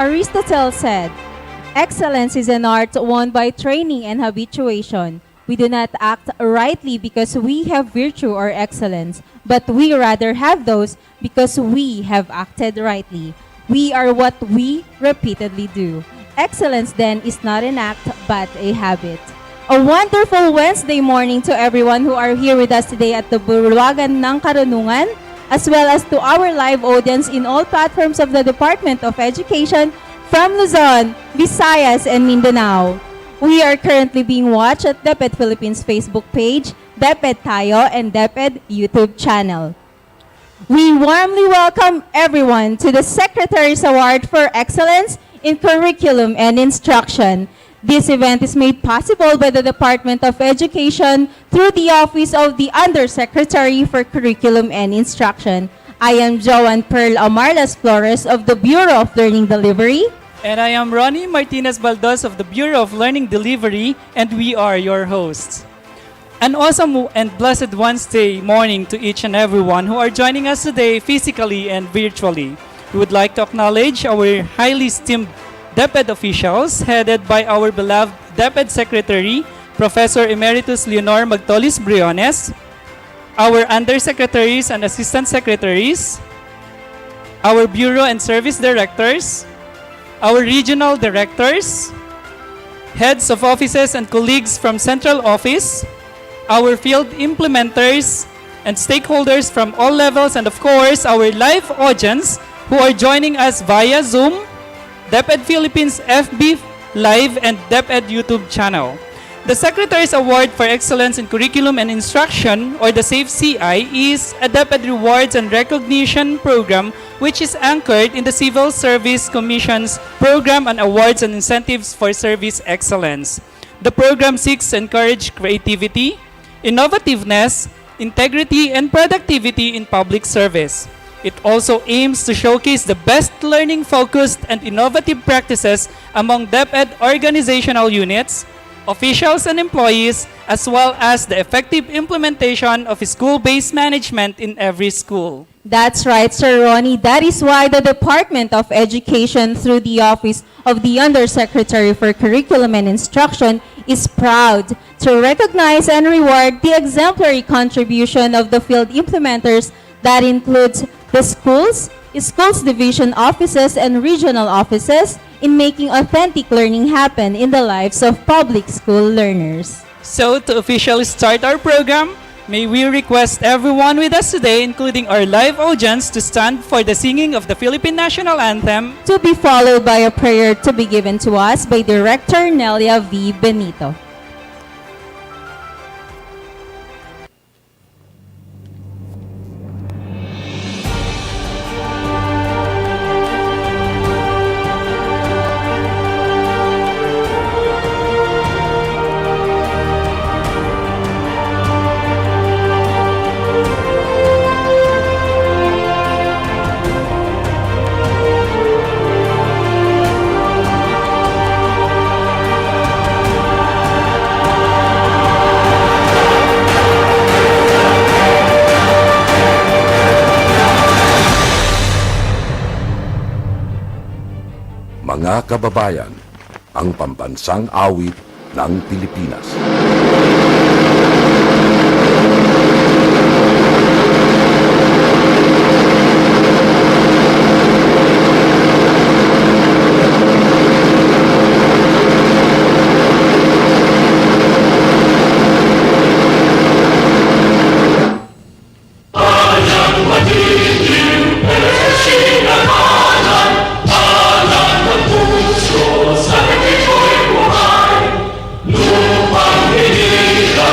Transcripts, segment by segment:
Aristotle said, "Excellence is an art won by training and habituation. We do not act rightly because we have virtue or excellence, but we rather have those because we have acted rightly. We are what we repeatedly do." Excellence then is not an act, but a habit. A wonderful Wednesday morning to everyone who are here with us today at the Bulwagan ng Karunungan, as well as to our live audience in all platforms of the Department of Education from Luzon, Visayas, and Mindanao. We are currently being watched at DepEd Philippines Facebook page, DepEd Tayo, and DepEd YouTube channel. We warmly welcome everyone to the Secretary's Award for Excellence in Curriculum and Instruction. This event is made possible by the Department of Education through the Office of the Undersecretary for Curriculum and Instruction. I am Joan Pearl Amarlas Flores of the Bureau of Learning Delivery. And I am Ronnie Martinez Baldos of the Bureau of Learning Delivery, and we are your hosts. An awesome and blessed Wednesday morning to each and everyone who are joining us today physically and virtually. We would like to acknowledge our highly esteemed DepEd officials headed by our beloved DepEd Secretary, Professor Emeritus Leonor Magtolis Briones, our Undersecretaries and Assistant Secretaries, our Bureau and Service Directors, our Regional Directors, Heads of Offices and colleagues from Central Office, our field implementers and stakeholders from all levels, and of course, our live audience who are joining us via Zoom, DepEd Philippines FB Live, and DepEd YouTube channel. The Secretary's Award for Excellence in Curriculum and Instruction, or the SAFE-CI, is a DepEd Rewards and Recognition Program which is anchored in the Civil Service Commission's Program on Awards and Incentives for Service Excellence. The program seeks to encourage creativity, innovativeness, integrity, and productivity in public service. It also aims to showcase the best learning-focused and innovative practices among DepEd organizational units, officials, and employees, as well as the effective implementation of school-based management in every school. That's right, Sir Ronnie. That is why the Department of Education, through the Office of the Undersecretary for Curriculum and Instruction, is proud to recognize and reward the exemplary contribution of the field implementers that includes the schools division offices, and regional offices in making authentic learning happen in the lives of public school learners. So, to officially start our program, may we request everyone with us today, including our live audience, to stand for the singing of the Philippine National Anthem, to be followed by a prayer to be given to us by Director Nelia V. Benito. Mga kababayan, ang pambansang awit ng Pilipinas. Lupang hinirang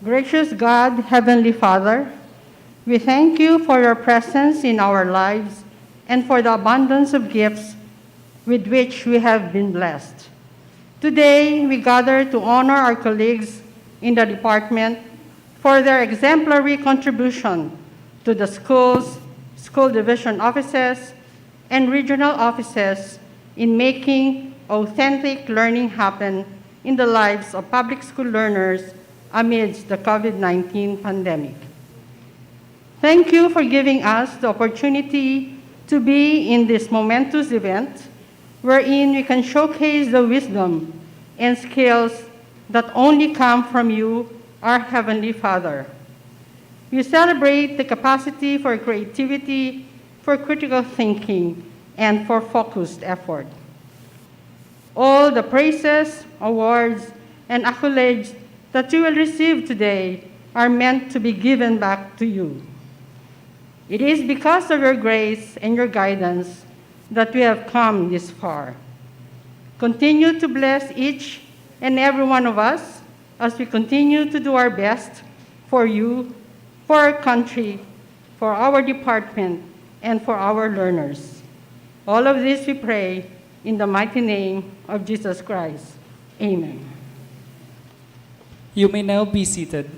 Gracious God, Heavenly Father, we thank you for your presence in our lives and for the abundance of gifts with which we have been blessed. Today, we gather to honor our colleagues in the department for their exemplary contribution to the schools, school division offices, and regional offices in making authentic learning happen in the lives of public school learners amidst the COVID-19 pandemic. Thank you for giving us the opportunity to be in this momentous event wherein we can showcase the wisdom and skills that only come from you, our Heavenly Father. We celebrate the capacity for creativity, for critical thinking, and for focused effort. All the praises, awards, and accolades that you will receive today are meant to be given back to you. It is because of your grace and your guidance that we have come this far. Continue to bless each and every one of us as we continue to do our best for you, for our country, for our department, and for our learners. All of this we pray in the mighty name of Jesus Christ. Amen. You may now be seated.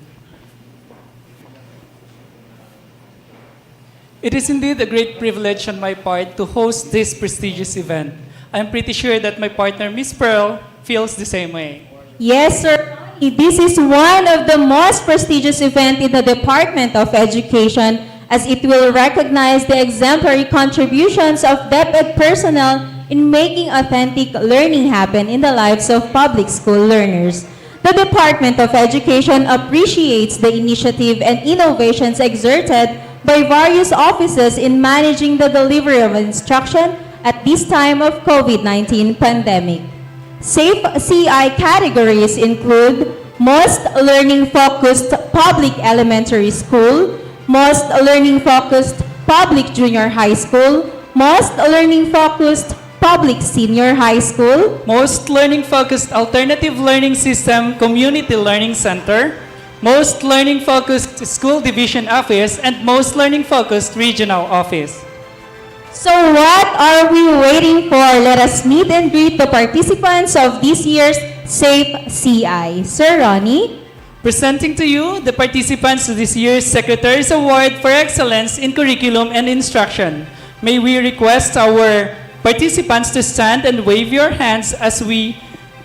It is indeed a great privilege on my part to host this prestigious event. I'm pretty sure that my partner, Miss Pearl, feels the same way. Yes, sir. This is one of the most prestigious events in the Department of Education, as it will recognize the exemplary contributions of DepEd personnel in making authentic learning happen in the lives of public school learners. The Department of Education appreciates the initiative and innovations exerted by various offices in managing the delivery of instruction at this time of COVID-19 pandemic. Safe CI categories include most learning-focused public elementary school, most learning-focused public junior high school, most learning-focused public senior high school, Most learning-focused alternative learning system community learning center, most learning-focused school division office, and most learning-focused regional office. So what are we waiting for? Let us meet and greet the participants of this year's Safe CI. Sir Ronnie? Presenting to you the participants to this year's Secretary's Award for Excellence in Curriculum and Instruction. May we request our participants to stand and wave your hands as we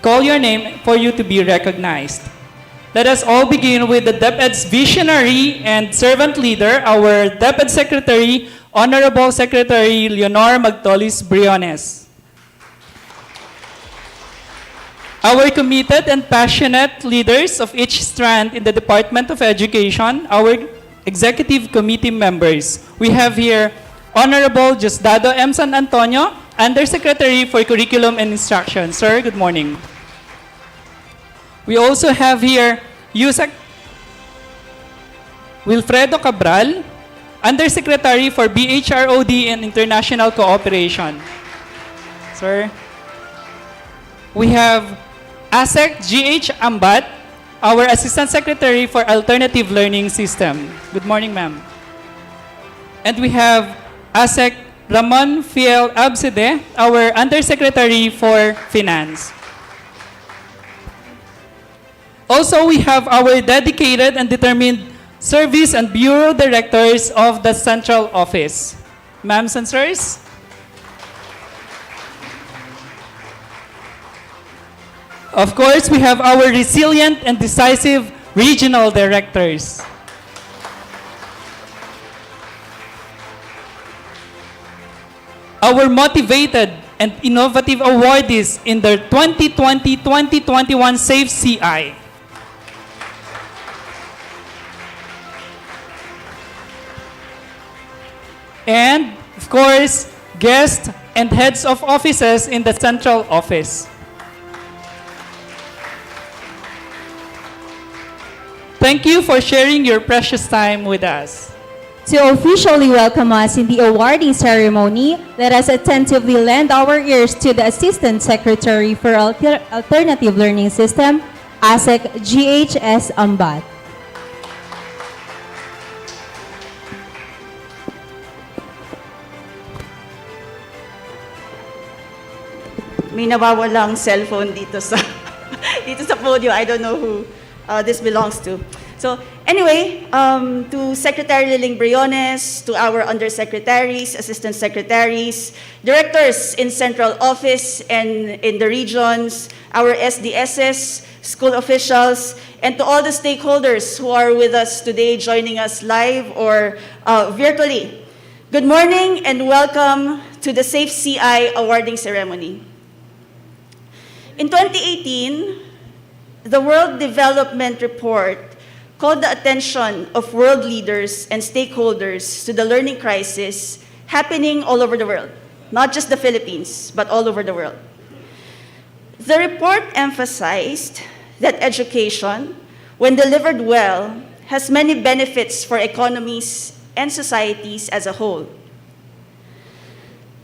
call your name for you to be recognized. Let us all begin with the DepEd's visionary and servant leader, our DepEd Secretary, Honorable Secretary Leonor Magtolis Briones. Our committed and passionate leaders of each strand in the Department of Education, our executive committee members. We have here Honorable Diosdado M. San Antonio, Undersecretary for Curriculum and Instruction. Sir, good morning. We also have here Yusek Wilfredo Cabral, Undersecretary for BHROD and International Cooperation. Sir. We have ASEC G.H. Ambat, our Assistant Secretary for Alternative Learning System. Good morning, ma'am. And we have ASEC Ramon Fiel Absede, our Undersecretary for Finance. Also, we have our dedicated and determined service and bureau directors of the central office. Ma'ams and sirs. Of course, we have our resilient and decisive regional directors. Our motivated and innovative awardees in the 2020-2021 Safe CI. And, of course, guests and heads of offices in the central office. Thank you for sharing your precious time with us. To officially welcome us in the awarding ceremony, let us attentively lend our ears to the Assistant Secretary for Alternative Learning System, ASEC GHS Ambat. may nawawalang cellphone dito sa dito sa podium. I don't know who this belongs to. So anyway, to Secretary Liling Briones, to our undersecretaries, assistant secretaries, directors in central office and in the regions, our SDSs, school officials, and to all the stakeholders who are with us today, joining us live or virtually. Good morning and welcome to the Safe CI awarding ceremony. In 2018, the World Development Report called the attention of world leaders and stakeholders to the learning crisis happening all over the world, not just the Philippines, but all over the world. The report emphasized that education, when delivered well, has many benefits for economies and societies as a whole.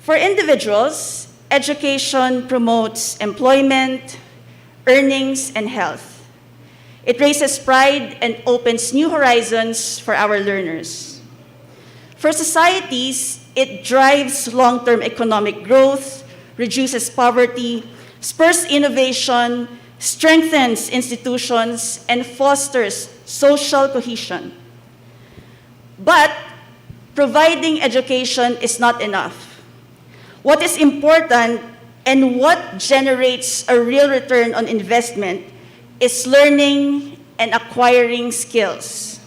For individuals, education promotes employment, earnings, and health. It raises pride and opens new horizons for our learners. For societies, it drives long-term economic growth, reduces poverty, spurs innovation, strengthens institutions, and fosters social cohesion. But providing education is not enough. What is important and what generates a real return on investment is learning and acquiring skills.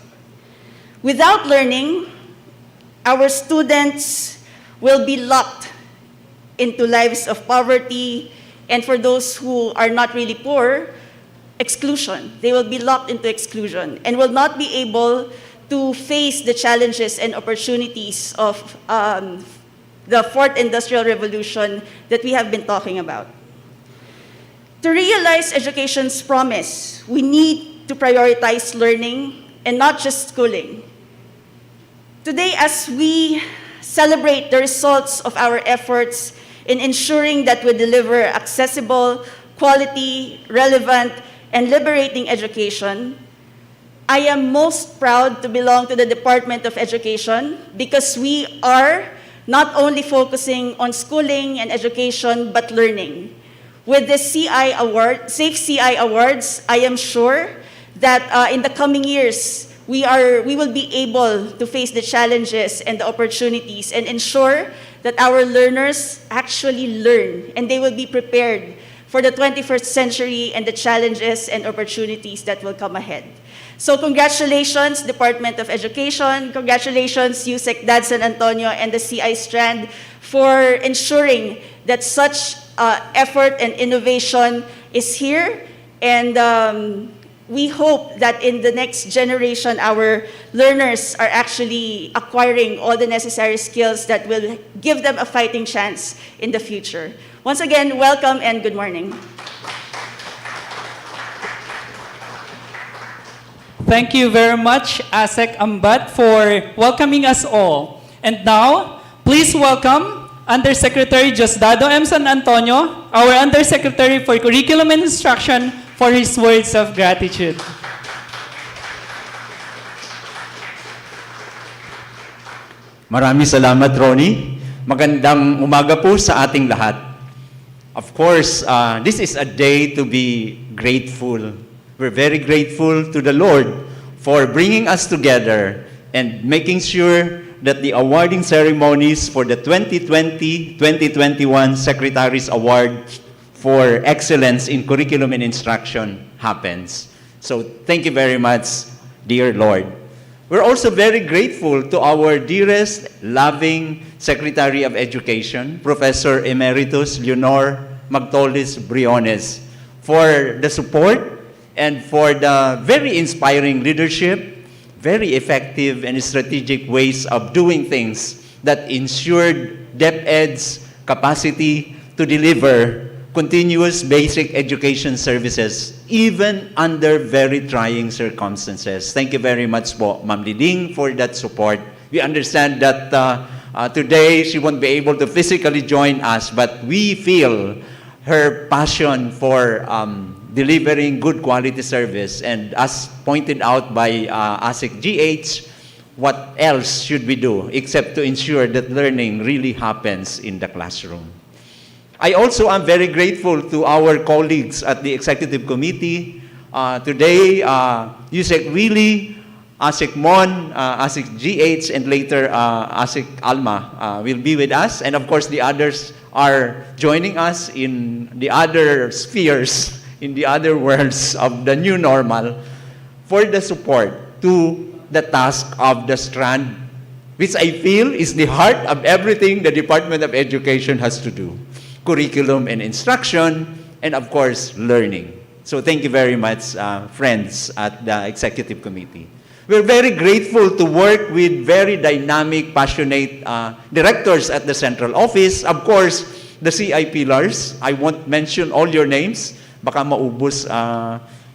Without learning, our students will be locked into lives of poverty, and for those who are not really poor, exclusion. They will be locked into exclusion and will not be able to face the challenges and opportunities of the fourth industrial revolution that we have been talking about. To realize education's promise, we need to prioritize learning and not just schooling. Today, as we celebrate the results of our efforts in ensuring that we deliver accessible, quality, relevant, and liberating education, I am most proud to belong to the Department of Education because we are not only focusing on schooling and education, but learning. With the CI Award, Safe CI Awards, I am sure that in the coming years, we will be able to face the challenges and the opportunities and ensure that our learners actually learn and they will be prepared for the 21st century and the challenges and opportunities that will come ahead. So congratulations, Department of Education. Congratulations, USEC DAD San Antonio and the CI Strand for ensuring that such effort and innovation is here. And we hope that in the next generation, our learners are actually acquiring all the necessary skills that will give them a fighting chance in the future. Once again, welcome and good morning. Thank you very much, ASEC Ambat, for welcoming us all. And now, please welcome Undersecretary Diosdado M. San Antonio, our Undersecretary for Curriculum and Instruction, for his words of gratitude. Maraming salamat, Ronnie. Magandang umaga po sa ating lahat. Of course, this is a day to be grateful. We're very grateful to the Lord for bringing us together and making sure that the awarding ceremonies for the 2020-2021 Secretaries Award for Excellence in Curriculum and Instruction happens. So thank you very much, dear Lord. We're also very grateful to our dearest, loving Secretary of Education, Professor Emeritus Leonor Magtolis Briones, for the support and for the very inspiring leadership, very effective and strategic ways of doing things that ensured DepEd's capacity to deliver continuous basic education services even under very trying circumstances. Thank you very much po, Ma'am Liling, for that support. We understand that today she won't be able to physically join us, but we feel her passion for delivering good quality service. And as pointed out by ASIC GH, what else should we do except to ensure that learning really happens in the classroom? I also am very grateful to our colleagues at the Executive Committee. Today, Yusek Willie, Asik Mon, Asik GH, and later Asik Alma will be with us. And of course, the others are joining us in the other spheres, in the other worlds of the new normal, for the support to the task of the strand, which I feel is the heart of everything the Department of Education has to do. Curriculum and instruction, and of course, learning. So thank you very much, friends at the Executive Committee. We're very grateful to work with very dynamic, passionate directors at the central office. Of course, the CI pillars. I won't mention all your names. Baka maubos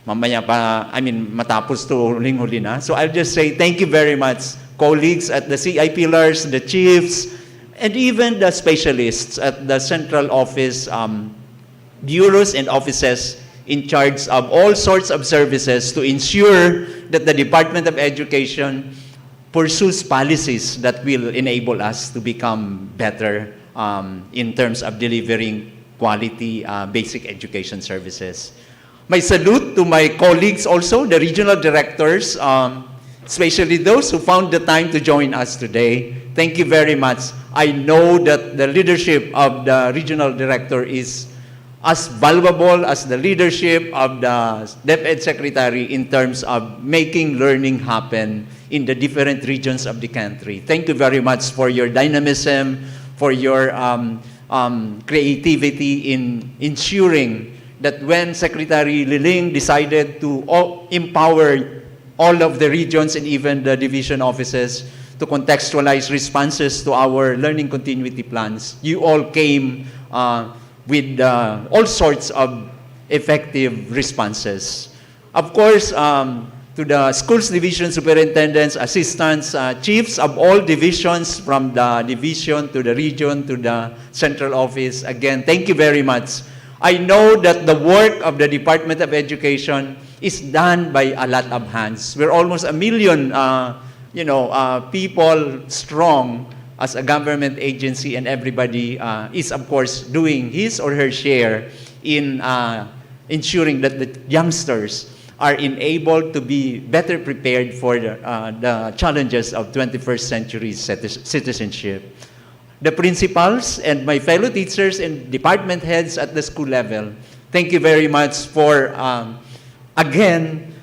mamaya pa, matapos to huling-huli na. So I'll just say thank you very much, colleagues at the CI pillars, the chiefs, and even the specialists at the central office, bureaus and offices in charge of all sorts of services to ensure that the Department of Education pursues policies that will enable us to become better in terms of delivering quality basic education services. My salute to my colleagues also, the regional directors, especially those who found the time to join us today. Thank you very much. I know that the leadership of the regional director is as valuable as the leadership of the DepEd Secretary in terms of making learning happen in the different regions of the country. Thank you very much for your dynamism, for your creativity in ensuring that when Secretary Liling decided to empower all of the regions and even the division offices to contextualize responses to our learning continuity plans, you all came with all sorts of effective responses. Of course, to the schools division superintendents, assistants, chiefs of all divisions, from the division to the region to the central office, again, thank you very much. I know that the work of the Department of Education is done by a lot of hands. We're almost 1 million people strong as a government agency, and everybody is, of course, doing his or her share in ensuring that the youngsters are enabled to be better prepared for the challenges of 21st century citizenship. The principals and my fellow teachers and department heads at the school level, thank you very much for, again,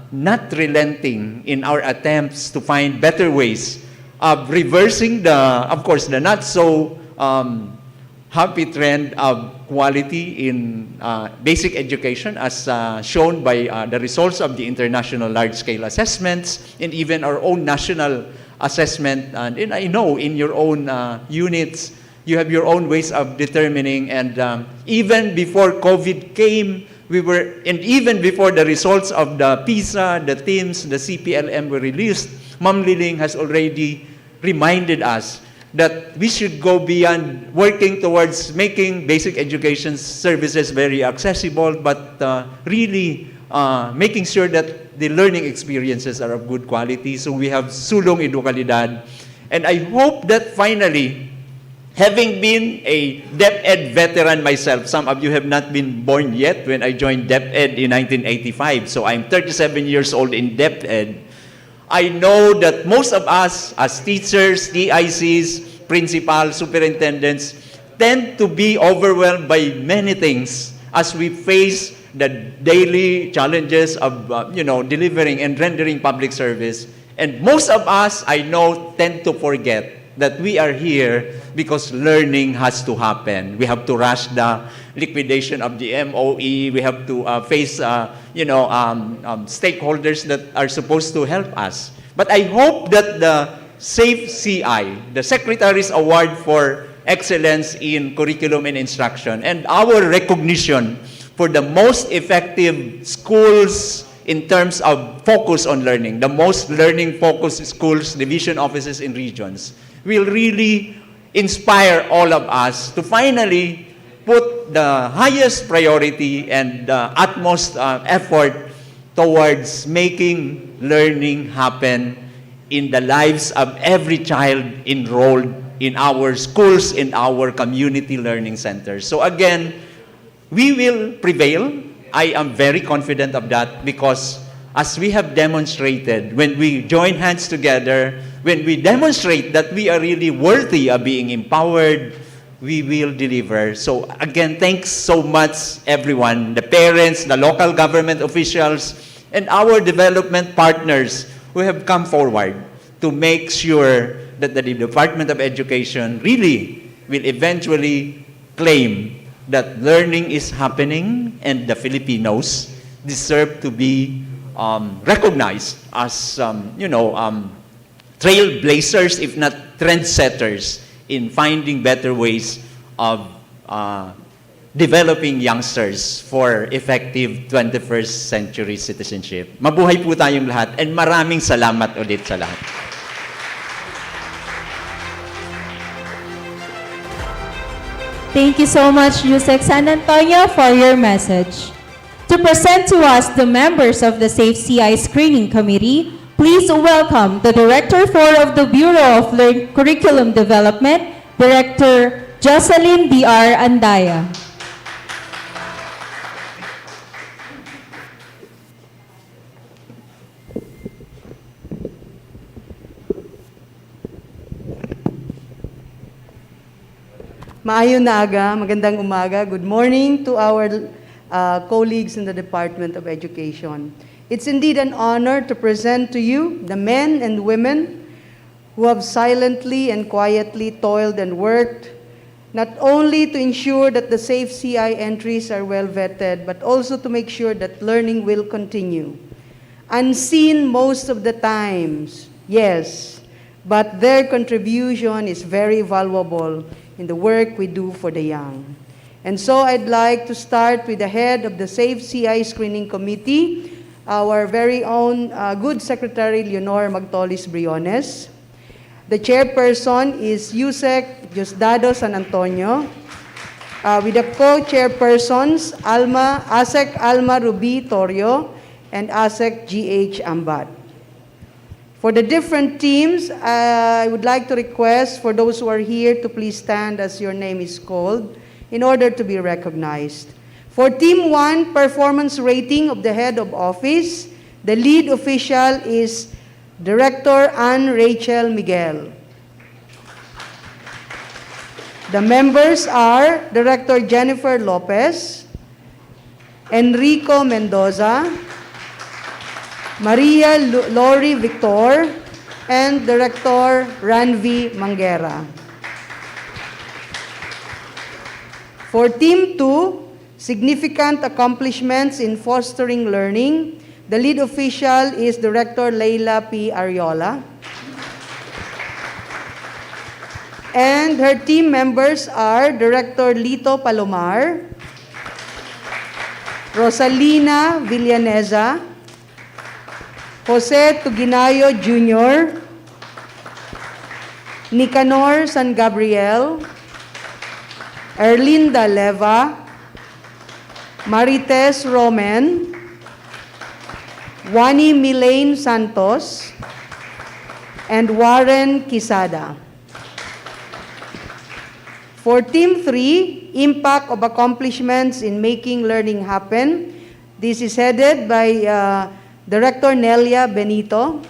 not relenting in our attempts to find better ways of reversing of course, the not so happy trend of quality in basic education, as shown by the results of the international large-scale assessments and even our own national assessment. And I know in your own units, you have your own ways of determining. And even before COVID came, and even before the results of the PISA, the TIMSS, the CPLM were released, Ma'am Liling has already reminded us that we should go beyond working towards making basic education services very accessible, but really making sure that the learning experiences are of good quality. So we have sulong edukalidad. And I hope that finally, having been a DepEd veteran myself, some of you have not been born yet when I joined DepEd in 1985, so I'm 37 years old in DepEd. I know that most of us as teachers, TICs, principals, superintendents, tend to be overwhelmed by many things as we face the daily challenges of delivering and rendering public service. And most of us, I know, tend to forget that we are here because learning has to happen. We have to rush the liquidation of the MOE. We have to face, stakeholders that are supposed to help us. But I hope that the SAFE CI, the Secretary's Award for Excellence in Curriculum and Instruction, and our recognition for the most effective schools in terms of focus on learning, the most learning-focused schools, division offices in regions, will really inspire all of us to finally put the highest priority and utmost effort towards making learning happen in the lives of every child enrolled in our schools, in our community learning centers. So again, we will prevail. I am very confident of that because as we have demonstrated, when we join hands together, when we demonstrate that we are really worthy of being empowered, we will deliver. So again, thanks so much everyone, the parents, the local government officials, and our development partners who have come forward to make sure that the Department of Education really will eventually claim that learning is happening and the Filipinos deserve to be recognized as, trailblazers, if not trendsetters, in finding better ways of developing youngsters for effective 21st century citizenship. Mabuhay po tayong lahat and maraming salamat ulit sa lahat. Thank you so much, Yusek San Antonio, for your message. To present to us the members of the Safe CI Screening Committee, please welcome the Director 4 of the Bureau of Curriculum Development, Director Jocelyn B.R. Andaya. Maayong na aga, magandang umaga. Good morning to our colleagues in the Department of Education. It's indeed an honor to present to you the men and women who have silently and quietly toiled and worked, not only to ensure that the Safe CI entries are well vetted, but also to make sure that learning will continue. Unseen most of the times, yes, but their contribution is very valuable in the work we do for the young. And so I'd like to start with the head of the Safe CI Screening Committee, our very own good Secretary Leonor Magtolis Briones. The chairperson is Yusek Diosdado San Antonio, with the co-chairpersons ASEC Alma Ruby Torrio and ASEC GH Ambat. For the different teams, I would like to request for those who are here to please stand as your name is called in order to be recognized. For Team 1, performance rating of the head of office, the lead official is Director Ann Rachel Miguel. The members are Director Jennifer Lopez, Enrico Mendoza, Maria Lori Victor, and Director Ranvi Mangera. For Team 2, significant accomplishments in fostering learning, the lead official is Director Leila P. Ariola. And her team members are Director Lito Palomar, Rosalina Villaneza, Jose Tuginayo Jr., Nicanor San Gabriel, Erlinda Leva, Marites Roman, Wani Milane Santos, and Warren Quisada. For Team 3, Impact of Accomplishments in Making Learning Happen, this is headed by Director Nelia Benito.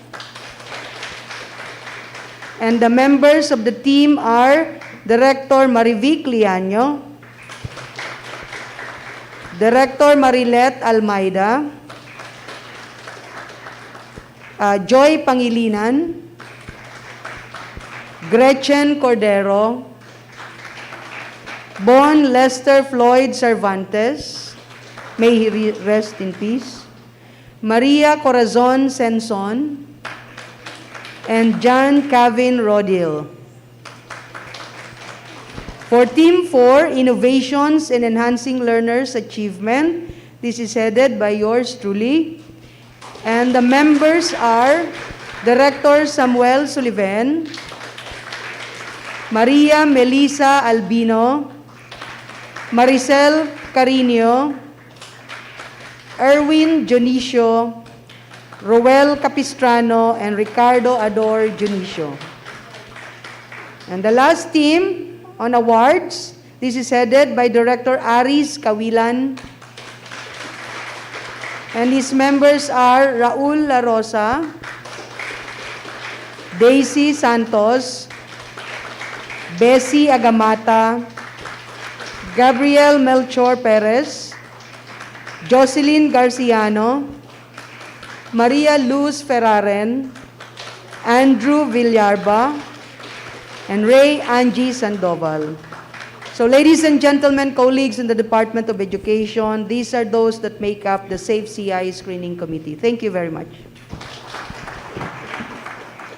And the members of the team are Director Marivic Liaño, Director Marilet Almeida, Joy Pangilinan, Gretchen Cordero, Bon Lester Floyd Cervantes, may he rest in peace, Maria Corazon Senson, and John Kevin Rodil. For Team 4, Innovations in Enhancing Learners' Achievement, this is headed by yours truly. And the members are Director Samuel Sullivan, Maria Melissa Albino, Maricel Carino, Erwin Jonicio, Roel Capistrano, and Ricardo Ador Jonicio. And the last team on awards, this is headed by Director Aris Kawilan. And his members are Raul La Rosa, Daisy Santos, Bessie Agamata, Gabriel Melchor Perez, Jocelyn Garciano, Maria Luz Ferraren, Andrew Villarba, and Ray Angie Sandoval. So ladies and gentlemen, colleagues in the Department of Education, these are those that make up the Safe CI Screening Committee. Thank you very much.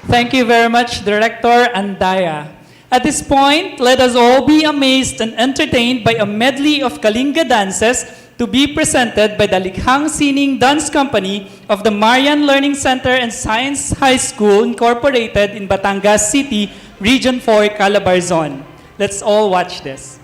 Thank you very much, Director Andaya. At this point, let us all be amazed and entertained by a medley of Kalinga dances to be presented by the Likhang Sining Dance Company of the Marian Learning Center and Science High School Incorporated in Batangas City, Region 4, Calabarzon. Let's all watch this.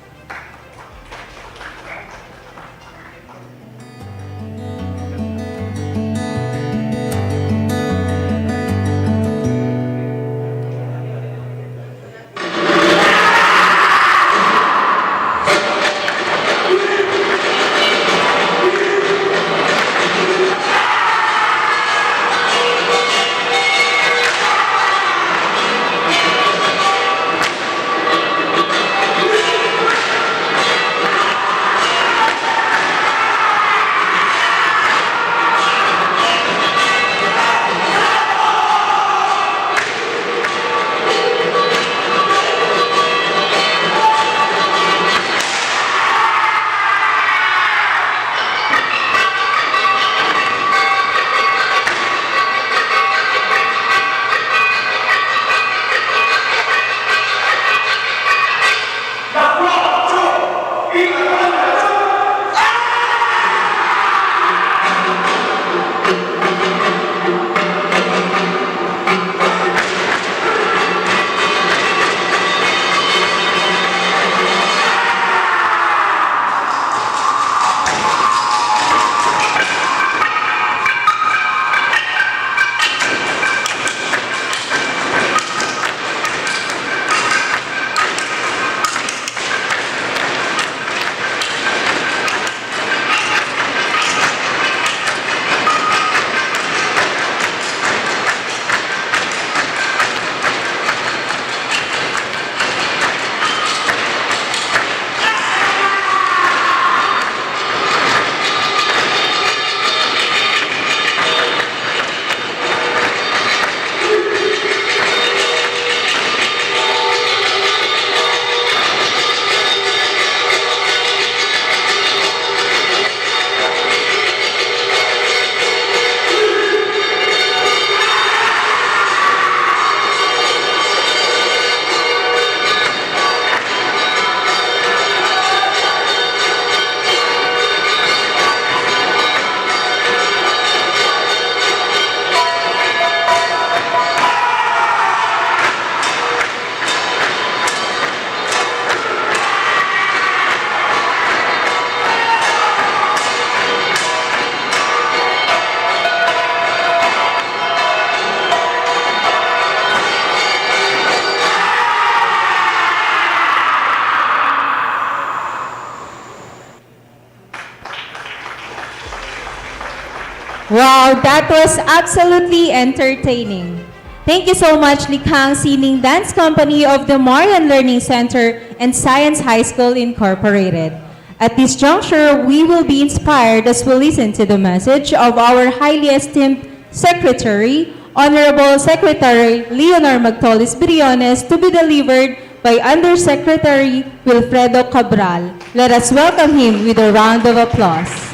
Wow, that was absolutely entertaining. Thank you so much, Likhang Sining Dance Company of the Marian Learning Center and Science High School Incorporated. At this juncture, we will be inspired as we listen to the message of our highly esteemed Secretary, Honorable Secretary Leonor Magtolis Briones, to be delivered by Undersecretary Wilfredo Cabral. Let us welcome him with a round of applause.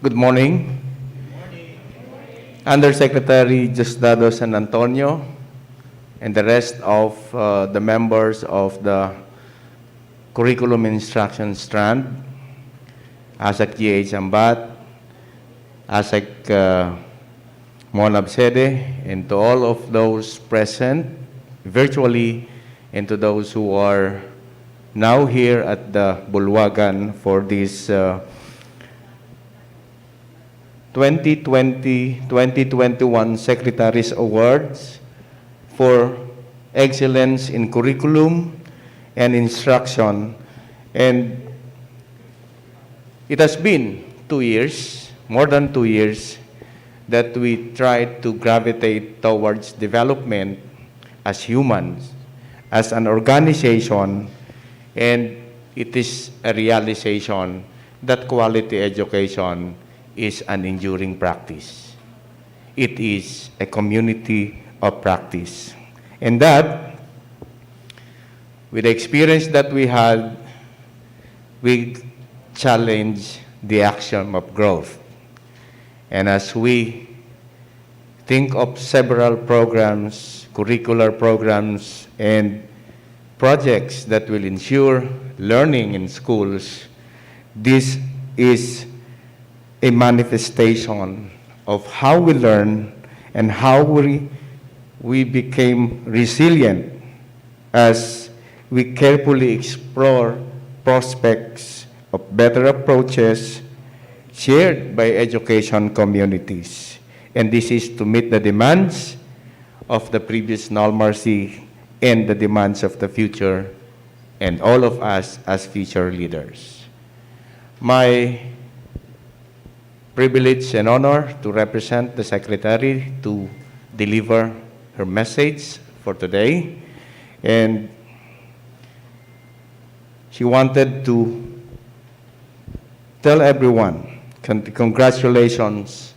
Good morning. Undersecretary Diosdado San Antonio and the rest of the members of the Curriculum Instruction Strand, ASEC GH Ambat, ASEC Monab Sede, and to all of those present virtually and to those who are now here at the Bulwagan for this 2020-2021 Secretaries Awards for Excellence in Curriculum and Instruction. And it has been 2 years, more than 2 years, that we tried to gravitate towards development as humans, as an organization, and it is a realization that quality education is an enduring practice. It is a community of practice. And that, with the experience that we had, we challenge the axiom of growth. And as we think of several programs, curricular programs, and projects that will ensure learning in schools, this is a manifestation of how we learn and how we became resilient as we carefully explore prospects of better approaches shared by education communities. And this is to meet the demands of the previous normalcy and the demands of the future, and all of us as future leaders. My privilege and honor to represent the Secretary to deliver her message for today. And she wanted to tell everyone congratulations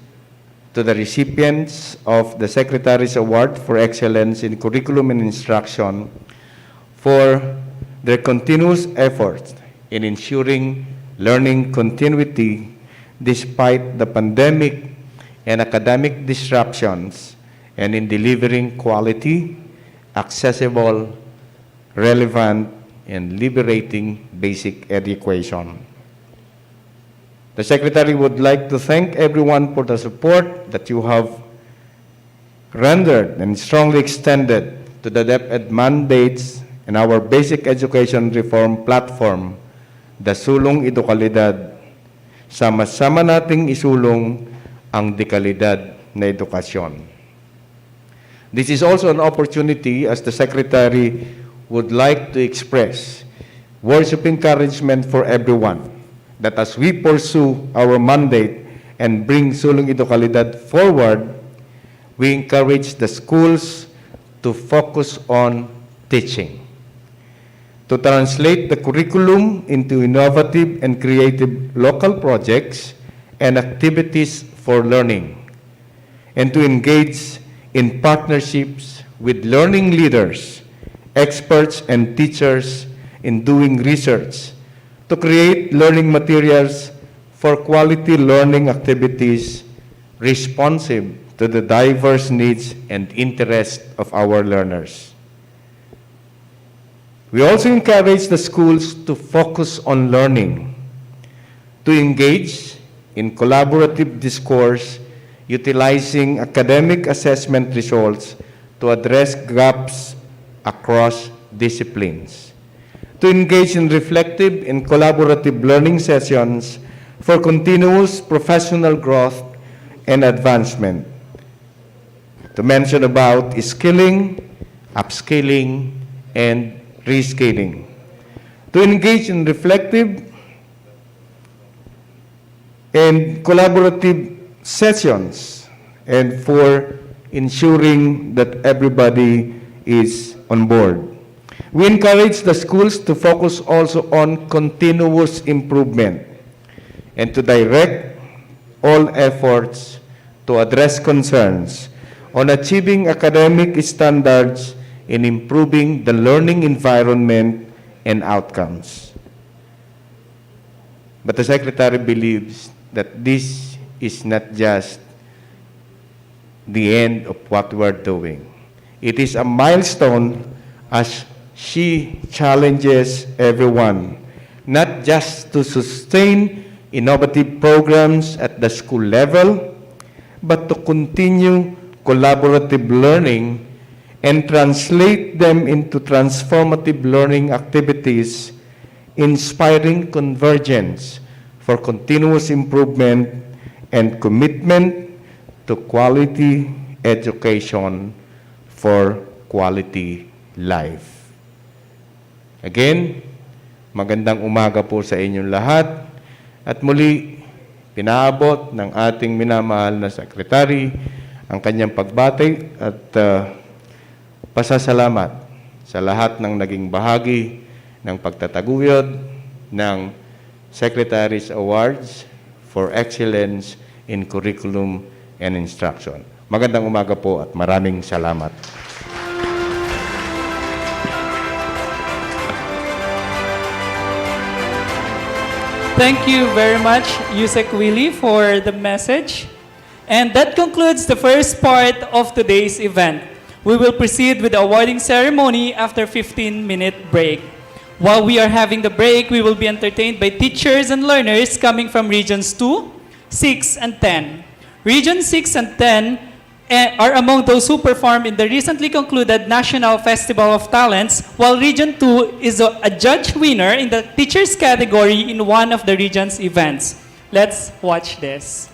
to the recipients of the Secretary's Award for Excellence in Curriculum and Instruction for their continuous efforts in ensuring learning continuity despite the pandemic and academic disruptions, and in delivering quality, accessible, relevant, and liberating basic education. The Secretary would like to thank everyone for the support that you have rendered and strongly extended to the DepEd mandates and our basic education reform platform, the Sulong Edukalidad. Sama-sama nating isulong ang dekalidad na edukasyon. This is also an opportunity, as the Secretary would like to express words of encouragement for everyone, that as we pursue our mandate and bring Sulong Edukalidad forward, we encourage the schools to focus on teaching, to translate the curriculum into innovative and creative local projects and activities for learning, and to engage in partnerships with learning leaders, experts, and teachers in doing research to create learning materials for quality learning activities responsive to the diverse needs and interests of our learners. We also encourage the schools to focus on learning, to engage in collaborative discourse, utilizing academic assessment results to address gaps across disciplines, to engage in reflective and collaborative learning sessions for continuous professional growth and advancement, to mention about skilling, upskilling, and reskilling, to engage in reflective and collaborative sessions, and for ensuring that everybody is on board. We encourage the schools to focus also on continuous improvement and to direct all efforts to address concerns on achieving academic standards in improving the learning environment and outcomes. But the Secretary believes that this is not just the end of what we're doing. It is a milestone as she challenges everyone, not just to sustain innovative programs at the school level, but to continue collaborative learning and translate them into transformative learning activities inspiring convergence for continuous improvement and commitment to quality education for quality life. Again, magandang umaga po sa inyong lahat at muli pinaabot ng ating minamahal na sekretary ang kanyang pagbati at pasasalamat sa lahat ng naging bahagi ng pagtataguyod ng Secretary's Awards for Excellence in Curriculum and Instruction. Magandang umaga po at maraming salamat. Thank you very much, Yusek Willie, for the message. And that concludes the first part of today's event. We will proceed with the awarding ceremony after 15-minute break. While we are having the break, we will be entertained by teachers and learners coming from Regions 2, 6, and 10. Region 6 and 10 are among those who performed in the recently concluded National Festival of Talents, while Region 2 is a judge winner in the teachers category in one of the region's events. Let's watch this.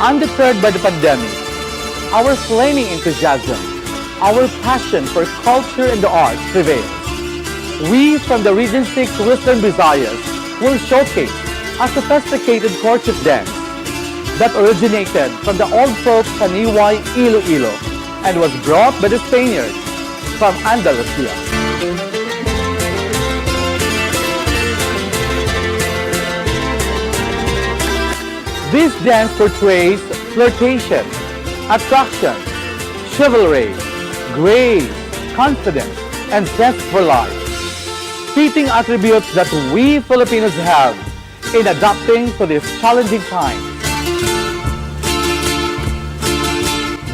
Undeterred by the pandemic, our flaming enthusiasm, our passion for culture and the arts prevails. We from the Region 6 Western Visayas will showcase a sophisticated courtship dance that originated from the old folk Kaniway, Iloilo and was brought by the Spaniards from Andalusia. This dance portrays flirtation, attraction, chivalry, grace, confidence, and zest for life, fitting attributes that we Filipinos have in adapting to this challenging time.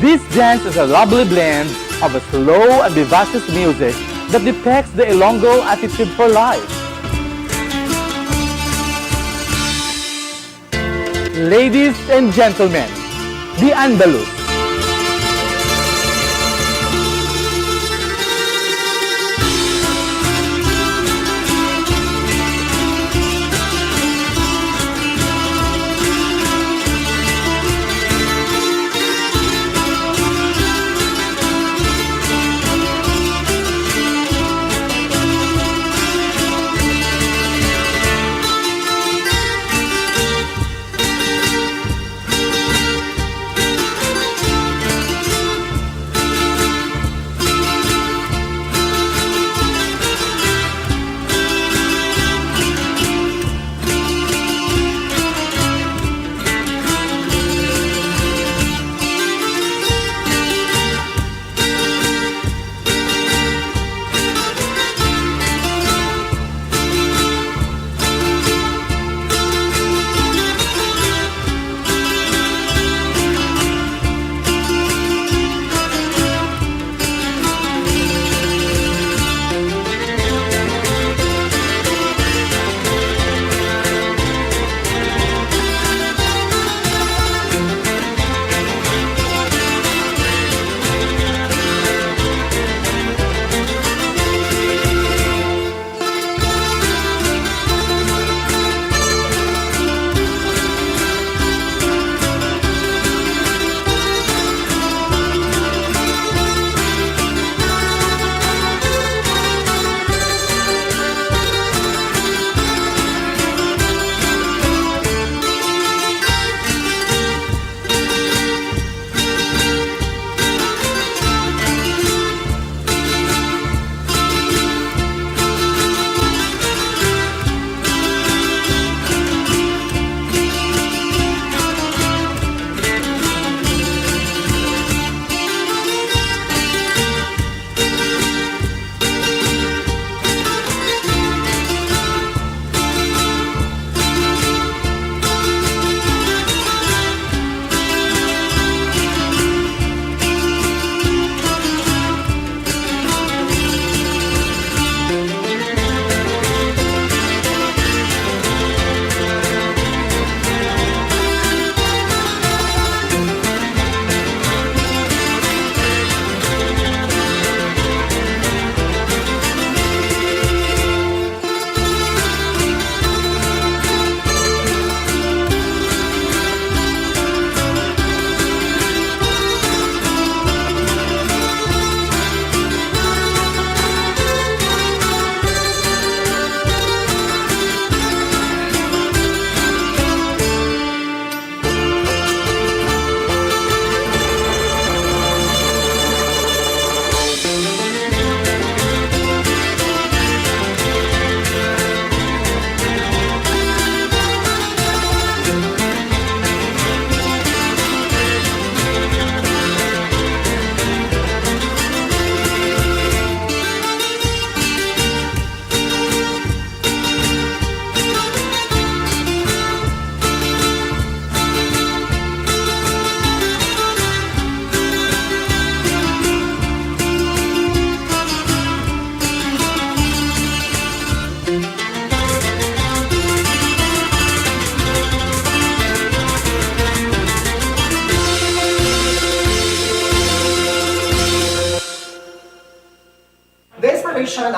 This dance is a lovely blend of a slow and vivacious music that depicts the Ilonggo attitude for life. Ladies and gentlemen, the Andalus.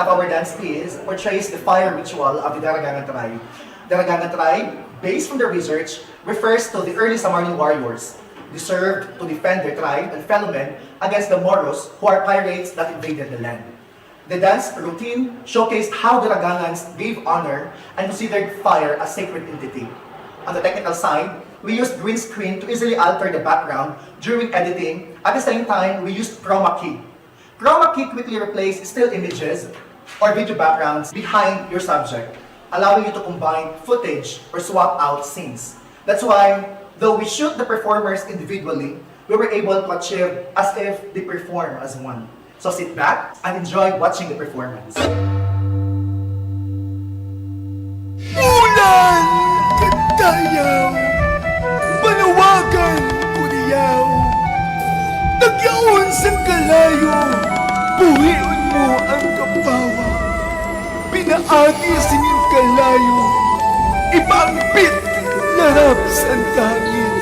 of our dance piece portrays the fire ritual of the Daragangan tribe. Daragangan tribe based from the research, refers to the early Samaritan warriors. They served to defend their tribe and fellow men against the Moros, who are pirates that invaded the land. The dance routine showcased how the Ragangans gave honor and considered fire a sacred entity. On the technical side, we used green screen to easily alter the background during editing. At the same time, we used chroma key. Chroma key quickly replaces still images or video backgrounds behind your subject, allowing you to combine footage or swap out scenes. That's why, though we shoot the performers individually, we were able to achieve as if they perform as one. So sit back and enjoy watching the performance. Ulan! Kantayaw! Panawagan! Kuriyaw! Tagyaon sa kalayo! Buhion mo ang kapawa! Pinaagi sa inyong kalayo! Ibangpit! Larap sa tangin!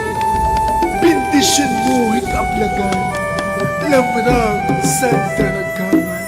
Bendisyon mo ikablagan! Lamrang sa daragaman!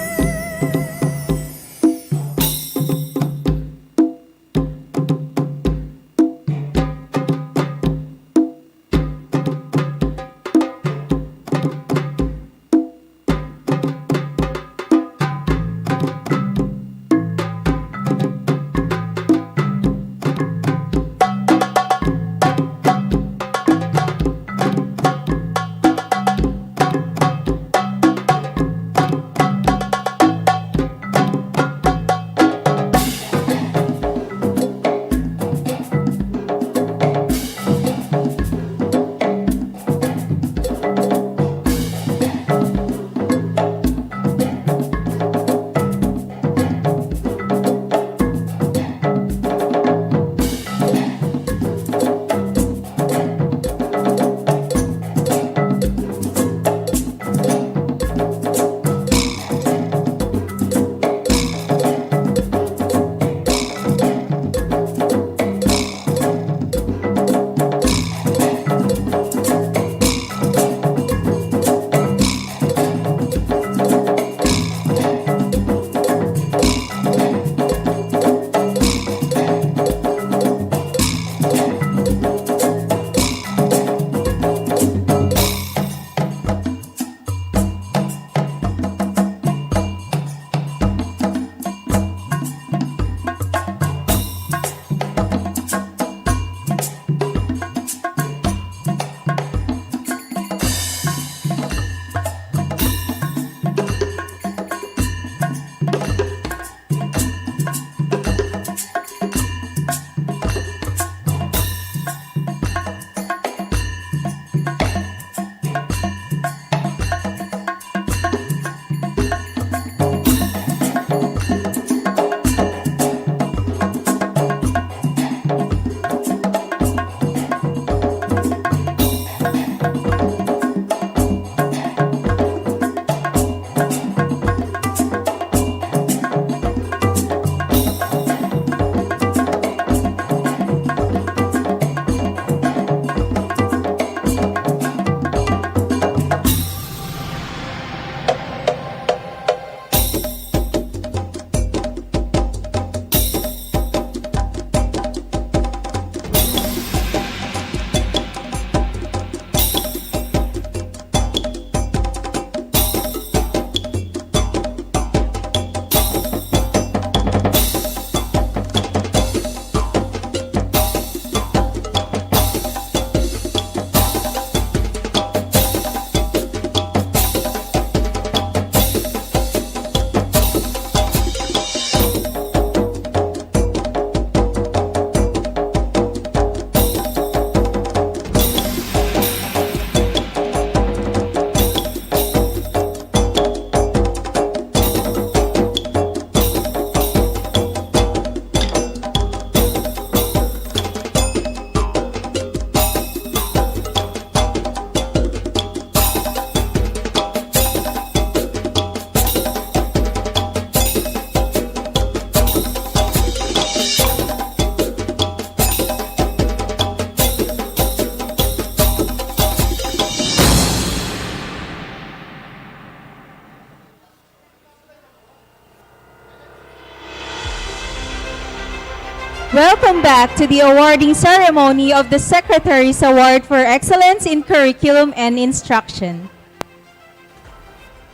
Welcome back to the awarding ceremony of the Secretary's Award for Excellence in Curriculum and Instruction.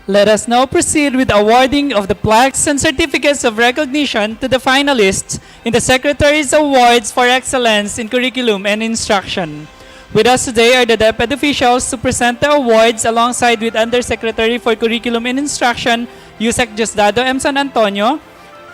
Let us now proceed with the awarding of the plaques and certificates of recognition to the finalists in the Secretary's Awards for Excellence in Curriculum and Instruction. With us today are the DepEd officials to present the awards alongside with Undersecretary for Curriculum and Instruction, Yusek Diosdado M. San Antonio,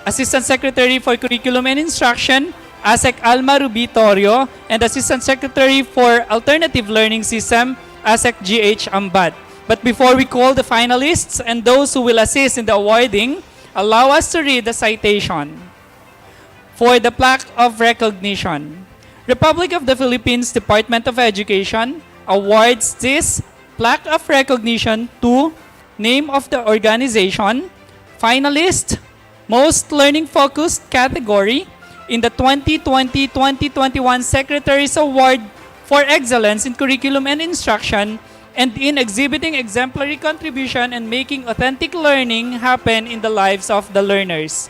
Assistant Secretary for Curriculum and Instruction, ASEC Alma Rubitorio, and Assistant Secretary for Alternative Learning System, ASEC GH Ambat. But before we call the finalists and those who will assist in the awarding, allow us to read the citation. For the plaque of recognition, Republic of the Philippines Department of Education awards this plaque of recognition to name of the organization, finalist, most learning-focused category in the 2020-2021 Secretary's Award for Excellence in Curriculum and Instruction and in exhibiting exemplary contribution and making authentic learning happen in the lives of the learners.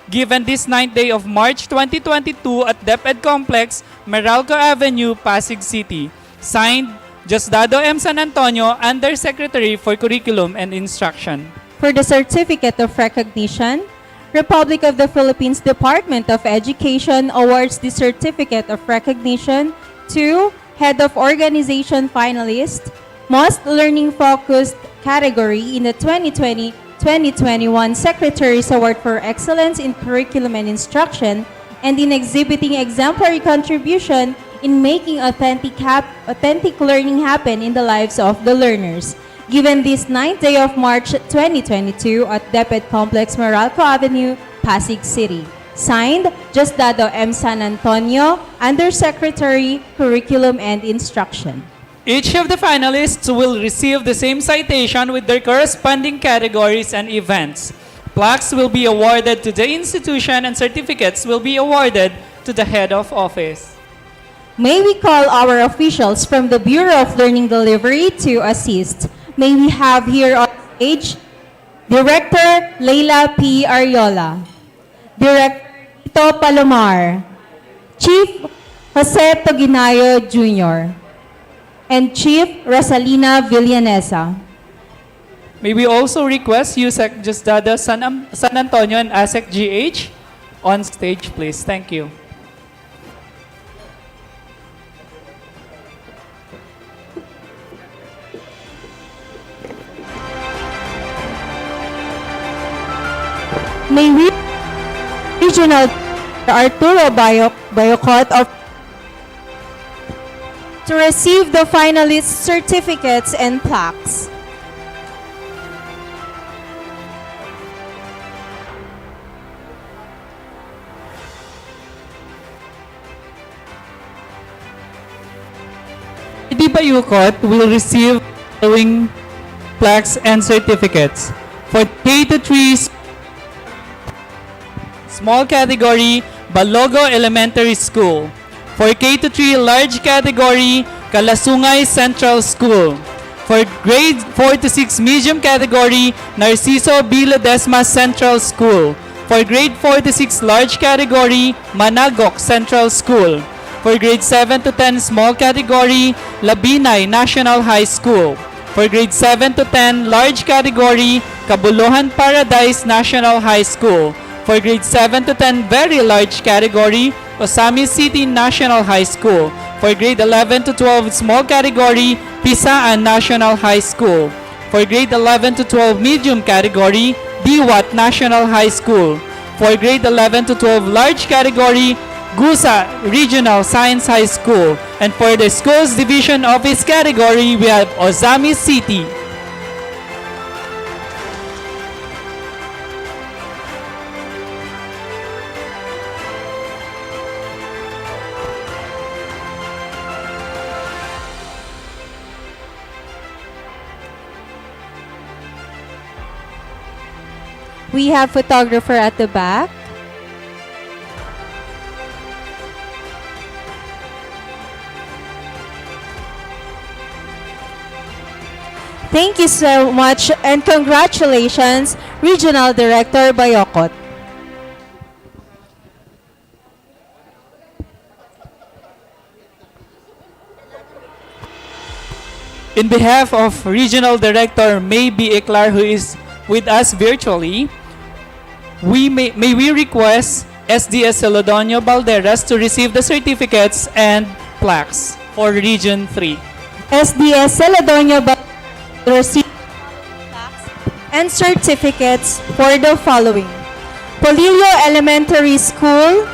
Given this 9th day of March 2022 at DepEd Complex, Meralco Avenue, Pasig City. Signed, Diosdado M. San Antonio, Undersecretary for Curriculum and Instruction. For the Certificate of Recognition, Republic of the Philippines Department of Education awards the Certificate of Recognition to Head of Organization Finalist, Most Learning-Focused category in the 2020-2021 Secretary's Award for Excellence in Curriculum and Instruction and in exhibiting exemplary contribution in making authentic learning happen in the lives of the learners. Given this 9th day of March 2022 at DepEd Complex, Meralco Avenue, Pasig City. Signed, Diosdado M. San Antonio, Undersecretary, Curriculum and Instruction. Each of the finalists will receive the same citation with their corresponding categories and events. Plaques will be awarded to the institution and certificates will be awarded to the head of office. May we call our officials from the Bureau of Learning Delivery to assist. May we have here on stage Director Leila P. Ariola, Director Tito Palomar, Chief Jose Toginayo Jr., and Chief Rosalina Villanesa. May we also request Yusek Diosdado San Antonio and ASEC GH on stage, please. Thank you. May we Regional Arturo Bayocot of to receive the finalists' certificates and plaques. Lady Bayukot will receive the following plaques and certificates. For K-3 small category, Balogo Elementary School. For K-3 large category, Kalasungay Central School. For grade 4 to 6 medium category, Narciso B. Ledesma Central School. For grade 4 to 6 large category, Managok Central School. For grade 7 to 10 small category, Labinay National High School. For grade 7 to 10 large category, Kabuluhan Paradise National High School. For grade 7 to 10 very large category, Osami City National High School. For grade 11 to 12 small category, Pisaan National High School. For grade 11 to 12 medium category, Diwat National High School. For grade 11 to 12 large category, Gusa Regional Science High School. And for the schools division office category, we have Osami City. We have photographer at the back. Thank you so much and congratulations, Regional Director Bayokot. In behalf of Regional Director Maybe Eclar, who is with us virtually, may we request SDS Celedonio Balderas to receive the certificates and plaques for Region 3. SDS Celedonio will receive plaques and certificates for the following: Polillo Elementary School,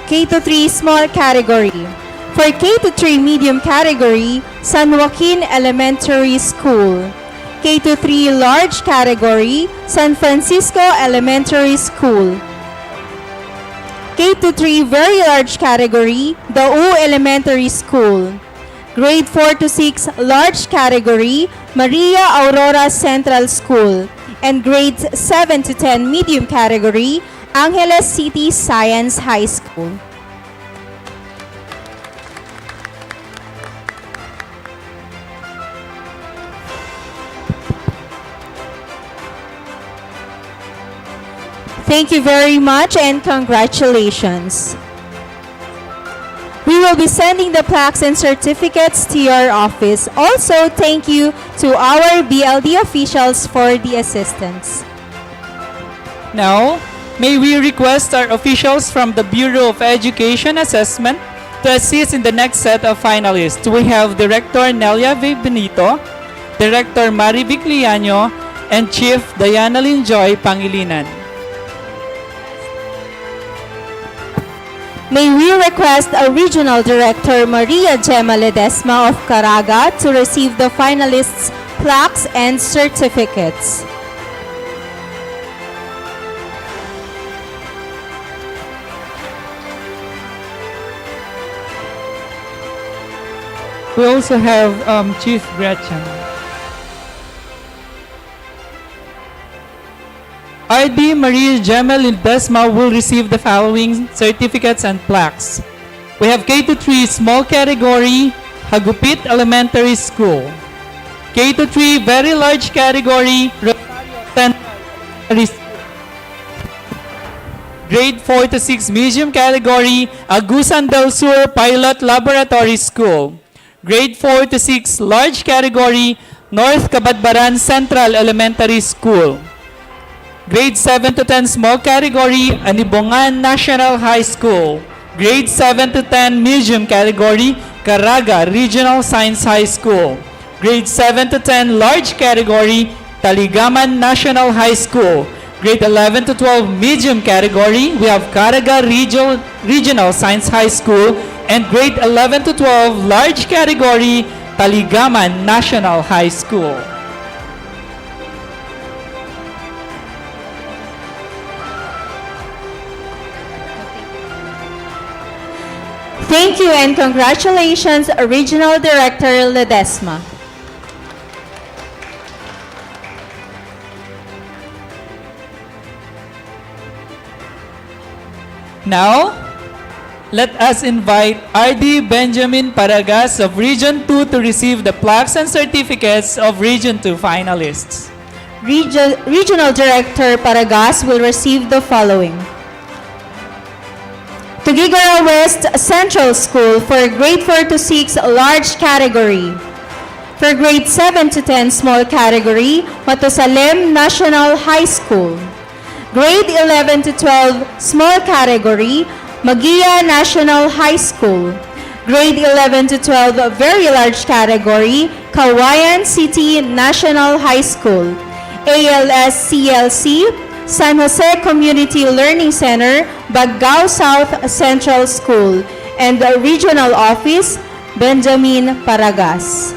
K-3 small category. For K-3 medium category, San Joaquin Elementary School. K-3 large category, San Francisco Elementary School. K-3 very large category, Dau Elementary School. Grade 4 to 6 large category, Maria Aurora Central School. And grades 7 to 10 medium category, Angeles City Science High School. Thank you very much and congratulations. We will be sending the plaques and certificates to your office. Also, thank you to our BLD officials for the assistance. Now, may we request our officials from the Bureau of Education Assessment to assist in the next set of finalists. We have Director Nelia V. Benito, Director Mari Vicliano, and Chief Diana Linjoy Pangilinan. May we request our Regional Director Maria Gemma Ledesma of Caraga to receive the finalists' plaques and certificates. We also have Chief Gretchen. RD Maria Gemma Ledesma will receive the following certificates and plaques. We have K-3 small category, Hagupit Elementary School. K-3 very large category, Rosario Central Elementary School. Grade 4 to 6 medium category, Agusan del Sur Pilot Laboratory School. Grade 4 to 6 large category, North Cabadbaran Central Elementary School. Grade 7 to 10 small category, Anibongan National High School. Grade 7 to 10 medium category, Caraga Regional Science High School. Grade 7 to 10 large category, Taligaman National High School. Grade 11 to 12 medium category, we have Caraga Regional Science High School. And grade 11 to 12 large category, Taligaman National High School. Thank you and congratulations, Regional Director Ledesma. Now, let us invite RD Benjamin Paragas of Region 2 to receive the plaques and certificates of Region 2 finalists. Regional Director Paragas will receive the following: Tuguegarao West Central School for grade 4 to 6 large category. For grade 7 to 10 small category, Matusalem National High School. Grade 11 to 12 small category, Magia National High School. Grade 11 to 12 very large category, Kawayan City National High School. ALS CLC, San Jose Community Learning Center, Baggao South Central School. And the Regional Office, Benjamin Paragas.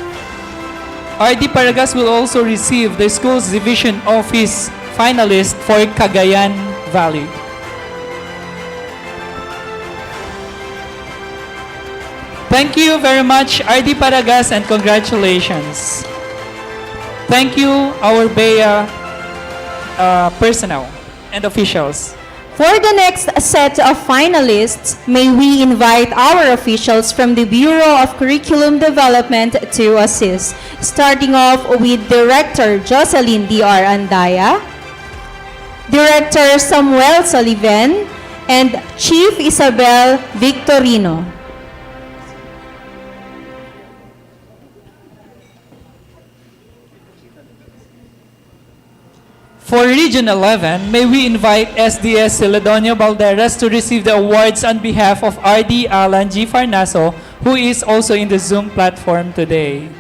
RD Paragas will also receive the school's division office finalist for Cagayan Valley. Thank you very much, RD Paragas, and congratulations. Thank you, our BEA personnel and officials. For the next set of finalists, may we invite our officials from the Bureau of Curriculum Development to assist. Starting off with Director Jocelyn D.R. Andaya, Director Samuel Sullivan, and Chief Isabel Victorino. For Region 11, may we invite SDS Celedonio Balderas to receive the awards on behalf of RD Alan G. Farnaso, who is also in the Zoom platform today.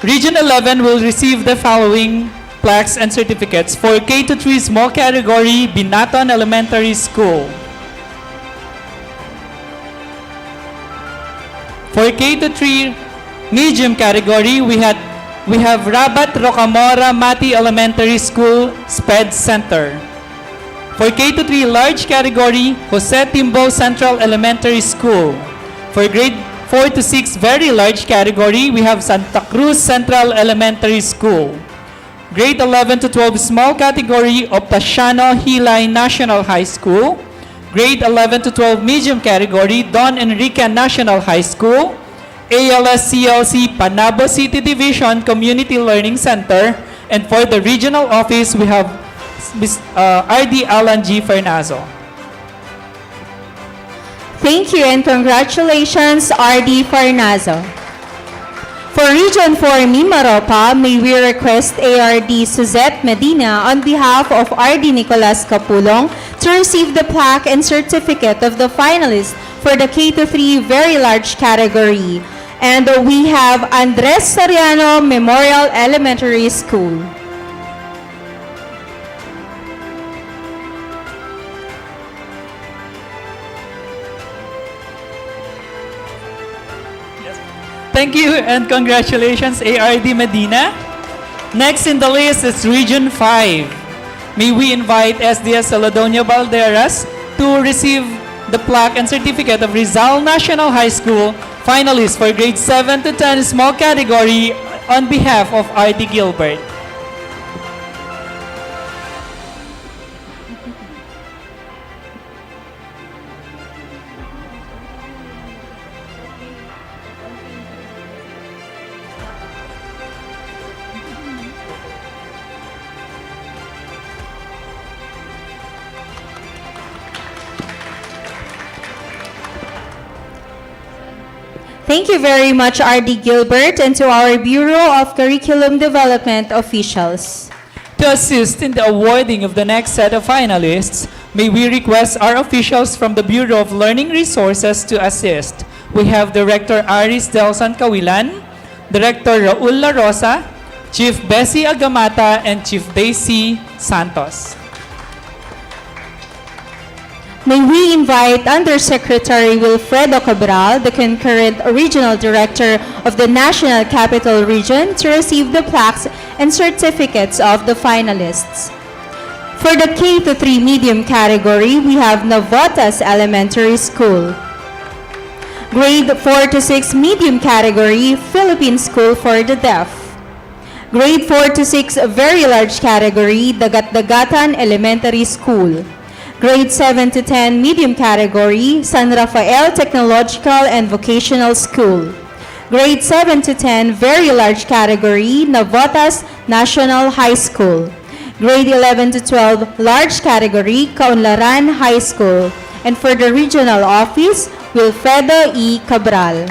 Region 11 will receive the following plaques and certificates. For K-3 small category, Binaton Elementary School. For K-3 medium category, we have Rabat Rocamora Mati Elementary School, SPED Center. For K-3 large category, Jose Timbo Central Elementary School. For grade 4 to 6 very large category, we have Santa Cruz Central Elementary School. Grade 11 to 12 small category, Optasiano Hilay National High School. Grade 11 to 12 medium category, Don Enrique National High School. ALS-CLC Panabo City Division Community Learning Center. And for the regional office, we have RD Alan G. Farnaso. Thank you and congratulations, RD Farnaso. For Region 4 Mimaropa, may we request ARD Suzette Medina on behalf of RD Nicolas Capulong to receive the plaque and certificate of the finalists for the K-3 very large category. And we have Andres Sariano Memorial Elementary School. Thank you and congratulations, ARD Medina. Next in the list is Region 5. May we invite SDS Celedonio Balderas to receive the plaque and certificate of Rizal National High School finalists for grade 7 to 10 small category on behalf of RD Gilbert. Thank you very much, RD Gilbert, and to our Bureau of Curriculum Development officials. To assist in the awarding of the next set of finalists, may we request our officials from the Bureau of Learning Resources to assist. We have Director Aris Delson Cawilan, Director Raul La Rosa, Chief Bessie Agamata, and Chief Daisy Santos. May we invite Undersecretary Wilfredo Cabral, the concurrent Regional Director of the National Capital Region, to receive the plaques and certificates of the finalists. For the K-3 medium category, we have Navotas Elementary School. Grade 4 to 6 medium category, Philippine School for the Deaf. Grade 4 to 6 very large category, Dagat-Dagatan Elementary School. Grade 7 to 10 medium category, San Rafael Technological and Vocational School. Grade 7 to 10 very large category, Navotas National High School. Grade 11 to 12 large category, Kaunlaran High School. And for the regional office, Wilfredo E. Cabral.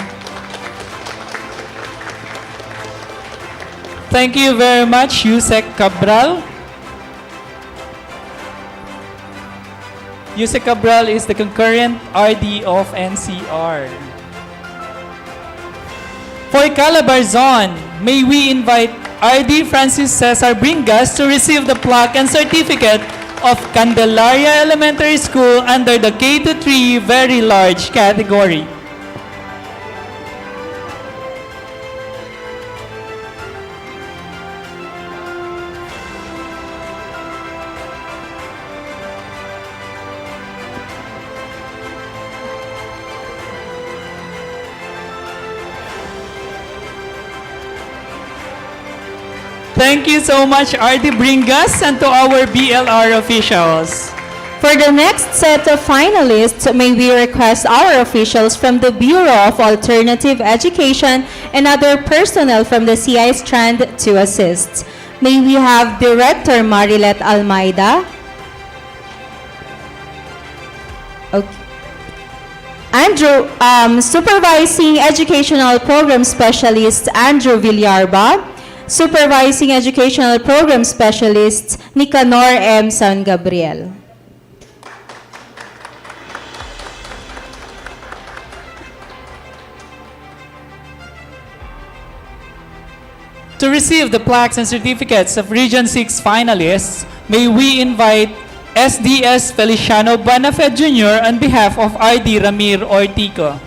Thank you very much, Yusek Cabral. Yusek Cabral is the concurrent RD of NCR. For Calabarzon, may we invite RD Francis Cesar Bringas to receive the plaque and certificate of Candelaria Elementary School under the K-3 very large category. Thank you so much, RD Bringas, and to our BLR officials. For the next set of finalists, may we request our officials from the Bureau of Alternative Education and other personnel from the CI Strand to assist. May we have Director Marilet Almeida. Okay. Andrew, Supervising Educational Program Specialist Andrew Villarba. Supervising Educational Program Specialists, Nicanor M. San Gabriel. To receive the plaques and certificates of Region 6 finalists, may we invite SDS Feliciano Buenafe Jr. on behalf of RD Ramir Ortico.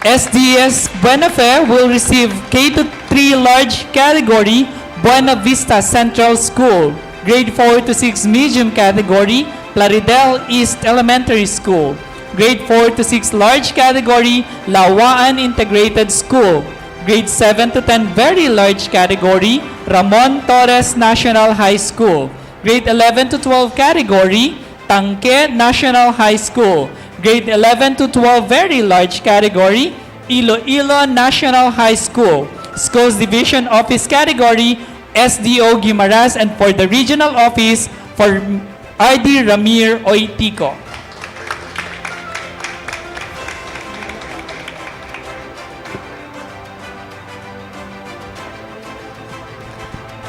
SDS Buenafe will receive K-3 large category Buena Vista Central School, grade 4 to 6 medium category Plaridel East Elementary School, grade 4 to 6 large category Lawaan Integrated School, grade 7 to 10 very large category Ramon Torres National High School, grade 11 to 12 category Tangke National High School, grade 11 to 12 very large category Iloilo National High School, Schools Division Office category SDO Guimaras, and for the regional office for RD Ramir Oitico.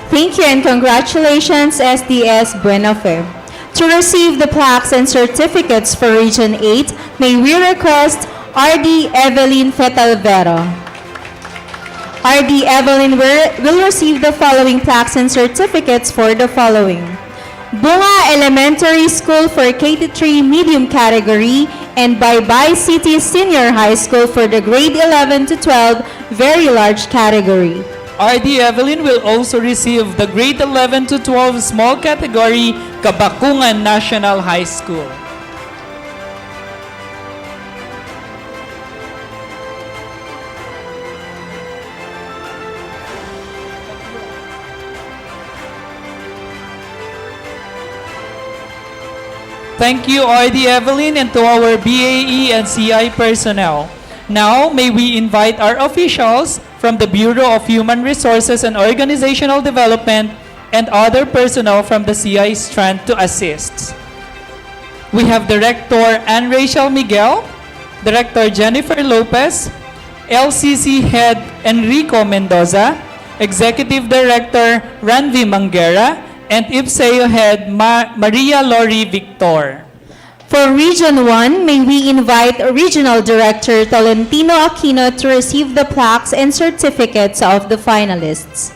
Thank you and congratulations, SDS Buenafe. To receive the plaques and certificates for Region 8, may we request RD Evelyn Fetalvero. RD Evelyn will receive the following plaques and certificates for the following: Bunga Elementary School for K-3 medium category and Baybay City Senior High School for the grade 11 to 12 very large category. RD Evelyn will also receive the grade 11 to 12 small category Kabakungan National High School. Thank you, RD Evelyn, and to our BAE and CI personnel. Now, may we invite our officials from the Bureau of Human Resources and Organizational Development and other personnel from the CI strand to assist. We have Director Ann Rachel Miguel, Director Jennifer Lopez, LCC Head Enrico Mendoza, Executive Director Ranvi Manguera, and IPSEO Head Maria Lori Victor. For Region 1, may we invite Regional Director Tolentino Aquino to receive the plaques and certificates of the finalists.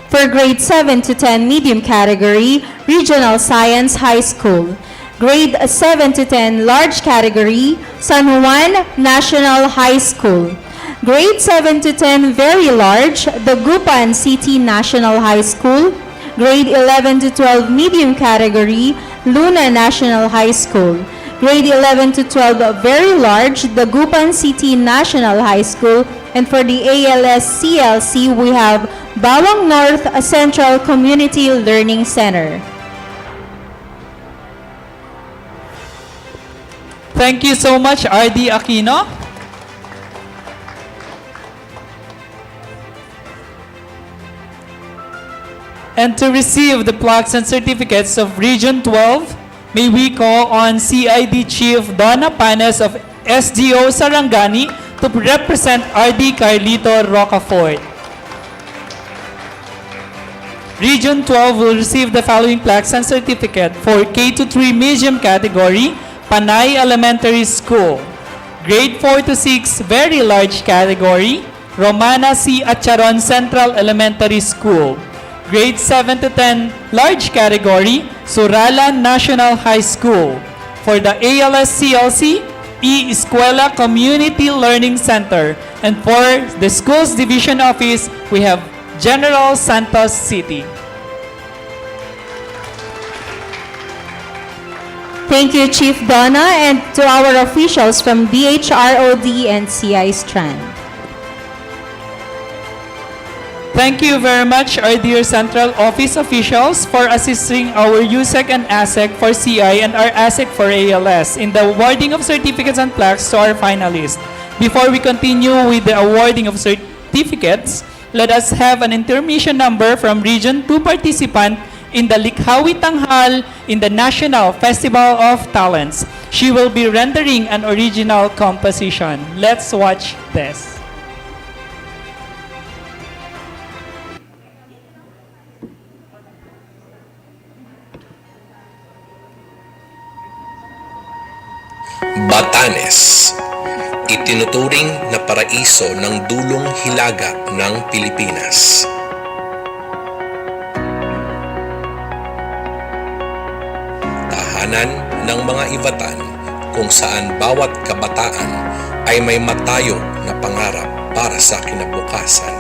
For grade 7 to 10 medium category, Regional Science High School. Grade 7 to 10 large category, San Juan National High School. Grade 7 to 10 very large, Dagupan City National High School. Grade 11 to 12 medium category, Luna National High School. Grade 11 to 12 very large, Dagupan City National High School. And for the ALS CLC, we have Bawang North Central Community Learning Center. Thank you so much, RD Aquino. And to receive the plaques and certificates of Region 12, may we call on CID Chief Donna Panes of SDO Sarangani to represent RD Carlito Rocafort. Region 12 will receive the following plaques and certificate for K-3 medium category, Panay Elementary School. Grade 4 to 6 very large category, Romana C. Acharon Central Elementary School. Grade 7 to 10 large category, Suralan National High School. For the ALS CLC, E-Escuela Community Learning Center. And for the Schools Division Office, we have General Santos City. Thank you, Chief Donna, and to our officials from BHROD and CI Strand. Thank you very much, our dear Central Office officials, for assisting our USEC and ASEC for CI and our ASEC for ALS in the awarding of certificates and plaques to our finalists. Before we continue with the awarding of certificates, let us have an intermission number from Region 2 participant in the Likhawi Tanghal in the National Festival of Talents. She will be rendering an original composition. Let's watch this. Batanes, itinuturing na paraiso ng dulong hilaga ng Pilipinas. Tahanan ng mga Ivatan kung saan bawat kabataan ay may matayog na pangarap para sa kinabukasan.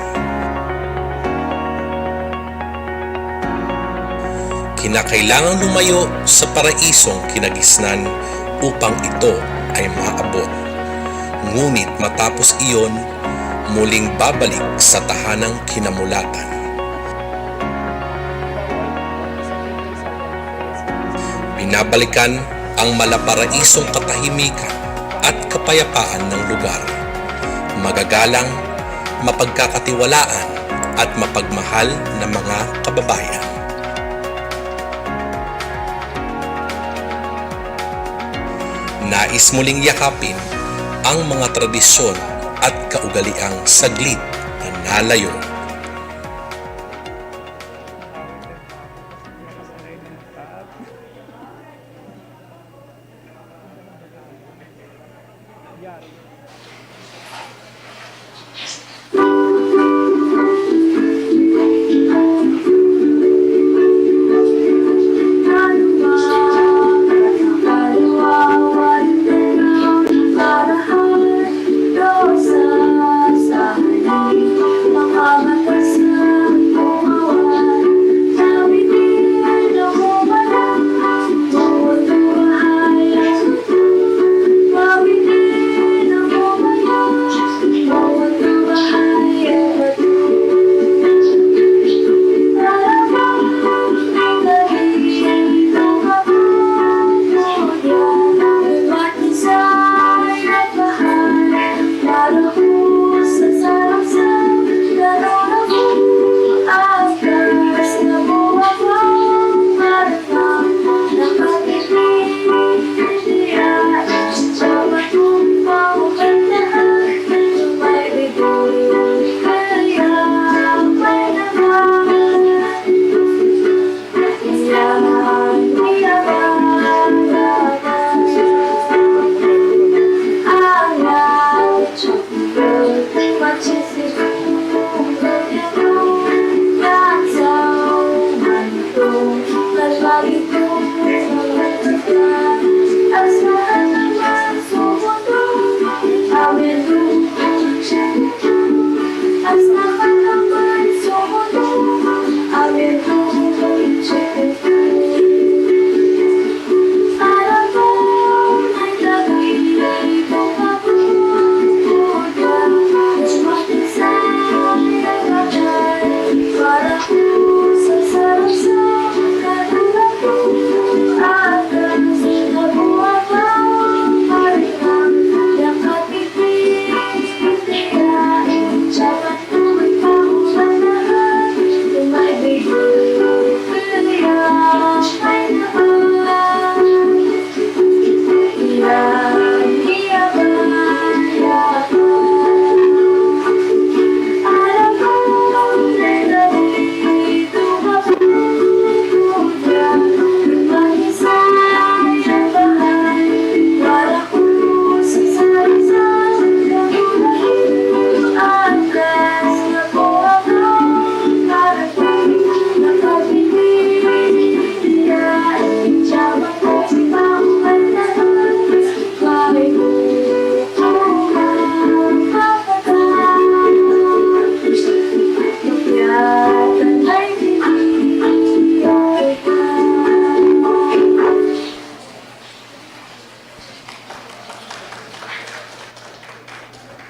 Kinakailangang lumayo sa paraisong kinagisnan upang ito ay maabot. Ngunit matapos iyon, muling babalik sa tahanang kinamulatan. Binabalikan ang malaparaisong katahimikan at kapayapaan ng lugar. Magagalang, mapagkakatiwalaan at mapagmahal na mga kababayan. Nais muling yakapin ang mga tradisyon at kaugaliang saglit na nalayo.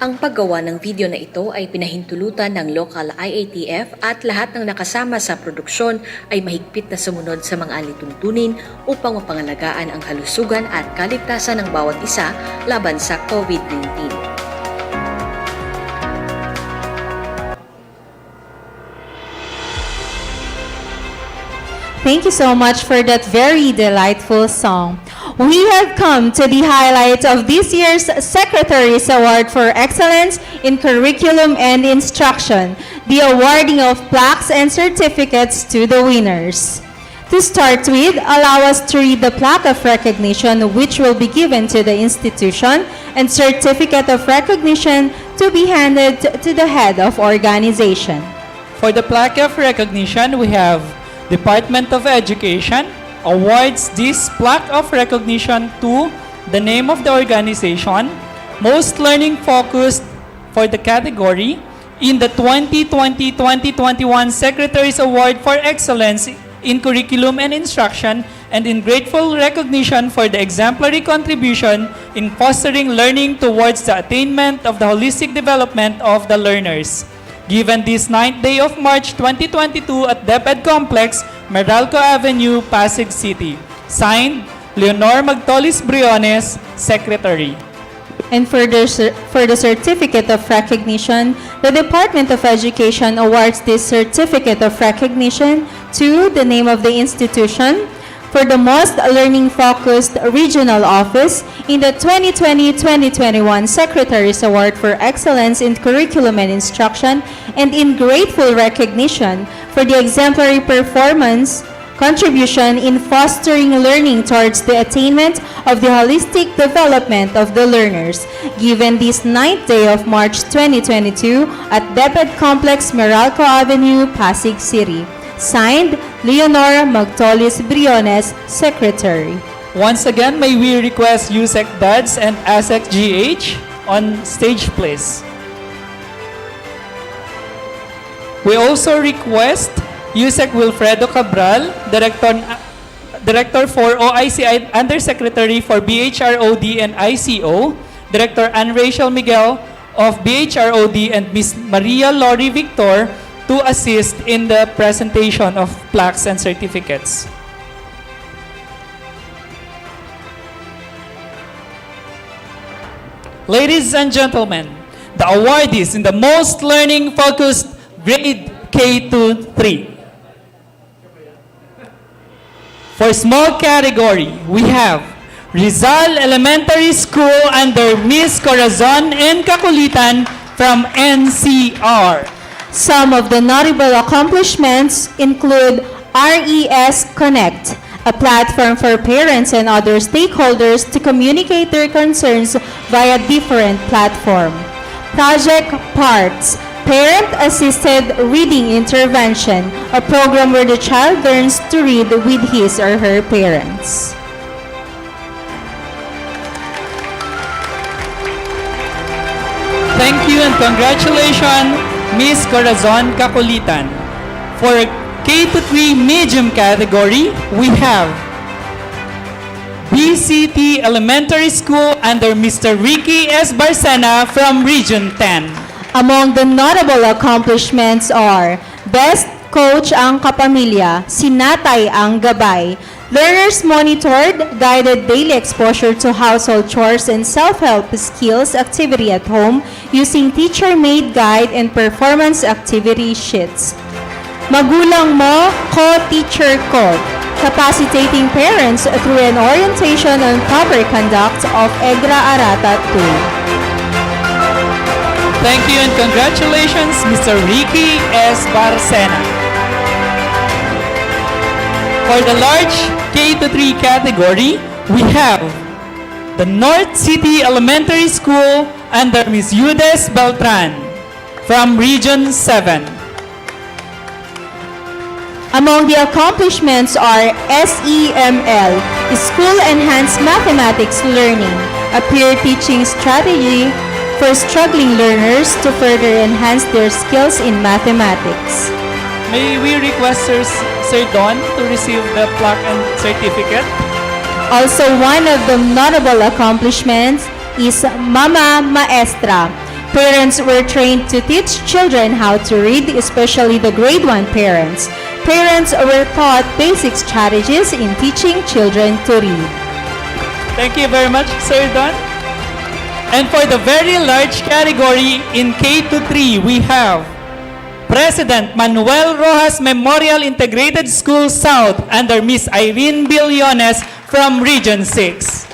Ang paggawa ng video na ito ay pinahintulutan ng local IATF at lahat ng nakasama sa produksyon ay mahigpit na sumunod sa mga alituntunin upang mapangalagaan ang kalusugan at kaligtasan ng bawat isa laban sa COVID-19. Thank you so much for that very delightful song. We have come to the highlight of this year's Secretary's Award for Excellence in Curriculum and Instruction, the awarding of plaques and certificates to the winners. To start with, allow us to read the plaque of recognition which will be given to the institution and certificate of recognition to be handed to the head of organization. For the plaque of recognition, we have Department of Education awards this plaque of recognition to the name of the organization, most learning focused for the category in the 2020-2021 Secretary's Award for Excellence in Curriculum and Instruction, and in grateful recognition for the exemplary contribution in fostering learning towards the attainment of the holistic development of the learners. Given this 9th day of March 2022 at DepEd Complex, Meralco Avenue, Pasig City. Signed, Leonor Magtolis Briones, Secretary. And for the certificate of recognition, the Department of Education awards this certificate of recognition to the name of the institution for the most learning-focused regional office in the 2020-2021 Secretary's Award for Excellence in Curriculum and Instruction, and in grateful recognition for the exemplary performance contribution in fostering learning towards the attainment of the holistic development of the learners, given this 9th day of March 2022 at DepEd Complex, Meralco Avenue, Pasig City. Signed, Leonora Magtolis Briones, Secretary. Once again, may we request USEC DADS and ASEC GH on stage, please. We also request USEC Wilfredo Cabral, Director for OICI Undersecretary for BHROD and ICO, Director Ann Rachel Miguel of BHROD, and Ms. Maria Lori Victor to assist in the presentation of plaques and certificates. Ladies and gentlemen, the awardees in the most learning-focused grade K to 3. For small category, we have Rizal Elementary School under Miss Corazon N. Kakulitan from NCR. Some of the notable accomplishments include RES Connect, a platform for parents and other stakeholders to communicate their concerns via different platforms. Project Parts, Parent-Assisted Reading Intervention, a program where the child learns to read with his or her parents. Thank you and congratulations, Miss Corazon Kakulitan. For K-3 medium category, we have BCT Elementary School under Mr. Ricky S. Barcena from Region 10. Among the notable accomplishments are Best Coach ang Kapamilya, Sinatay ang Gabay, Learners monitored, guided daily exposure to household chores and self-help skills activity at home using teacher-made guide and performance activity sheets. Magulang mo, ko-teacher ko, capacitating parents through an orientation on proper conduct of EGRA Arata 2. Thank you and congratulations, Mr. Ricky S. Barcena. For the large K-3 category, we have the North City Elementary School under Ms. Eudes Beltran from Region 7. Among the accomplishments are SEML, School Enhanced Mathematics Learning, a peer teaching strategy for struggling learners to further enhance their skills in mathematics. May we request Sir Don to receive the plaque and certificate? Also, one of the notable accomplishments is Mama Maestra. Parents were trained to teach children how to read, especially the grade 1 parents. Parents were taught basic strategies in teaching children to read. Thank you very much, Sir Don. And for the very large category in K-3, we have President Manuel Rojas Memorial Integrated School South under Miss Irene Billones from Region 6.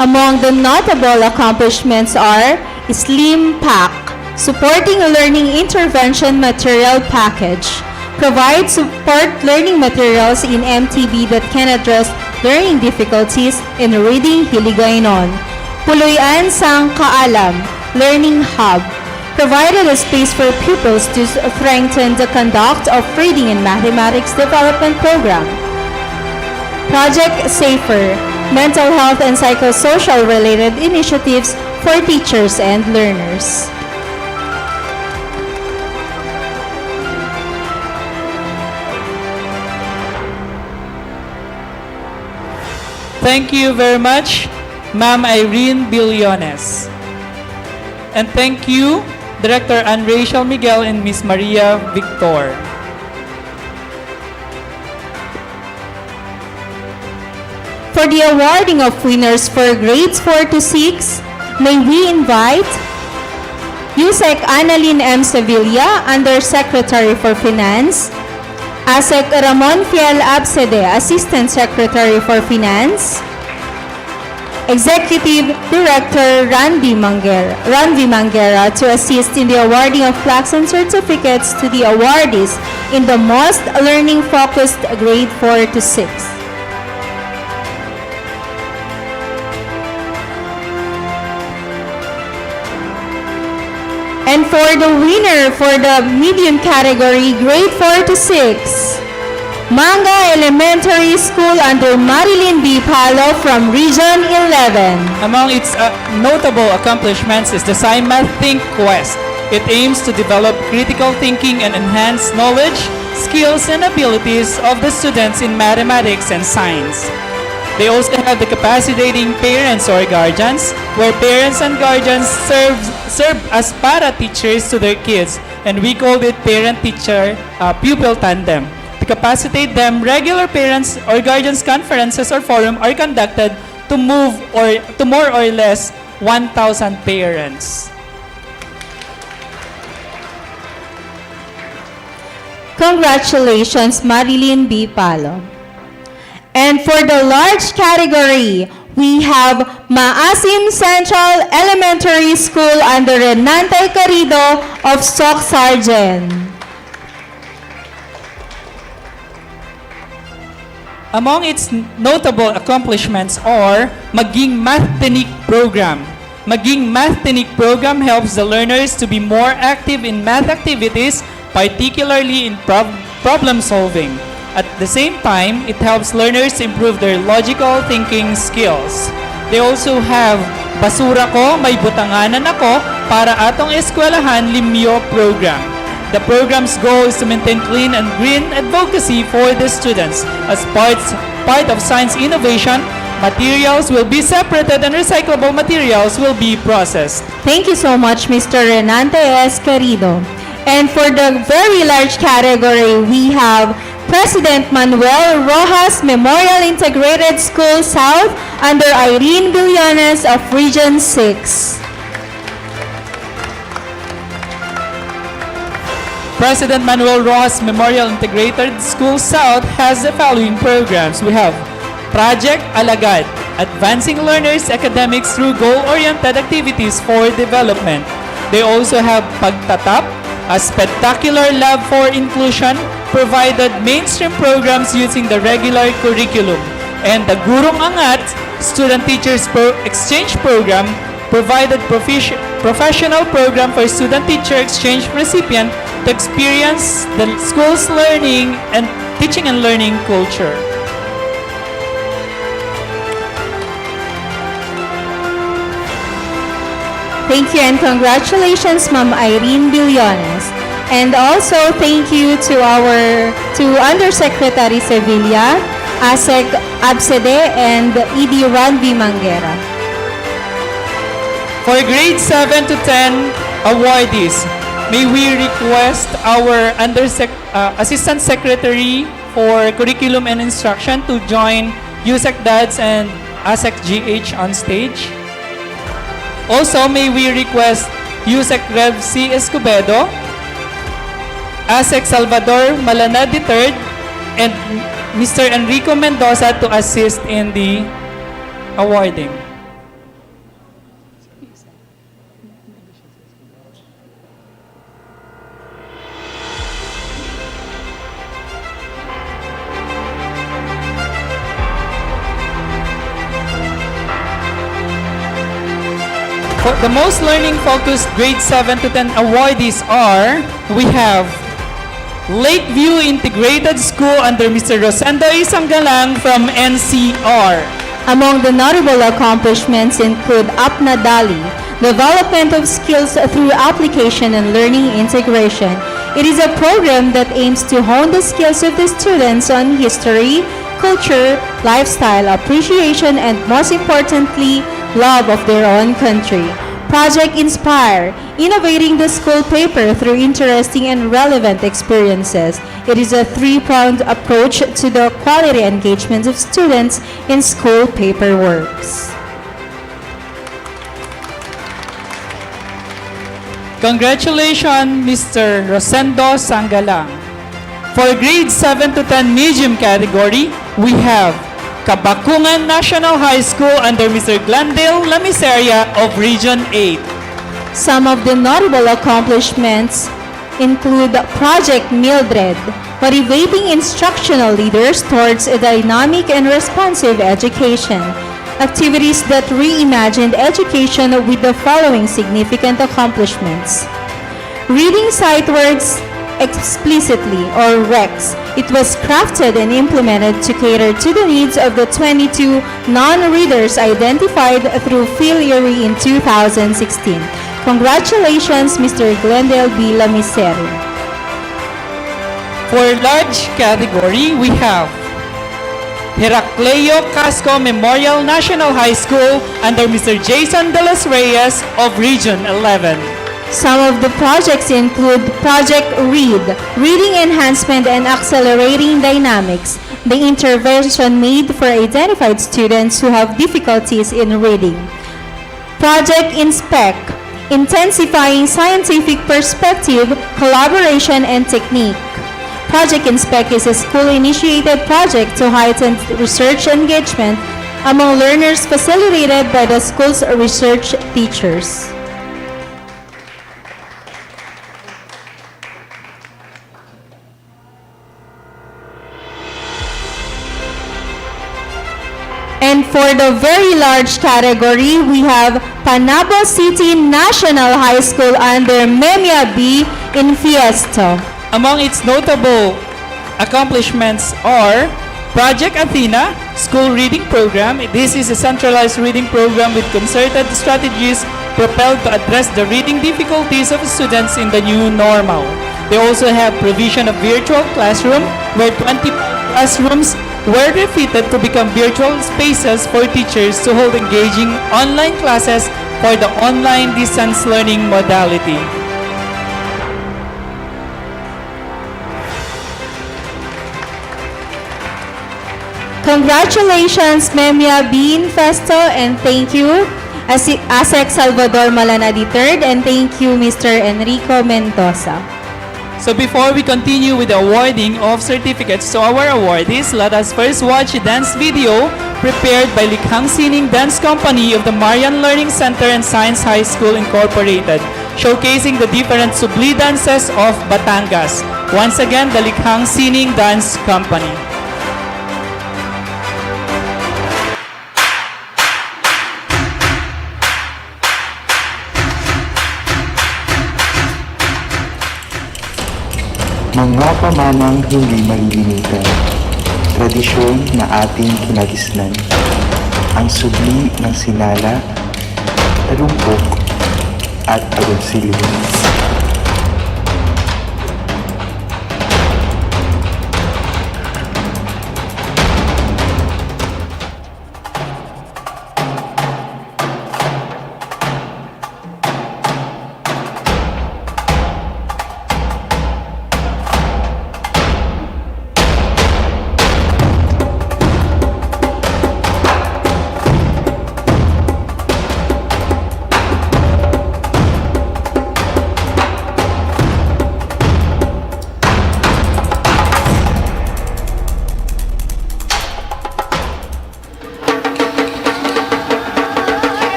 Among the notable accomplishments are Slim Pack, supporting a learning intervention material package. provide support learning materials in MTB that can address learning difficulties in reading Hiligaynon. Puluyan sang Kaalam, Learning Hub, provided a space for pupils to strengthen the conduct of reading and mathematics development program. Project Safer, mental health and psychosocial related initiatives for teachers and learners. Thank you very much, Ma'am Irene Billones. And thank you, Director Ann Rachel Miguel and Miss Maria Victor. For the awarding of winners for grades 4 to 6, may we invite Yusek Annalyn M. Sevilla, Undersecretary for Finance, ASEC Ramon Fiel Abcede, Assistant Secretary for Finance, Executive Director Randy Mangera to assist in the awarding of plaques and certificates to the awardees in the most learning-focused grade 4 to 6. And for the winner for the medium category, grade 4 to 6, Manga Elementary School under Marilyn B. Palo from Region 11. Among its notable accomplishments is the SciMath Think Quest. It aims to develop critical thinking and enhance knowledge, skills, and abilities of the students in mathematics and science. They also have the capacitating parents or guardians, where parents and guardians serve as para-teachers to their kids, and we call it parent-teacher pupil tandem. To capacitate them, regular parents or guardians conferences or forum are conducted to more or less 1,000 parents. Congratulations, Marilyn B. Palo. And for the large category, we have Maasim Central Elementary School under Renante Carrido of Stock Sargent. Among its notable accomplishments are Maging Mathtinic Program. Maging Mathtinic Program helps the learners to be more active in math activities, particularly in problem solving. At the same time, it helps learners improve their logical thinking skills. They also have Basura Ko, May Butanganan Ako para atong eskwelahan limyo program. The program's goal is to maintain clean and green advocacy for the students. As part of science innovation, materials will be separated and recyclable materials will be processed. Thank you so much, Mr. Renante S. Carrido. And for the very large category, we have President Manuel Rojas Memorial Integrated School South under Irene Billones of Region 6. President Manuel Rojas Memorial Integrated School South has the following programs. We have Project Alagad, advancing learners' academics through goal-oriented activities for development. They also have Pagtatap, a spectacular lab for inclusion, provided mainstream programs using the regular curriculum. And the Gurong Angat, student-teachers exchange program, provided professional program for student-teacher exchange recipient to experience the school's learning and teaching and learning culture. Thank you and congratulations, Ma'am Irene Billones. And also thank you to Undersecretary Sevilla, ASEC Abcede, and ED Ranvi Mangera. For grade 7 to 10 awardees, may we request our Assistant Secretary for Curriculum and Instruction to join USEC DADS and ASEC GH on stage. Also, may we request USEC Rev C. Escobedo, ASEC Salvador Malanad III, and Mr. Enrico Mendoza to assist in the awarding. The most learning-focused grade 7 to 10 awardees are, we have Lakeview Integrated School under Mr. Rosendo Isanggalang from NCR. Among the notable accomplishments include Apna Dali, development of skills through application and learning integration. It is a program that aims to hone the skills of the students on history, culture, lifestyle, appreciation, and most importantly, love of their own country. Project Inspire, innovating the school paper through interesting and relevant experiences. It is a three-pronged approach to the quality engagement of students in school paper works. Congratulations, Mr. Rosendo Sanggalang. For grade 7 to 10 medium category, we have Kabakungan National High School under Mr. Glendale Lamiseria of Region 8. Some of the notable accomplishments include Project Mildred, motivating instructional leaders towards a dynamic and responsive education. Activities that reimagined education with the following significant accomplishments. Reading sight words explicitly, or REX. It was crafted and implemented to cater to the needs of the 22 non-readers identified through Filiary in 2016. Congratulations, Mr. Glendale B. Lamiseri. For large category, we have Heracleo Casco Memorial National High School under Mr. Jason De Los Reyes of Region 11. Some of the projects include Project READ, Reading Enhancement and Accelerating Dynamics, the intervention made for identified students who have difficulties in reading. Project Inspect, Intensifying Scientific Perspective, Collaboration and Technique. Project Inspect is a school-initiated project to heighten research engagement among learners facilitated by the school's research teachers. And for the very large category, we have Panabo City National High School under Memia B in Fiesta. Among its notable accomplishments are Project Athena, School Reading Program. This is a centralized reading program with concerted strategies propelled to address the reading difficulties of students in the new normal. They also have provision of virtual classroom, where 25 classrooms were refitted to become virtual spaces for teachers to hold engaging online classes for the online distance learning modality. Congratulations, Memia Bean Festo, and thank you, ASEC Salvador Malana III, and thank you, Mr. Enrico Mendoza. So before we continue with the awarding of certificates to our awardees, let us first watch a dance video prepared by Likhang Sining Dance Company of the Marian Learning Center and Science High School Incorporated, showcasing the different subli dances of Batangas. Once again, the Likhang Sining Dance Company. Mga pamanang hindi malilimutan, tradisyon na ating kinagisnan, ang subli ng sinala, talumpok at agonsilyo.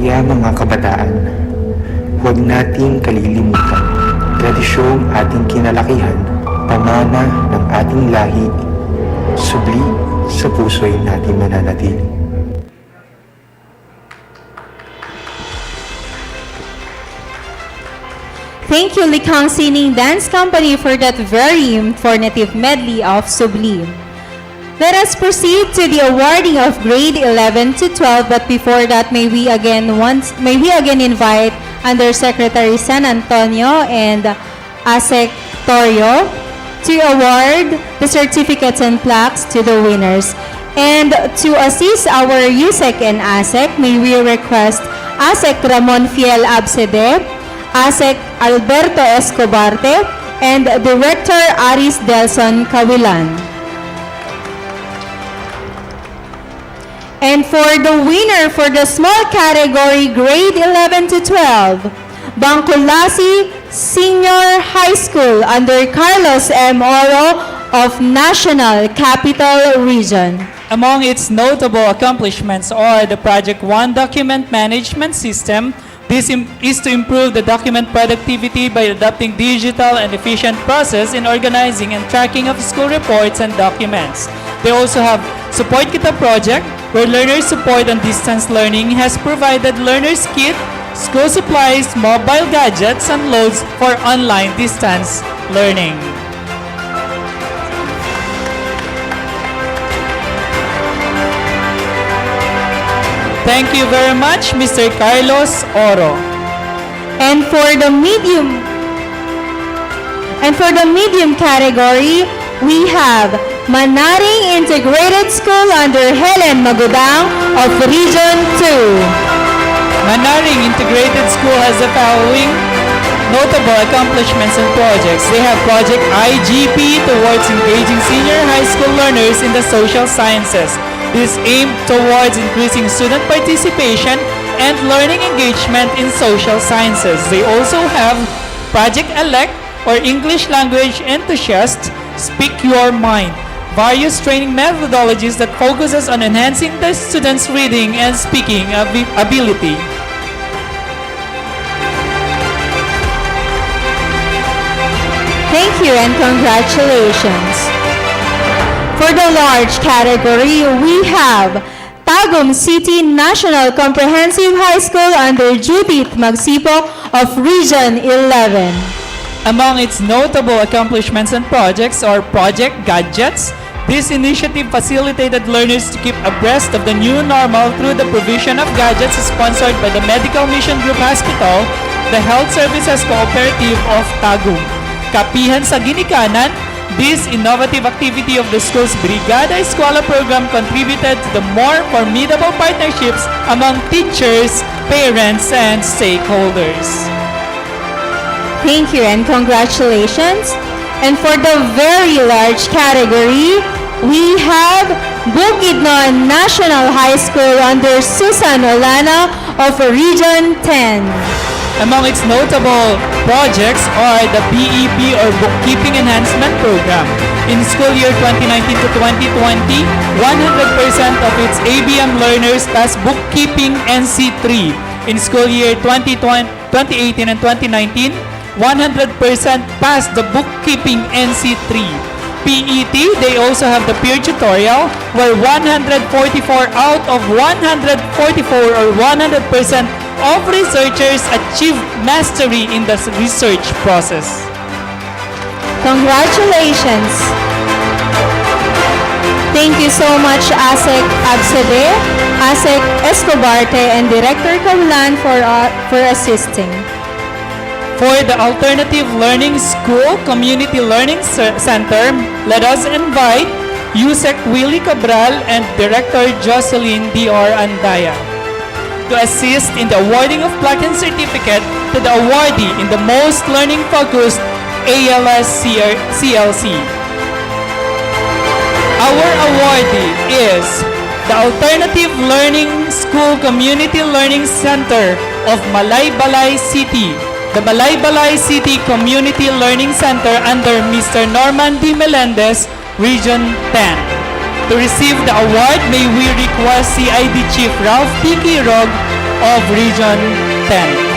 Kaya mga kabataan, huwag nating kalilimutan tradisyong ating kinalakihan, pamana ng ating lahi, subli sa puso'y natin mananatili. Thank you, Likhang Sining Dance Company, for that very informative medley of Sublime. Let us proceed to the awarding of grade 11 to 12, but before that, may we again invite Undersecretary San Antonio and ASEC Torio to award the certificates and plaques to the winners. And to assist our USEC and ASEC, may we request ASEC Ramon Fiel Abcede, ASEC Alberto Escobarte, and Director Aris Delson Cawilan. And for the winner for the small category, grade 11 to 12, Bangkulasi Senior High School under Carlos M. Oro of National Capital Region. Among its notable accomplishments are the Project 1 document management system. This is to improve the document productivity by adopting digital and efficient process in organizing and tracking of school reports and documents. They also have Support Kita project, where learner support on distance learning has provided learners kit, school supplies, mobile gadgets, and loads for online distance learning. Thank you very much, Mr. Carlos Oro. And for the medium category, we have Manaring Integrated School under Helen Magudang of Region 2. Manaring Integrated School has the following notable accomplishments and projects. They have Project IGP towards engaging senior high school learners in the social sciences. This aimed towards increasing student participation and learning engagement in social sciences. They also have Project Elect, or English Language Enthusiast, Speak Your Mind. Various training methodologies that focuses on enhancing the students' reading and speaking ability. Thank you and congratulations. For the large category, we have Tagum City National Comprehensive High School under Judith Magsipok of Region 11. Among its notable accomplishments and projects are Project Gadgets. This initiative facilitated learners to keep abreast of the new normal through the provision of gadgets sponsored by the Medical Mission Group Hospital, the Health Services Cooperative of Tagum. Kapihan sa Ginikanan, this innovative activity of the school's Brigada Eskwela program contributed to the more formidable partnerships among teachers, parents, and stakeholders. Thank you and congratulations. And for the very large category, we have Bukidnon National High School under Susan Olana of Region 10. Among its notable projects are the BEP, or Bookkeeping Enhancement Program. In school year 2019 to 2020, 100% of its ABM learners passed Bookkeeping NC3. In school year 2018 and 2019, 100% passed the Bookkeeping NC3. PET, they also have the peer tutorial, where 144 out of 144, or 100% of researchers achieved mastery in the research process. Congratulations. Thank you so much, ASEC Absede, ASEC Escobarte, and Director Cawilan for assisting. For the Alternative Learning School Community Learning Center, let us invite USEC Willie Cabral and Director Jocelyn D.R. Andaya to assist in the awarding of plaque and certificate to the awardee in the most learning-focused ALS CLC. Our awardee is the Alternative Learning School Community Learning Center of Malaybalay City, the Malaybalay City Community Learning Center under Mr. Norman D. Melendez, Region 10. To receive the award, may we request CID Chief Ralph T. Quirog of Region 10.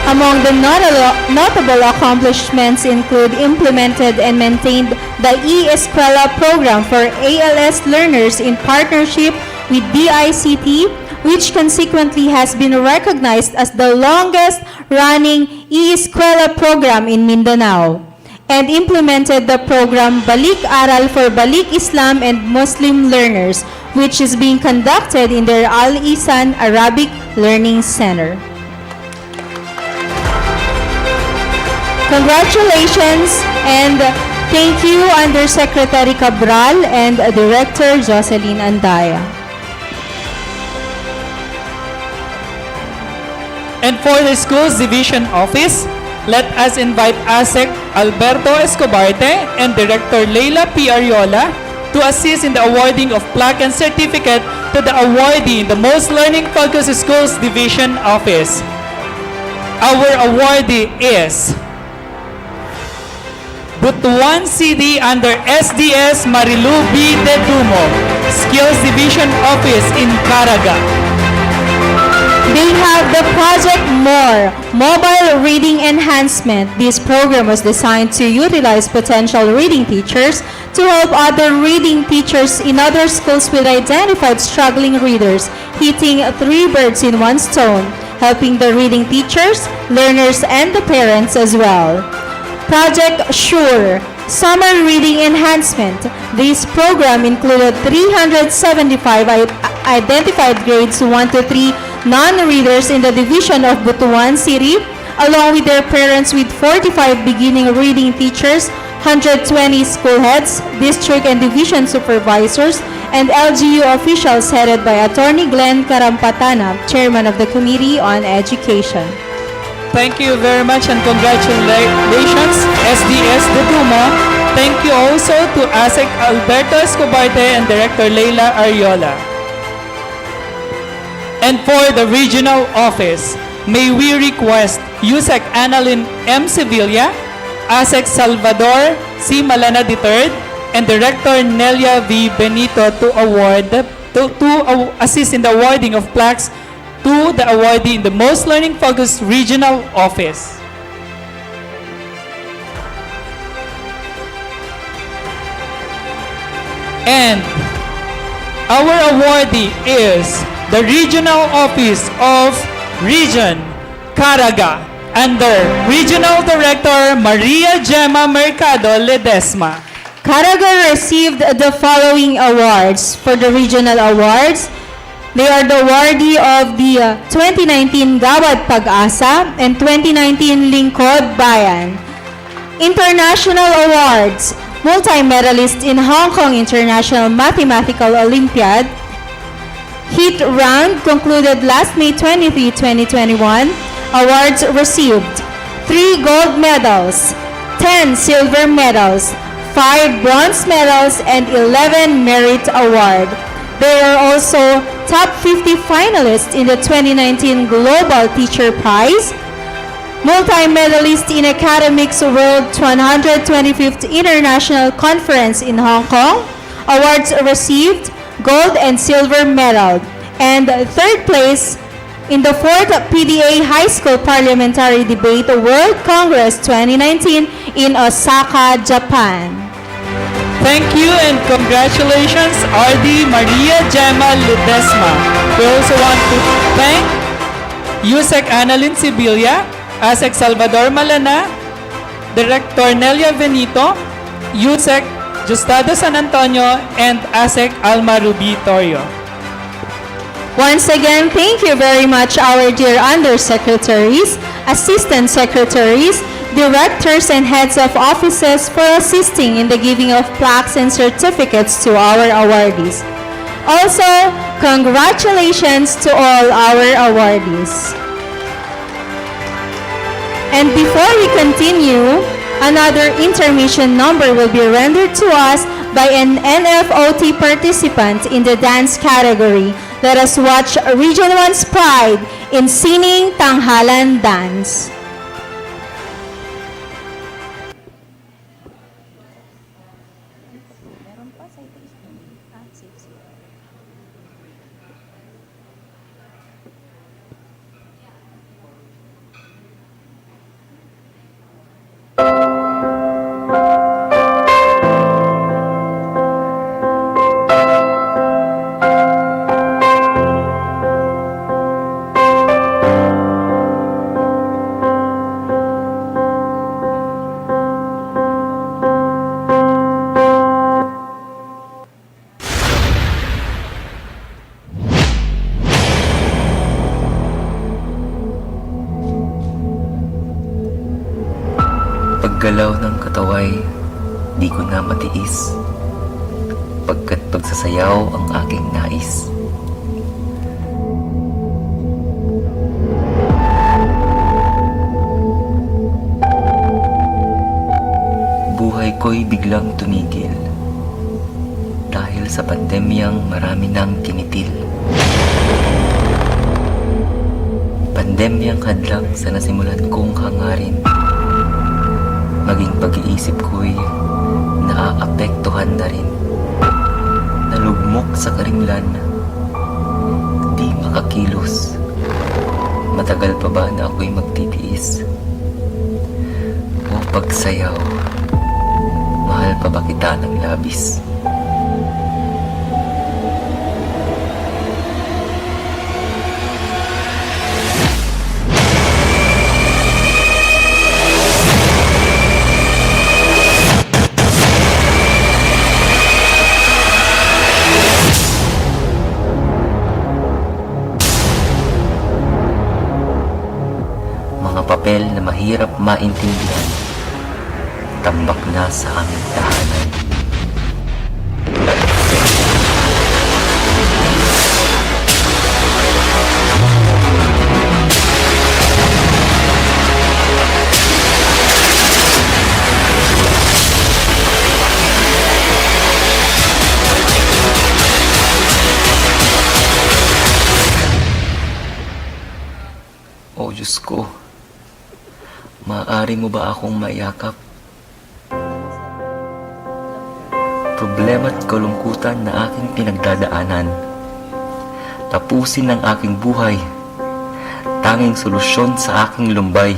Among the notable accomplishments include implemented and maintained the e-Eskwela program for ALS learners in partnership with DICT, which consequently has been recognized as the longest-running e-Eskwela program in Mindanao, and implemented the program Balik Aral for Balik Islam and Muslim learners, which is being conducted in their Al-Isan Arabic Learning Center. Congratulations and thank you Undersecretary Cabral and Director Jocelyn Andaya. And for the school's division office, let us invite ASEC Alberto Escobarte and Director Leila P. Ariola to assist in the awarding of plaque and certificate to the awardee in the Most Learning-Focused Schools Division Office. Our awardee is Butuan CD under SDS Marilu B. Dedumo, Skills Division Office in Caraga. They have the Project MORE, Mobile Reading Enhancement. This program was designed to utilize potential reading teachers to help other reading teachers in other schools with identified struggling readers, hitting 3 birds in 1 stone, helping the reading teachers, learners, and the parents as well. Project SURE, Summer Reading Enhancement. This program included 375 identified grades 1 to 3 non-readers in the division of Butuan City, along with their parents, with 45 beginning reading teachers, 120 school heads, district and division supervisors, and LGU officials headed by Attorney Glenn Karampatana, Chairman of the Committee on Education. Thank you very much and congratulations, SDS Dedumo. Thank you also to ASEC Alberto Escobarte and Director Leila Ariola. And for the regional office, may we request USEC Annalyn M. Sevilla, ASEC Salvador C. Malana III, and Director Nelia V. Benito to assist in the awarding of plaques to the awardee in the Most Learning-Focused Regional Office. And our awardee is the Regional Office of Region Caraga under Regional Director Maria Gemma Mercado Ledesma. Caraga received the following awards. For the regional awards, they are the awardee of the 2019 Gawad Pag-asa and 2019 Lingkod Bayan. International awards, multi-medalist in Hong Kong International Mathematical Olympiad. Heat round concluded last May 23, 2021. Awards received 3 gold medals, 10 silver medals, 5 bronze medals, and 11 merit award. They are also top 50 finalists in the 2019 Global Teacher Prize, multi-medalist in Academics World 125th International Conference in Hong Kong. Awards received gold and silver medal, and 3rd place in the 4th PDA High School Parliamentary Debate World Congress 2019 in Osaka, Japan. Thank you and congratulations, RD Maria Gemma Ledesma. We also want to thank USEC Annalyn Sevilla, ASEC Salvador Malana, Director Nelia Benito, USEC Justado San Antonio, and ASEC Alma Ruby Torio. Once again, thank you very much our dear undersecretaries, assistant secretaries, directors, and heads of offices for assisting in the giving of plaques and certificates to our awardees. Also, congratulations to all our awardees. And before we continue, another intermission number will be rendered to us by an NFOT participant in the dance category. Let us watch Region 1's pride in Sining Tanghalan Dance. paggalaw ng kataway, di ko na matiis, pagkat pagsasayaw ang aking nais. Buhay ko'y biglang tumigil dahil sa pandemyang marami nang kinitil. Pandemyang hadlang sa nasimulan kong hangarin. Maging pag-iisip ko'y naaapektuhan na rin. Nalugmok sa karimlan, di makakilos. Matagal pa ba na ako'y magtitiis? O pagsayaw, mahal pa ba kita ng labis? Mga papel na mahirap maintindihan, tambak na sa aming tahanan. O Diyos ko, maaari mo ba akong maiyakap? Problema at kalungkutan na aking pinagdadaanan. Tapusin ang aking buhay. Tanging solusyon sa aking lumbay.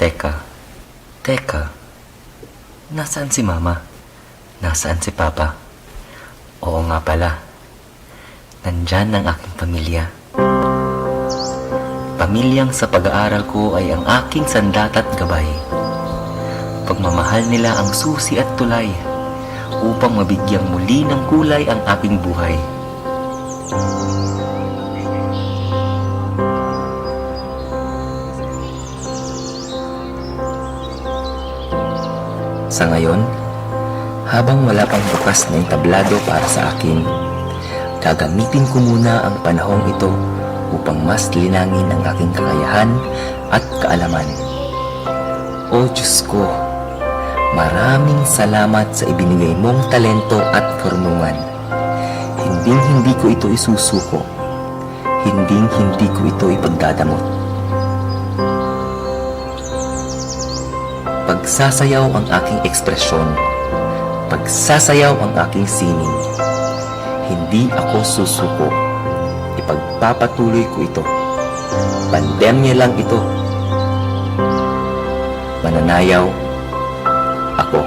Teka. Nasaan si Mama? Nasaan si Papa? Oo nga pala. Nandyan ang aking pamilya. Pamilyang sa pag-aaral ko ay ang aking sandat at gabay. Pagmamahal nila ang susi at tulay upang mabigyang muli ng kulay ang aking buhay. Sa ngayon, habang wala pang bukas na entablado para sa akin, gagamitin ko muna ang panahong ito upang mas linangin ang aking kakayahan at kaalaman. O Diyos ko, maraming salamat sa ibinigay mong talento at karunungan. Hinding-hindi ko ito isusuko. Hinding-hindi ko ito ipagdadamot. Pagsasayaw ang aking ekspresyon. Pagsasayaw ang aking sining. Hindi ako susuko. Ipagpapatuloy ko ito. Pandemya lang ito. Mananayaw ako.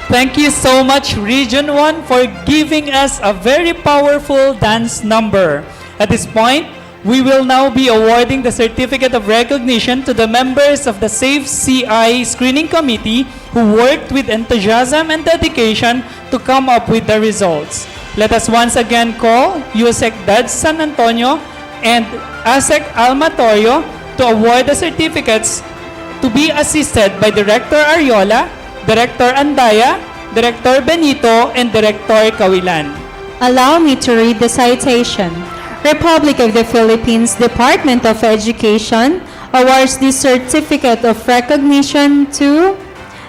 Thank you so much, Region 1, for giving us a very powerful dance number. At this point, we will now be awarding the Certificate of Recognition to the members of the Safe CI Screening Committee who worked with enthusiasm and dedication to come up with the results. Let us once again call USEC DADS San Antonio and ASEC Almatorio to award the certificates, to be assisted by Director Ariola, Director Andaya, Director Benito, and Director Kawilan. Allow me to read the citation. Republic of the Philippines Department of Education awards this certificate of recognition to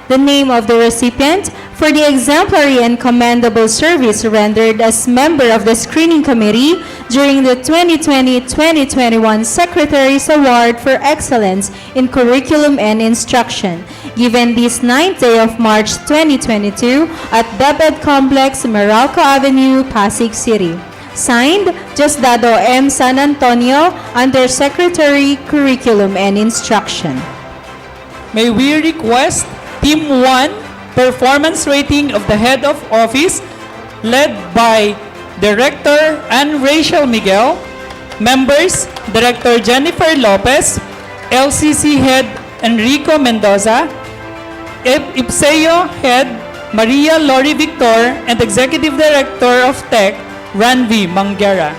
the name of the recipient for the exemplary and commendable service rendered as member of the screening committee during the 2020-2021 Secretary's Award for Excellence in Curriculum and Instruction, given this 9th day of March 2022 at DepEd Complex, Meralco Avenue, Pasig City. Signed, Diosdado M. San Antonio, Undersecretary, Curriculum and Instruction. May we request Team 1 performance rating of the Head of Office led by Director Ann Rachel Miguel, members Director Jennifer Lopez, LCC Head Enrico Mendoza, IPSEO Head Maria Lori Victor, and Executive Director of Tech Ranvi Mangera.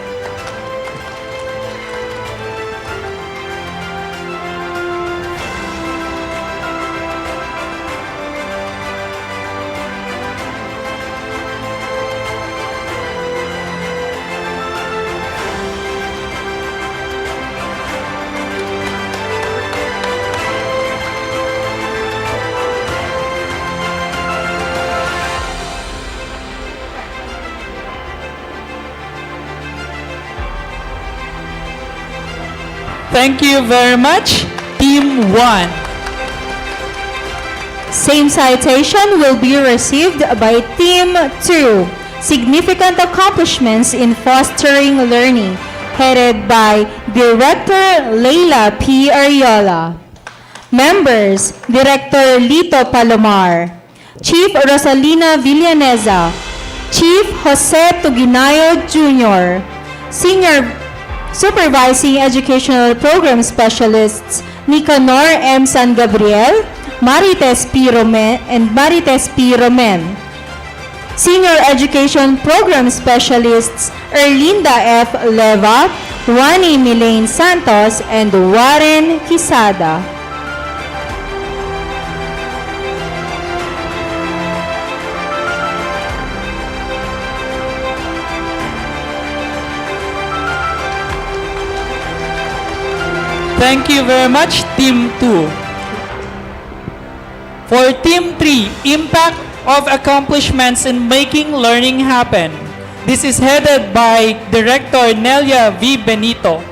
Thank you very much, Team 1. Same citation will be received by Team 2. Significant accomplishments in fostering learning, headed by Director Leila P. Ariola. Members, Director Lito Palomar, Chief Rosalina Villaneza, Chief Jose Tuginayo Jr., Senior Supervising Educational Program Specialists Nicanor M. San Gabriel, Marites P. Romen, and Marites P. Romen. Senior Education Program Specialists Erlinda F. Leva, Juani Milaine Santos, and Warren Quisada. Thank you very much, Team 2. For Team 3, Impact of Accomplishments in Making Learning Happen. This is headed by Director Nelia V. Benito.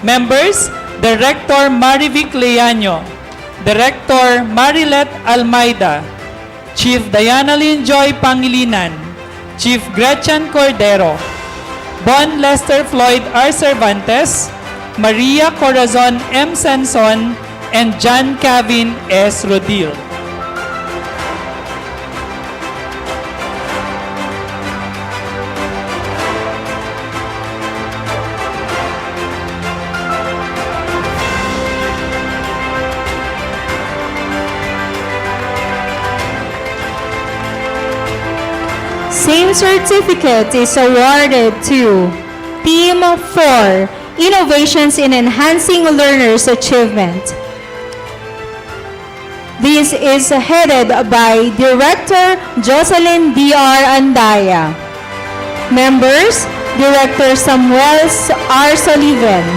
Members, Director Marivic Leaño, Director Marilet Almeida, Chief Diana Lynn Joy Pangilinan, Chief Gretchen Cordero, Bon Lester Floyd R. Cervantes, Maria Corazon M. Sanson, and John Kevin S. Rodil. Same certificate is awarded to Team 4, Innovations in Enhancing Learners' Achievement. This is headed by Director Jocelyn D.R. Andaya. Members, Director Samuels R. Sullivan,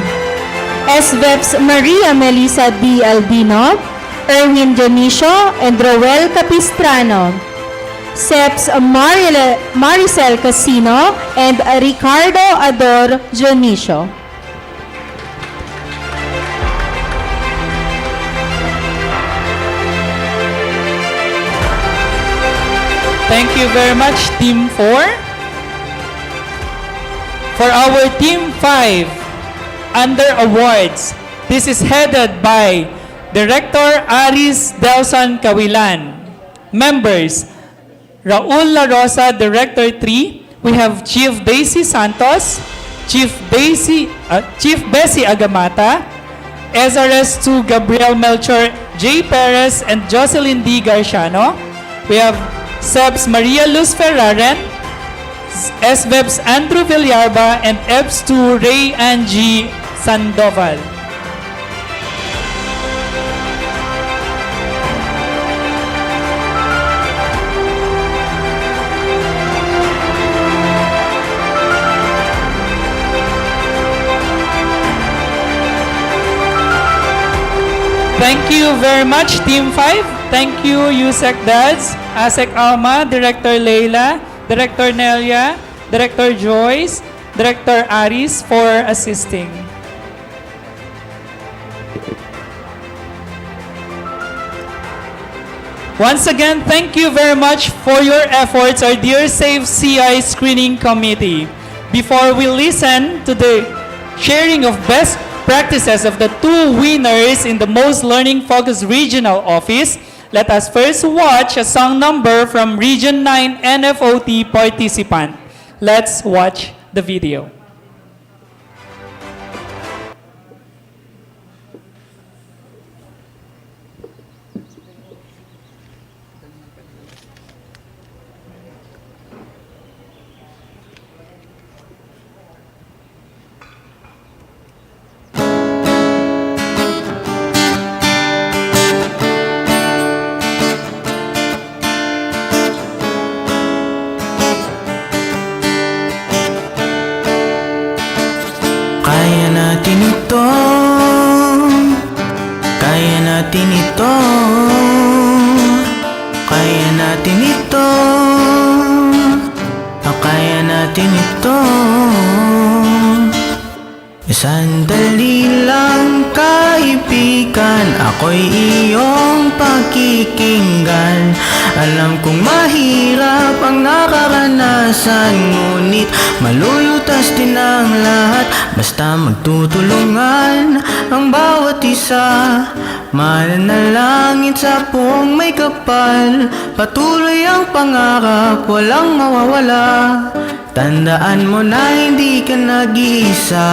SVEPs Maria Melissa D. Albino, Erwin Dionisio, and Roel Capistrano. SEPs Maricel Casino and Ricardo Ador Dionisio. Thank you very much, Team 4. For our Team 5, under awards, this is headed by Director Aris Delson Cawilan. Members, Raul La Rosa, Director 3. We have Chief Daisy Santos, Chief Bessie Agamata, SRS 2 Gabriel Melchor J. Perez, and Jocelyn D. Garciano. We have SEBS Maria Luz Ferraren, SVEBs Andrew Villarba, and EBS 2 Ray Angie Sandoval. Thank you very much, Team 5. Thank you, USEC Dads, ASEC Alma, Director Leila, Director Nelia, Director Joyce, Director Aris for assisting. Once again, thank you very much for your efforts, our dear Safe CI Screening Committee. Before we listen to the sharing of best practices of the two winners in the most learning-focused regional office, let us first watch a song number from Region 9 NFOT participant. Let's watch the video. natin ito. Kaya natin ito. Kaya natin ito. Sandali lang kaibigan, ako'y iyong pakikinggan. Alam kong mahirap ang nakaranasan, ngunit malulutas din ang lahat basta magtutulungan ang bawat isa. Mananalangin sa puong may kapal, patuloy ang pangarap, walang mawawala. Tandaan mo na hindi ka nag-iisa,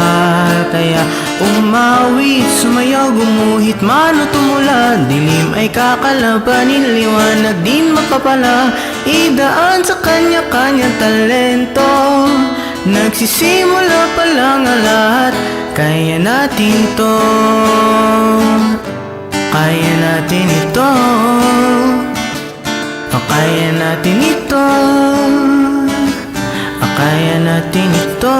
kaya umawit, sumayaw, gumuhit, man o tumula. Dilim ay kakalabanin, liwanag din mapapala. Idaan sa kanya-kanyang talento, nagsisimula pa lang ang lahat. Kaya natin to, kaya natin ito, kaya natin ito, kaya natin ito.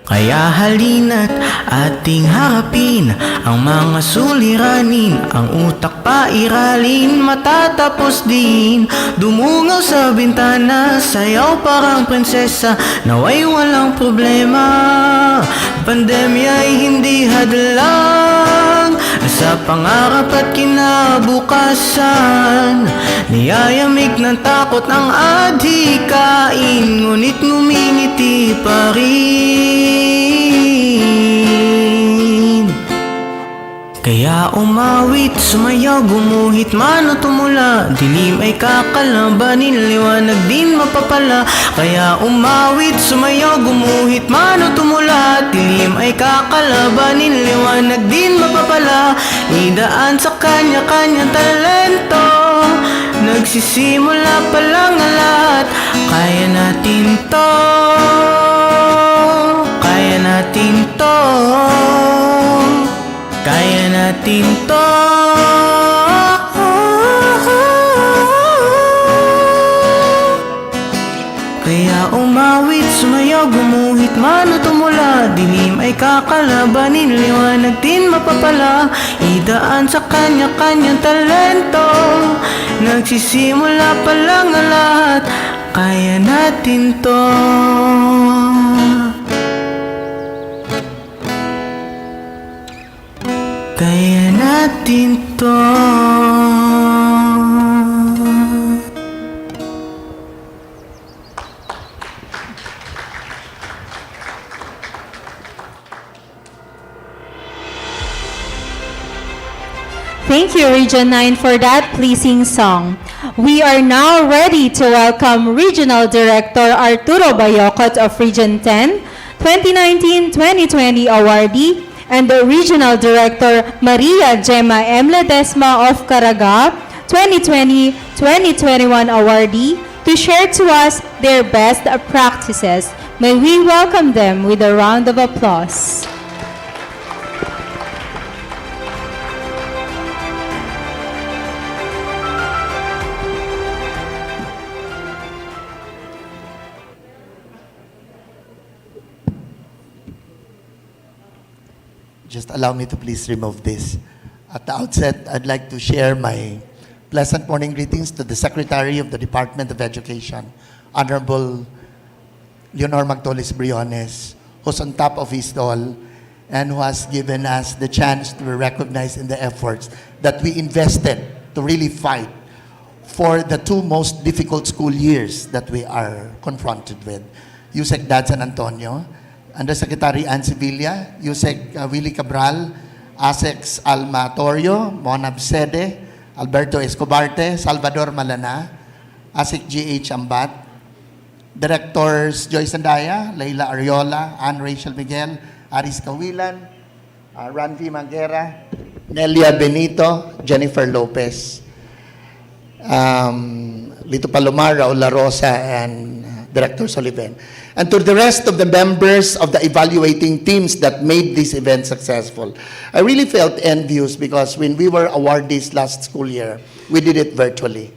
Kaya halina't ating harapin ang mga suliranin, ang utak pairalin, matatapos din. Dumungaw sa bintana, sayaw parang prinsesa, naway walang problema. Pandemya'y hindi hadlang sa pangarap at kinabukasan. Niyayamig ng takot ng adhikain, ngunit ngumingiti pa rin. Kaya umawit, sumayaw, gumuhit, man o tumula. Dilim ay kakalabanin, liwanag din mapapala. Kaya umawit, sumayaw, gumuhit, man o tumula. Dilim ay kakalabanin, liwanag din mapapala. Idaan sa kanya-kanyang talento, nagsisimula pa lang ang lahat. Kaya natin to, kaya natin to, kaya natin to. Kaya umawit, sumayaw, gumuhit, man o tumula. Dilim ay kakalabanin, liwanag din mapapala. Idaan sa kanya-kanyang talento, nagsisimula pa lang ang lahat. Kaya natin to. Kaya natin to. Thank you, Region 9, for that pleasing song. We are now ready to welcome Regional Director Arturo Bayocot of Region 10, 2019-2020 awardee, and the Regional Director Maria Gemma M. Ledesma of Caraga, 2020-2021 awardee, to share to us their best practices. May we welcome them with a round of applause. Just allow me to please remove this. At the outset, I'd like to share my pleasant morning greetings to the Secretary of the Department of Education, Honorable Leonor Magtolis Briones, who's on top of his all and who has given us the chance to be recognized in the efforts that we invested to really fight for the two most difficult school years that we are confronted with. Yusek Dad San Antonio, Undersecretary Ann Sevilla, Yusek Willie Cabral, Asex Alma Torio, Monab Sede, Alberto Escobarte, Salvador Malana, Asik G.H. Ambat, Directors Joyce Andaya, Leila Ariola, Ann Rachel Miguel, Aris Kawilan, Ranvi Magera, Nelia Benito, Jennifer Lopez, Lito Palomar, Raul La Rosa, and Director Soliven. And to the rest of the members of the evaluating teams that made this event successful. I really felt envious because when we were awardees last school year, we did it virtually.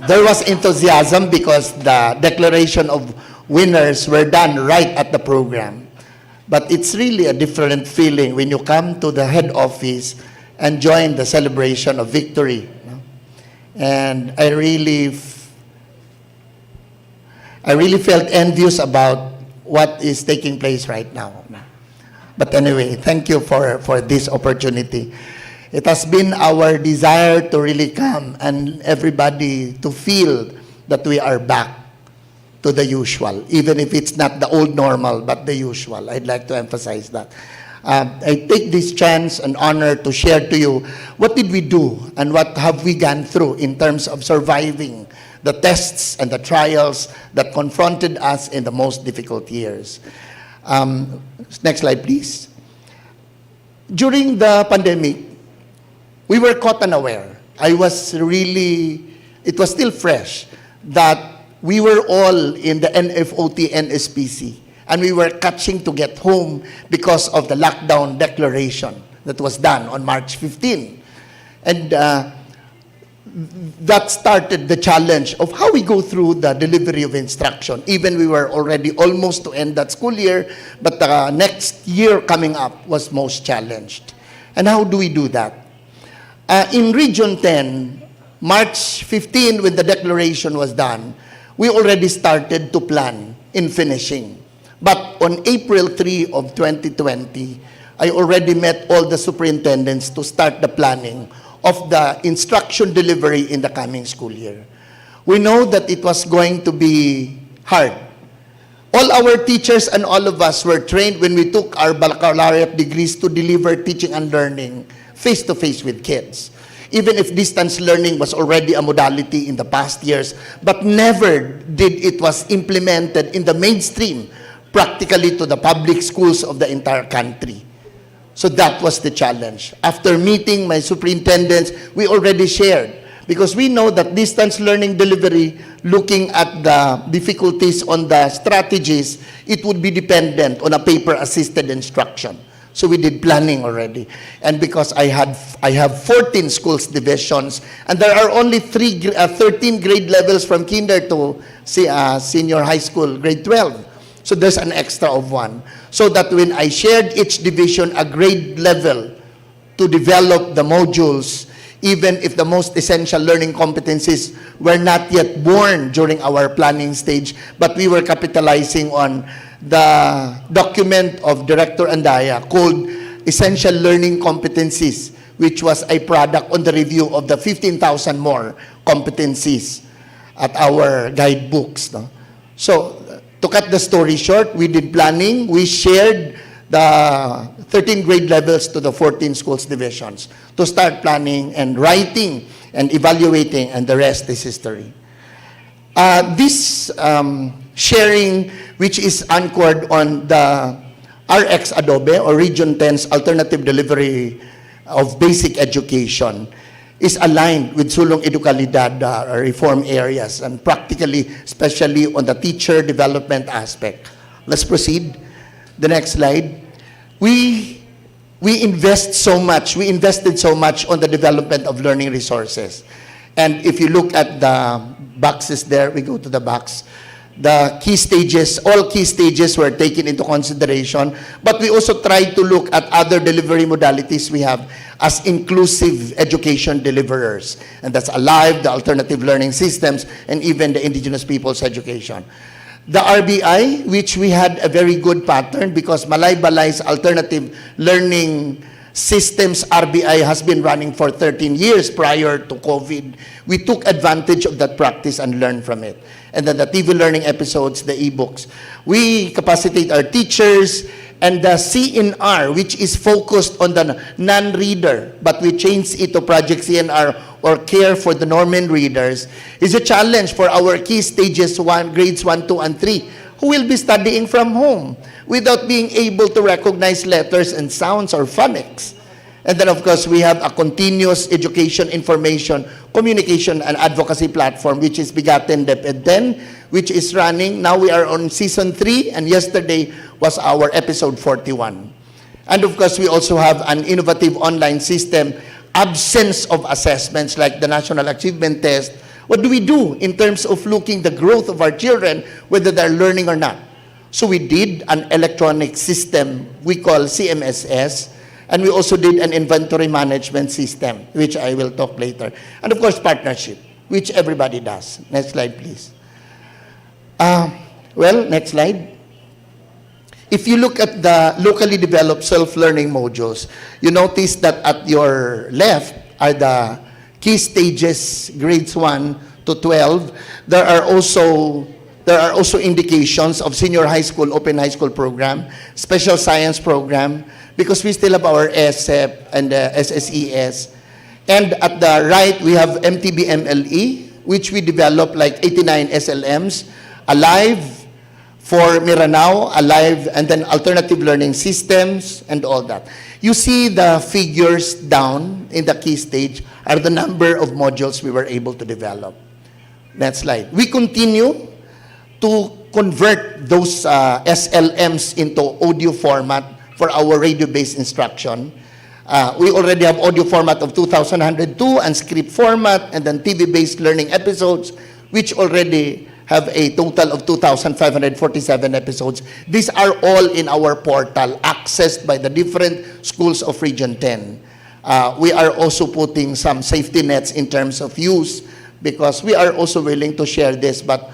There was enthusiasm because the declaration of winners were done right at the program. But it's really a different feeling when you come to the head office and join the celebration of victory. No? And I really felt envious about what is taking place right now. But anyway, thank you for this opportunity. It has been our desire to really come and everybody to feel that we are back to the usual, even if it's not the old normal, but the usual. I'd like to emphasize that. I take this chance and honor to share to you what did we do and what have we gone through in terms of surviving the tests and the trials that confronted us in the most difficult years. Next slide, please. During the pandemic, we were caught unaware. It was still fresh that we were all in the NFOT NSPC, and we were catching to get home because of the lockdown declaration that was done on March 15. And that started the challenge of how we go through the delivery of instruction. Even we were already almost to end that school year, but the next year coming up was most challenged. And how do we do that? In Region 10, March 15, when the declaration was done, we already started to plan in finishing. But on April 3 of 2020, I already met all the superintendents to start the planning of the instruction delivery in the coming school year. We know that it was going to be hard. All our teachers and all of us were trained when we took our baccalaureate degrees to deliver teaching and learning face-to-face with kids. Even if distance learning was already a modality in the past years, but never did it was implemented in the mainstream, practically to the public schools of the entire country. So that was the challenge. After meeting my superintendents, we already shared, because we know that distance learning delivery, looking at the difficulties on the strategies, it would be dependent on a paper-assisted instruction. So we did planning already. And because I have 14 schools divisions, and there are only 13 grade levels from kinder to senior high school, grade 12. So there's an extra of one. So that when I shared each division a grade level to develop the modules, even if the most essential learning competencies were not yet born during our planning stage, but we were capitalizing on the document of Director Andaya called Essential Learning Competencies, which was a product on the review of the 15,000 more competencies at our guidebooks. No? So, to cut the story short, we did planning. We shared the 13 grade levels to the 14 schools divisions to start planning and writing and evaluating, and the rest is history. This sharing, which is anchored on the RX Adobe, or Region 10's alternative delivery of basic education, is aligned with Sulong Edukalidad reform areas, and practically, especially on the teacher development aspect. Let's proceed. The next slide. We invested so much on the development of learning resources. And if you look at the boxes there, we go to the box, the key stages, all key stages were taken into consideration, but we also tried to look at other delivery modalities we have as inclusive education deliverers. And that's ALIVE, the alternative learning systems, and even the indigenous people's education. The RBI, which we had a very good pattern because Malay-Balay's alternative learning systems RBI has been running for 13 years prior to COVID. We took advantage of that practice and learned from it. And then the TV learning episodes, the ebooks. We capacitate our teachers, and the CNR, which is focused on the non-reader, but we changed it to Project CNR, or Care for the Norman Readers, is a challenge for our key stages grades 1, 2, and 3, who will be studying from home without being able to recognize letters and sounds or phonics. And then, of course, we have a continuous education, information, communication, and advocacy platform, which is Bigatin DepEd 10, which is running. Now we are on season 3, and yesterday was our episode 41. And of course, we also have an innovative online system, absence of assessments like the National Achievement Test. What do we do in terms of looking the growth of our children, whether they're learning or not? So we did an electronic system we call CMSS, and we also did an inventory management system, which I will talk later. And of course, partnership, which everybody does. Next slide, please. Well, next slide. If you look at the locally developed self-learning modules, you notice that at your left are the key stages, grades 1 to 12. There are also indications of senior high school, open high school program, special science program, because we still have our SF and SSES. And at the right, we have MTB-MLE, which we developed like 89 SLMs, Alive for Miranao, Alive, and then alternative learning systems and all that. You see the figures down in the key stage are the number of modules we were able to develop. Next slide. We continue to convert those SLMs into audio format for our radio-based instruction. We already have audio format of 2102 and script format, and then TV-based learning episodes, which already have a total of 2,547 episodes. These are all in our portal, accessed by the different schools of Region 10. We are also putting some safety nets in terms of use, because we are also willing to share this, but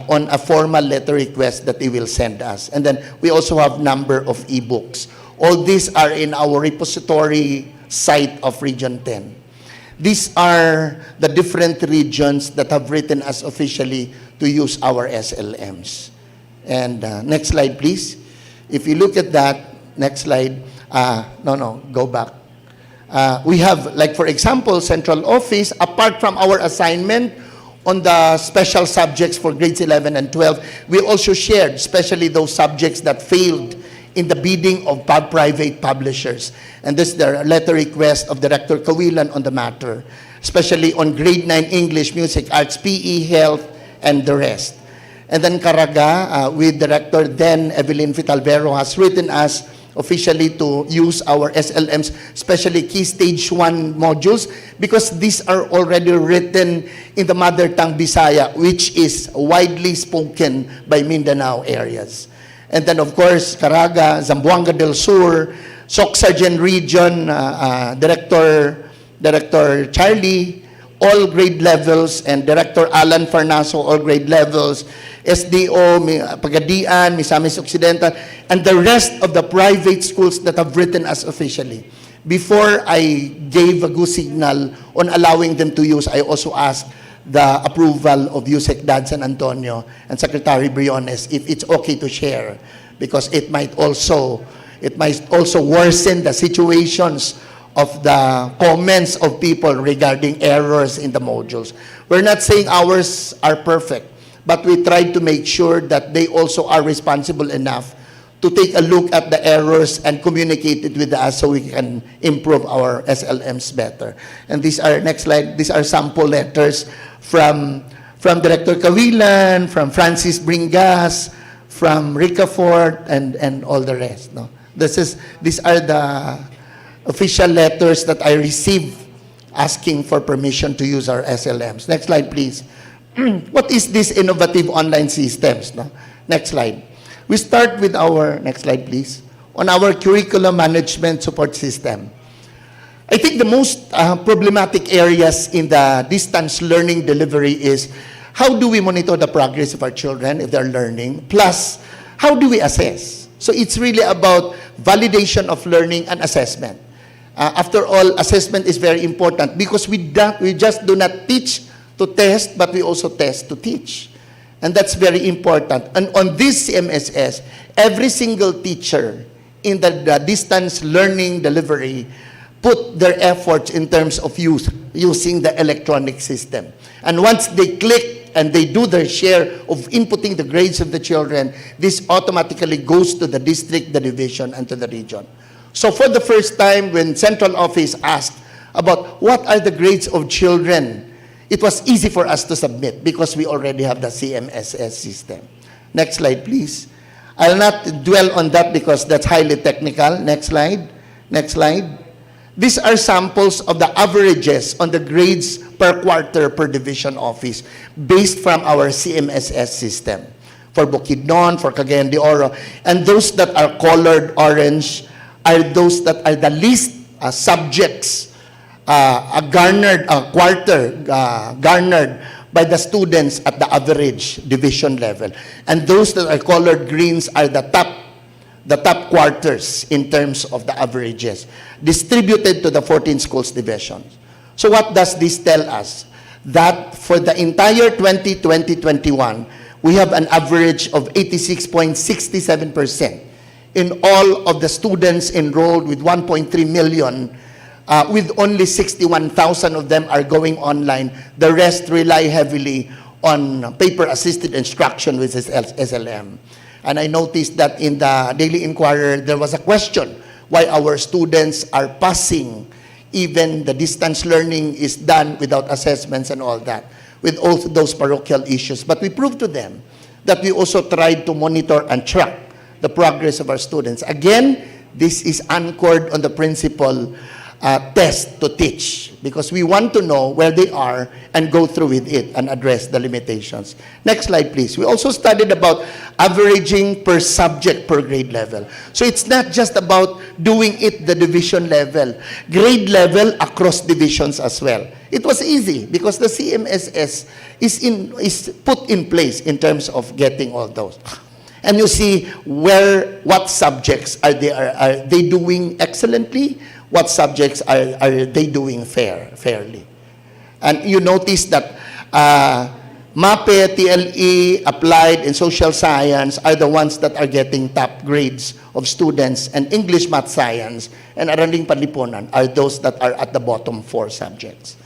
on a formal letter request that they will send us. And then we also have number of ebooks. All these are in our repository site of Region 10. These are the different regions that have written us officially to use our SLMs. And next slide, please. If you look at that, next slide. Go back. We have, like for example, central office, apart from our assignment on the special subjects for grades 11 and 12, we also shared, especially those subjects that failed in the bidding of private publishers. And this is the letter request of Director Kawilan on the matter, especially on grade 9 English, Music, Arts, PE, Health, and the rest. And then Caraga, with Director then Evelyn Vitalvero, has written us officially to use our SLMs, especially key stage 1 modules, because these are already written in the mother tongue Bisaya, which is widely spoken by Mindanao areas. And then, of course, Caraga, Zamboanga del Sur, Soc-Sargent Region, Director Charlie, all grade levels, and Director Alan Farnaso, all grade levels, SDO, Pagadian, Misamis Occidental, and the rest of the private schools that have written us officially. Before I gave a go signal on allowing them to use, I also asked the approval of USEC Dad San Antonio and Secretary Briones if it's okay to share, because it might also worsen the situations of the comments of people regarding errors in the modules. We're not saying ours are perfect, but we try to make sure that they also are responsible enough to take a look at the errors and communicate it with us so we can improve our SLMs better. And these are, next slide, these are sample letters from Director Kawilan, from Francis Bringas, from Ricafort, and all the rest. No? These are the official letters that I received asking for permission to use our SLMs. Next slide, please. What is this innovative online systems? No? Next slide. We start with our, next slide, please, on our curriculum management support system. I think the most problematic areas in the distance learning delivery is how do we monitor the progress of our children if they're learning, plus how do we assess? So it's really about validation of learning and assessment. After all, assessment is very important because we just do not teach to test, but we also test to teach. And that's very important. And on this CMSS, every single teacher in the distance learning delivery put their efforts in terms of using the electronic system. And once they click and they do their share of inputting the grades of the children, this automatically goes to the district, the division, and to the region. So for the first time, when central office asked about what are the grades of children, it was easy for us to submit because we already have the CMSS system. Next slide, please. I'll not dwell on that because that's highly technical. Next slide. Next slide. These are samples of the averages on the grades per quarter per division office based from our CMSS system. for Bukidnon, for Cagayan de Oro. And those that are colored orange are those that are the least subjects garnered by the students at the average division level. And those that are colored greens are the top quarters in terms of the averages, distributed to the 14 schools divisions. So what does this tell us? That for the entire 2020-21, we have an average of 86.67% in all of the students enrolled with 1.3 million, with only 61,000 of them are going online. The rest rely heavily on paper-assisted instruction, which is SLM. And I noticed that in the Daily Inquirer, there was a question why our students are passing, even the distance learning is done without assessments and all that, with all those parochial issues. But we proved to them that we also tried to monitor and track the progress of our students. Again, this is anchored on the principle test to teach, because we want to know where they are and go through with it and address the limitations. Next slide, please. We also studied about averaging per subject per grade level. So it's not just about doing it the division level, grade level across divisions as well. It was easy because the CMSS is put in place in terms of getting all those. And you see what subjects are they doing excellently, what subjects are they doing fairly. And you notice that MAPE, TLE, Applied, and Social Science are the ones that are getting top grades of students, and English, Math, Science, and Araling Panlipunan are those that are at the bottom 4 subjects.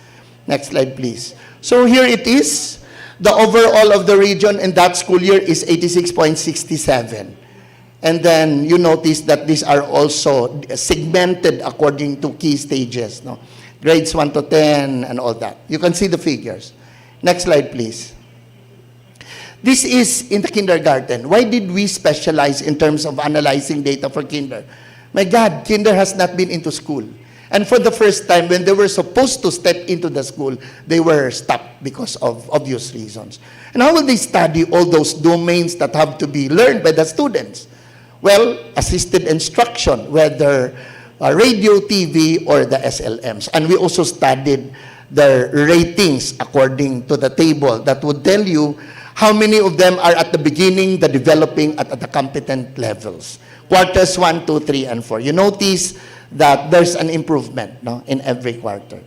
Next slide, please. So here it is. The overall of the region in that school year is 86.67. And then you notice that these are also segmented according to key stages, no? Grades 1 to 10 and all that. You can see the figures. Next slide, please. This is in the kindergarten. Why did we specialize in terms of analyzing data for kinder? My God, kinder has not been into school. And for the first time, when they were supposed to step into the school, they were stopped because of obvious reasons. And how will they study all those domains that have to be learned by the students? Well, assisted instruction, whether radio, TV, or the SLMs. And we also studied the ratings according to the table that would tell you how many of them are at the beginning, the developing, at the competent levels. Quarters 1, 2, 3, and 4. You notice that there's an improvement, no, in every quarter.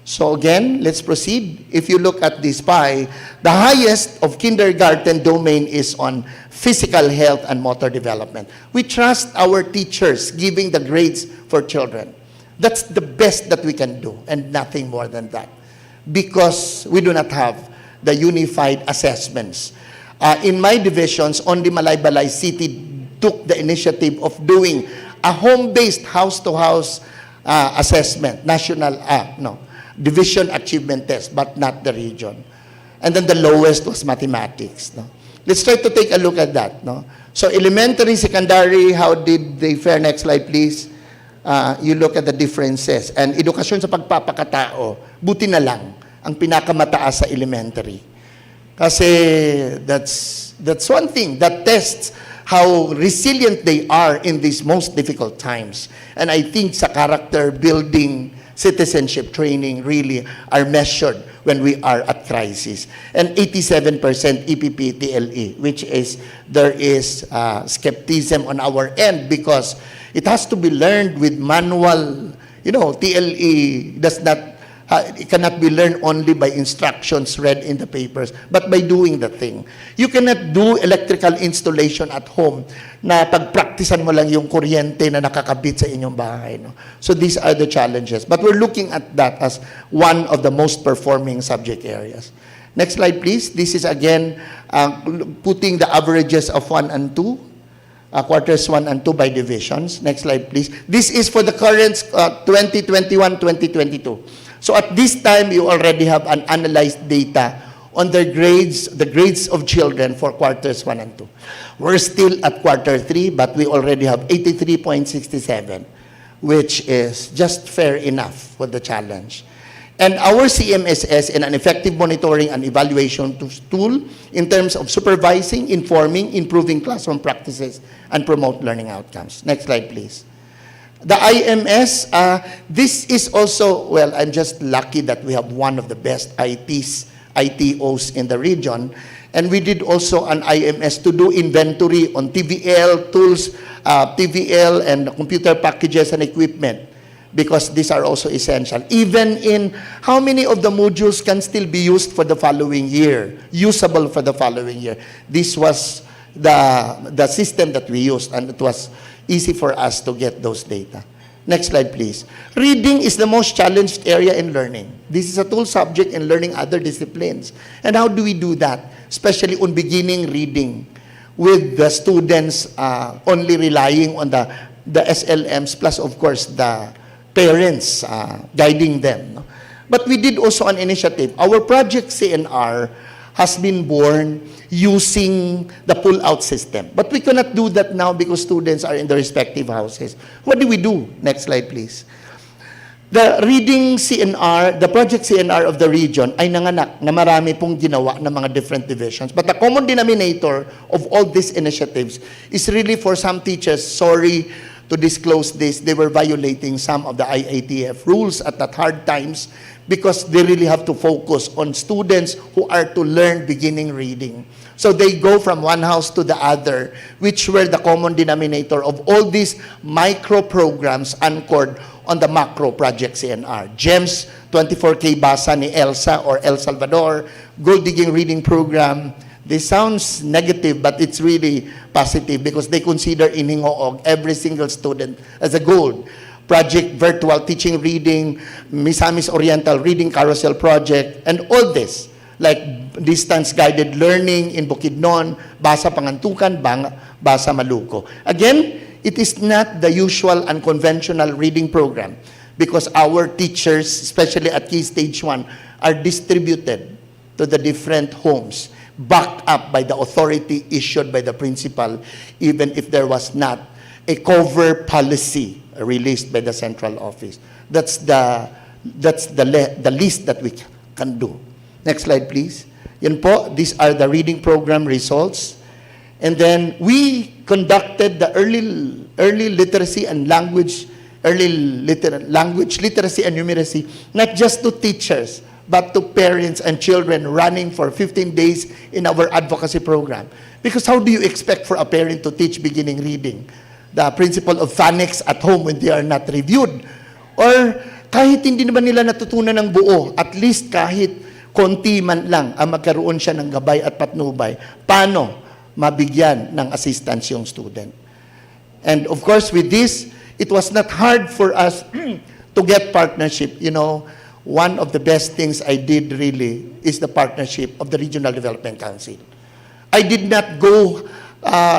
So again, let's proceed. If you look at this pie, the highest of kindergarten domain is on physical health and motor development. We trust our teachers giving the grades for children. That's the best that we can do, and nothing more than that, because we do not have the unified assessments. In my divisions, only Malaybalay City took the initiative of doing a home-based house-to-house assessment, division achievement test, but not the region. And then the lowest was mathematics. No? Let's try to take a look at that. No? So elementary, secondary, how did they fare? Next slide, please. You look at the differences. And edukasyon sa pagpapakatao, buti na lang ang pinakamataas sa elementary. Kasi that's one thing that tests how resilient they are in these most difficult times. And I think sa character building, citizenship training really are measured when we are at crisis. And 87% EPP TLE, which is, there is skepticism on our end because it has to be learned with manual, TLE does not, it cannot be learned only by instructions read in the papers, but by doing the thing. You cannot do electrical installation at home na pagpraktisan mo lang yung kuryente na nakakabit sa inyong bahay. No? So these are the challenges. But we're looking at that as one of the most performing subject areas. Next slide, please. This is again putting the averages of 1 and 2. Quarters 1 and 2 by divisions. Next slide, please. This is for the current 2021-2022. So at this time, you already have an analyzed data on their grades, the grades of children for quarters 1 and 2. We're still at quarter 3, but we already have 83.67, which is just fair enough for the challenge. And our CMSS in an effective monitoring and evaluation tool in terms of supervising, informing, improving classroom practices, and promote learning outcomes. Next slide, please. The IMS, this is also, well, I'm just lucky that we have one of the best ITOs in the region. And we did also an IMS to do inventory on TVL tools, TVL and computer packages and equipment, because these are also essential. Even in how many of the modules can still be used for the following year, usable for the following year. This was the system that we used, and it was easy for us to get those data. Next slide, please. Reading is the most challenged area in learning. This is a tool subject in learning other disciplines. And how do we do that? Especially on beginning reading, with the students only relying on the SLMs, plus of course the parents guiding them. No? But we did also an initiative. Our project CNR has been born using the pull-out system. But we cannot do that now because students are in their respective houses. What do we do? Next slide, please. The reading CNR, the project CNR of the region ay nanganak na marami pong ginawa ng mga different divisions. But the common denominator of all these initiatives is really for some teachers, sorry to disclose this, they were violating some of the IATF rules at that hard times because they really have to focus on students who are to learn beginning reading. So they go from one house to the other, which were the common denominator of all these micro programs anchored on the macro project CNR. GEMS, 24K Basa ni Elsa or El Salvador, Gold Digging Reading Program. This sounds negative, but it's really positive because they consider in Hingoog every single student as a gold. Project Virtual Teaching Reading, Misamis Oriental Reading Carousel Project, and all this, like distance guided learning in Bukidnon, Basa Pangantukan, Basa Maluco. Again, it is not the usual and conventional reading program because our teachers, especially at Key Stage 1, are distributed to the different homes, backed up by the authority issued by the principal, even if there was not a cover policy released by the central office. That's the least that we can do. Next slide, please. Yan po, these are the reading program results. And then we conducted the early literacy and language literacy and numeracy, not just to teachers, but to parents and children, running for 15 days in our advocacy program. Because how do you expect for a parent to teach beginning reading? The principle of phonics at home when they are not reviewed. Or kahit hindi naman nila natutunan ng buo, at least kahit konti man lang ang magkaroon siya ng gabay at patnubay, paano mabigyan ng assistance yung student? And of course, with this, it was not hard for us to get partnership. You know, one of the best things I did really is the partnership of the Regional Development Council. I did not go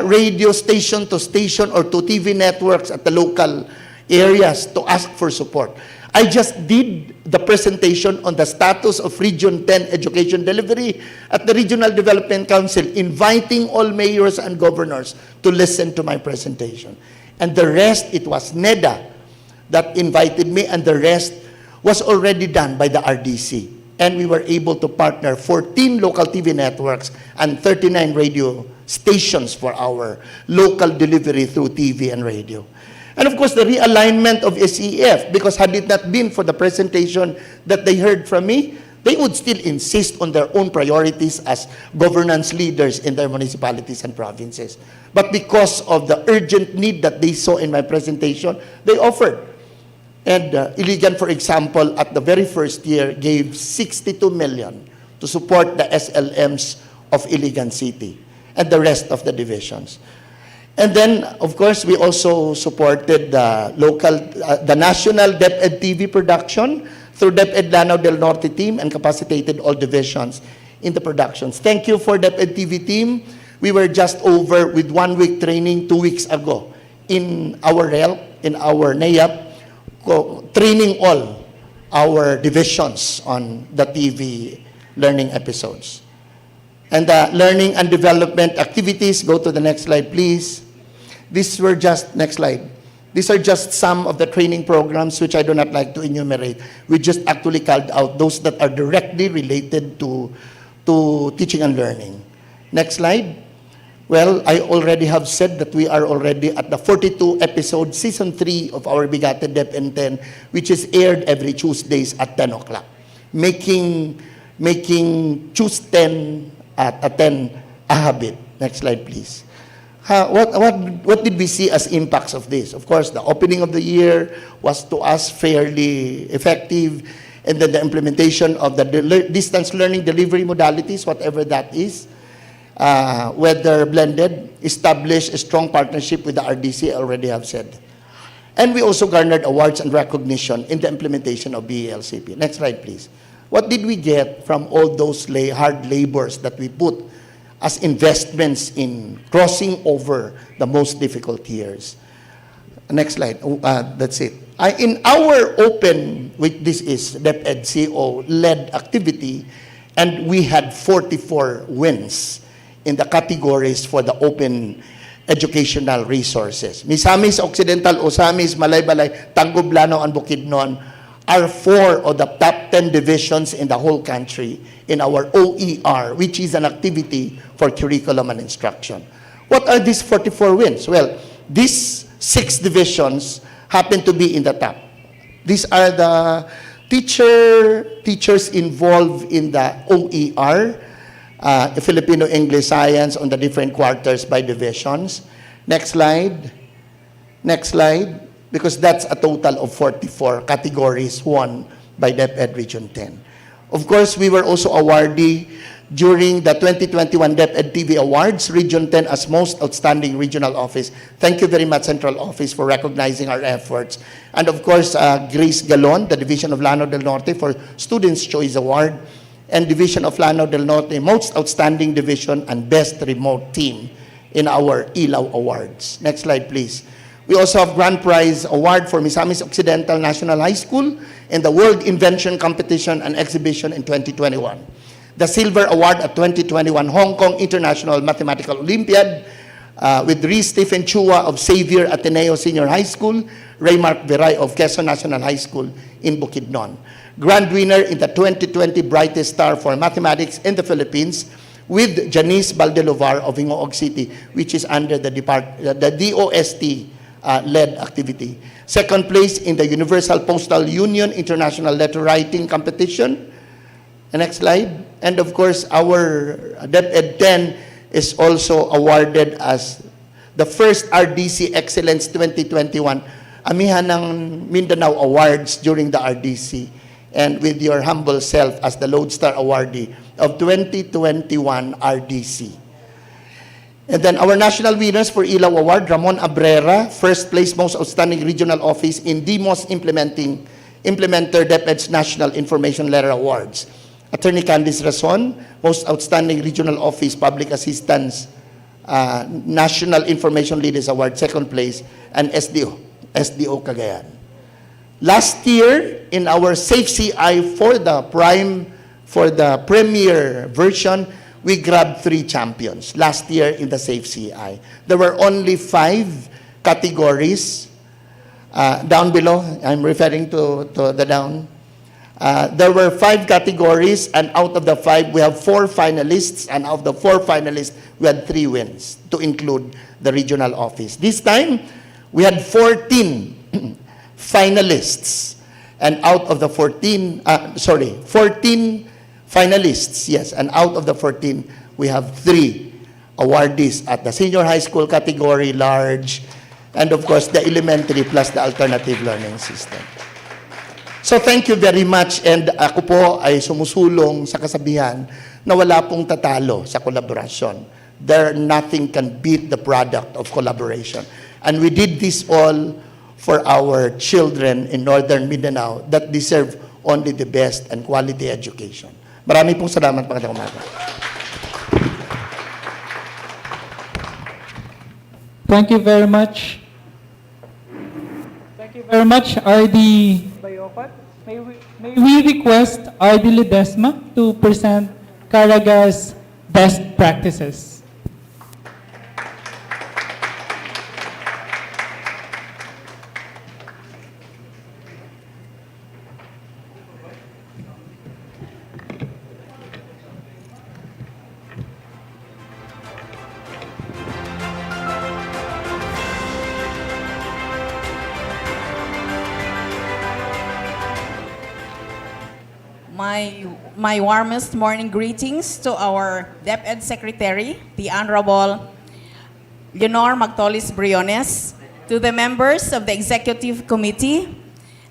radio station to station or to TV networks at the local areas to ask for support. I just did the presentation on the status of Region 10 education delivery at the Regional Development Council, inviting all mayors and governors to listen to my presentation. And the rest, it was NEDA that invited me, and the rest was already done by the RDC. And we were able to partner 14 local TV networks and 39 radio stations for our local delivery through TV and radio. And of course, the realignment of SEF, because had it not been for the presentation that they heard from me, they would still insist on their own priorities as governance leaders in their municipalities and provinces. But because of the urgent need that they saw in my presentation, they offered. And Iligan, for example, at the very first year, gave 62 million to support the SLMs of Iligan City and the rest of the divisions. And then, of course, we also supported the the national DepEd TV production through DepEd Lanao del Norte team and capacitated all divisions in the productions. Thank you for DepEd TV team. We were just over with 1 week training 2 weeks ago in our REL, in our NAYAP, training all our divisions on the TV learning episodes. And the learning and development activities, go to the next slide, please. These were just, next slide. These are just some of the training programs which I do not like to enumerate. We just actually called out those that are directly related to teaching and learning. Next slide. Well, I already have said that we are already at the 42 episode, season 3 of our Bigated DepEd 10, which is aired every Tuesdays at 10 o'clock, making Choose 10 at 10 a habit. Next slide, please. What did we see as impacts of this? Of course, the opening of the year was to us fairly effective, and then the implementation of the distance learning delivery modalities, whatever that is, whether blended, established a strong partnership with the RDC, I already have said. And we also garnered awards and recognition in the implementation of BELCP. Next slide, please. What did we get from all those hard labors that we put as investments in crossing over the most difficult years? Next slide. That's it. In our open, which this is DepEd CO-led activity, and we had 44 wins in the categories for the open educational resources. Misamis Occidental, Osamis, Malaybalay, Tanggublano, and Bukidnon are 4 of the top 10 divisions in the whole country in our OER, which is an activity for curriculum and instruction. What are these 44 wins? Well, these 6 divisions happen to be in the top. These are the teachers involved in the OER, Filipino English Science on the different quarters by divisions. Next slide. Next slide. Because that's a total of 44 categories won by DepEd Region 10. Of course, we were also awardee during the 2021 DepEd TV Awards, Region 10 as Most Outstanding Regional Office. Thank you very much, Central Office, for recognizing our efforts. And of course, Grace Galon, the Division of Lanao del Norte for Students' Choice Award, and Division of Lanao del Norte, Most Outstanding Division and Best Remote Team in our Ilaw Awards. Next slide, please. We also have Grand Prize Award for Misamis Occidental National High School in the World Invention Competition and Exhibition in 2021. The Silver Award at 2021 Hong Kong International Mathematical Olympiad with Reese Stephen Chua of Xavier Ateneo Senior High School, Raymark Viray of Quezon National High School in Bukidnon. Grand winner in the 2020 Brightest Star for Mathematics in the Philippines with Janice Baldelovar of Ingoog City, which is under the DOST led activity. Second place in the Universal Postal Union International Letter Writing Competition. Next slide. And of course, our DepEd 10 is also awarded as the first RDC Excellence 2021, amihan ng Mindanao Awards during the RDC, and with your humble self as the Lodestar Awardee of 2021 RDC. And then our national winners for Ilaw Award, Ramon Abrera, first place Most Outstanding Regional Office in DMOS Implementer DepEd's National Information Letter Awards. Attorney Candice Rason, Most Outstanding Regional Office Public Assistance National Information Leaders Award, second place, and SDO Cagayan. Last year, in our Safe CI for the premier version, we grabbed 3 champions last year in the Safe CI. There were only 5 categories. Down below, I'm referring to the down. There were 5 categories, and out of the 5, we have 4 finalists, and out of the 4 finalists, we had 3 wins, to include the regional office. This time, we had 14 finalists, and out of the 14 finalists, yes, and out of the 14, we have 3 awardees at the senior high school category, large, and of course, the elementary plus the alternative learning system. So thank you very much, and ako po ay sumusulong sa kasabihan na wala pong tatalo sa collaboration. Nothing can beat the product of collaboration. And we did this all for our children in Northern Mindanao that deserve only the best and quality education. Marami pong salamat, magandang umaga. Thank you very much. Thank you very much, RD Bayocot. May we request RD Ledesma to present Caraga's best practices. my warmest morning greetings to our DepEd Secretary, the Honorable Leonor Magtolis Briones, to the members of the Executive Committee,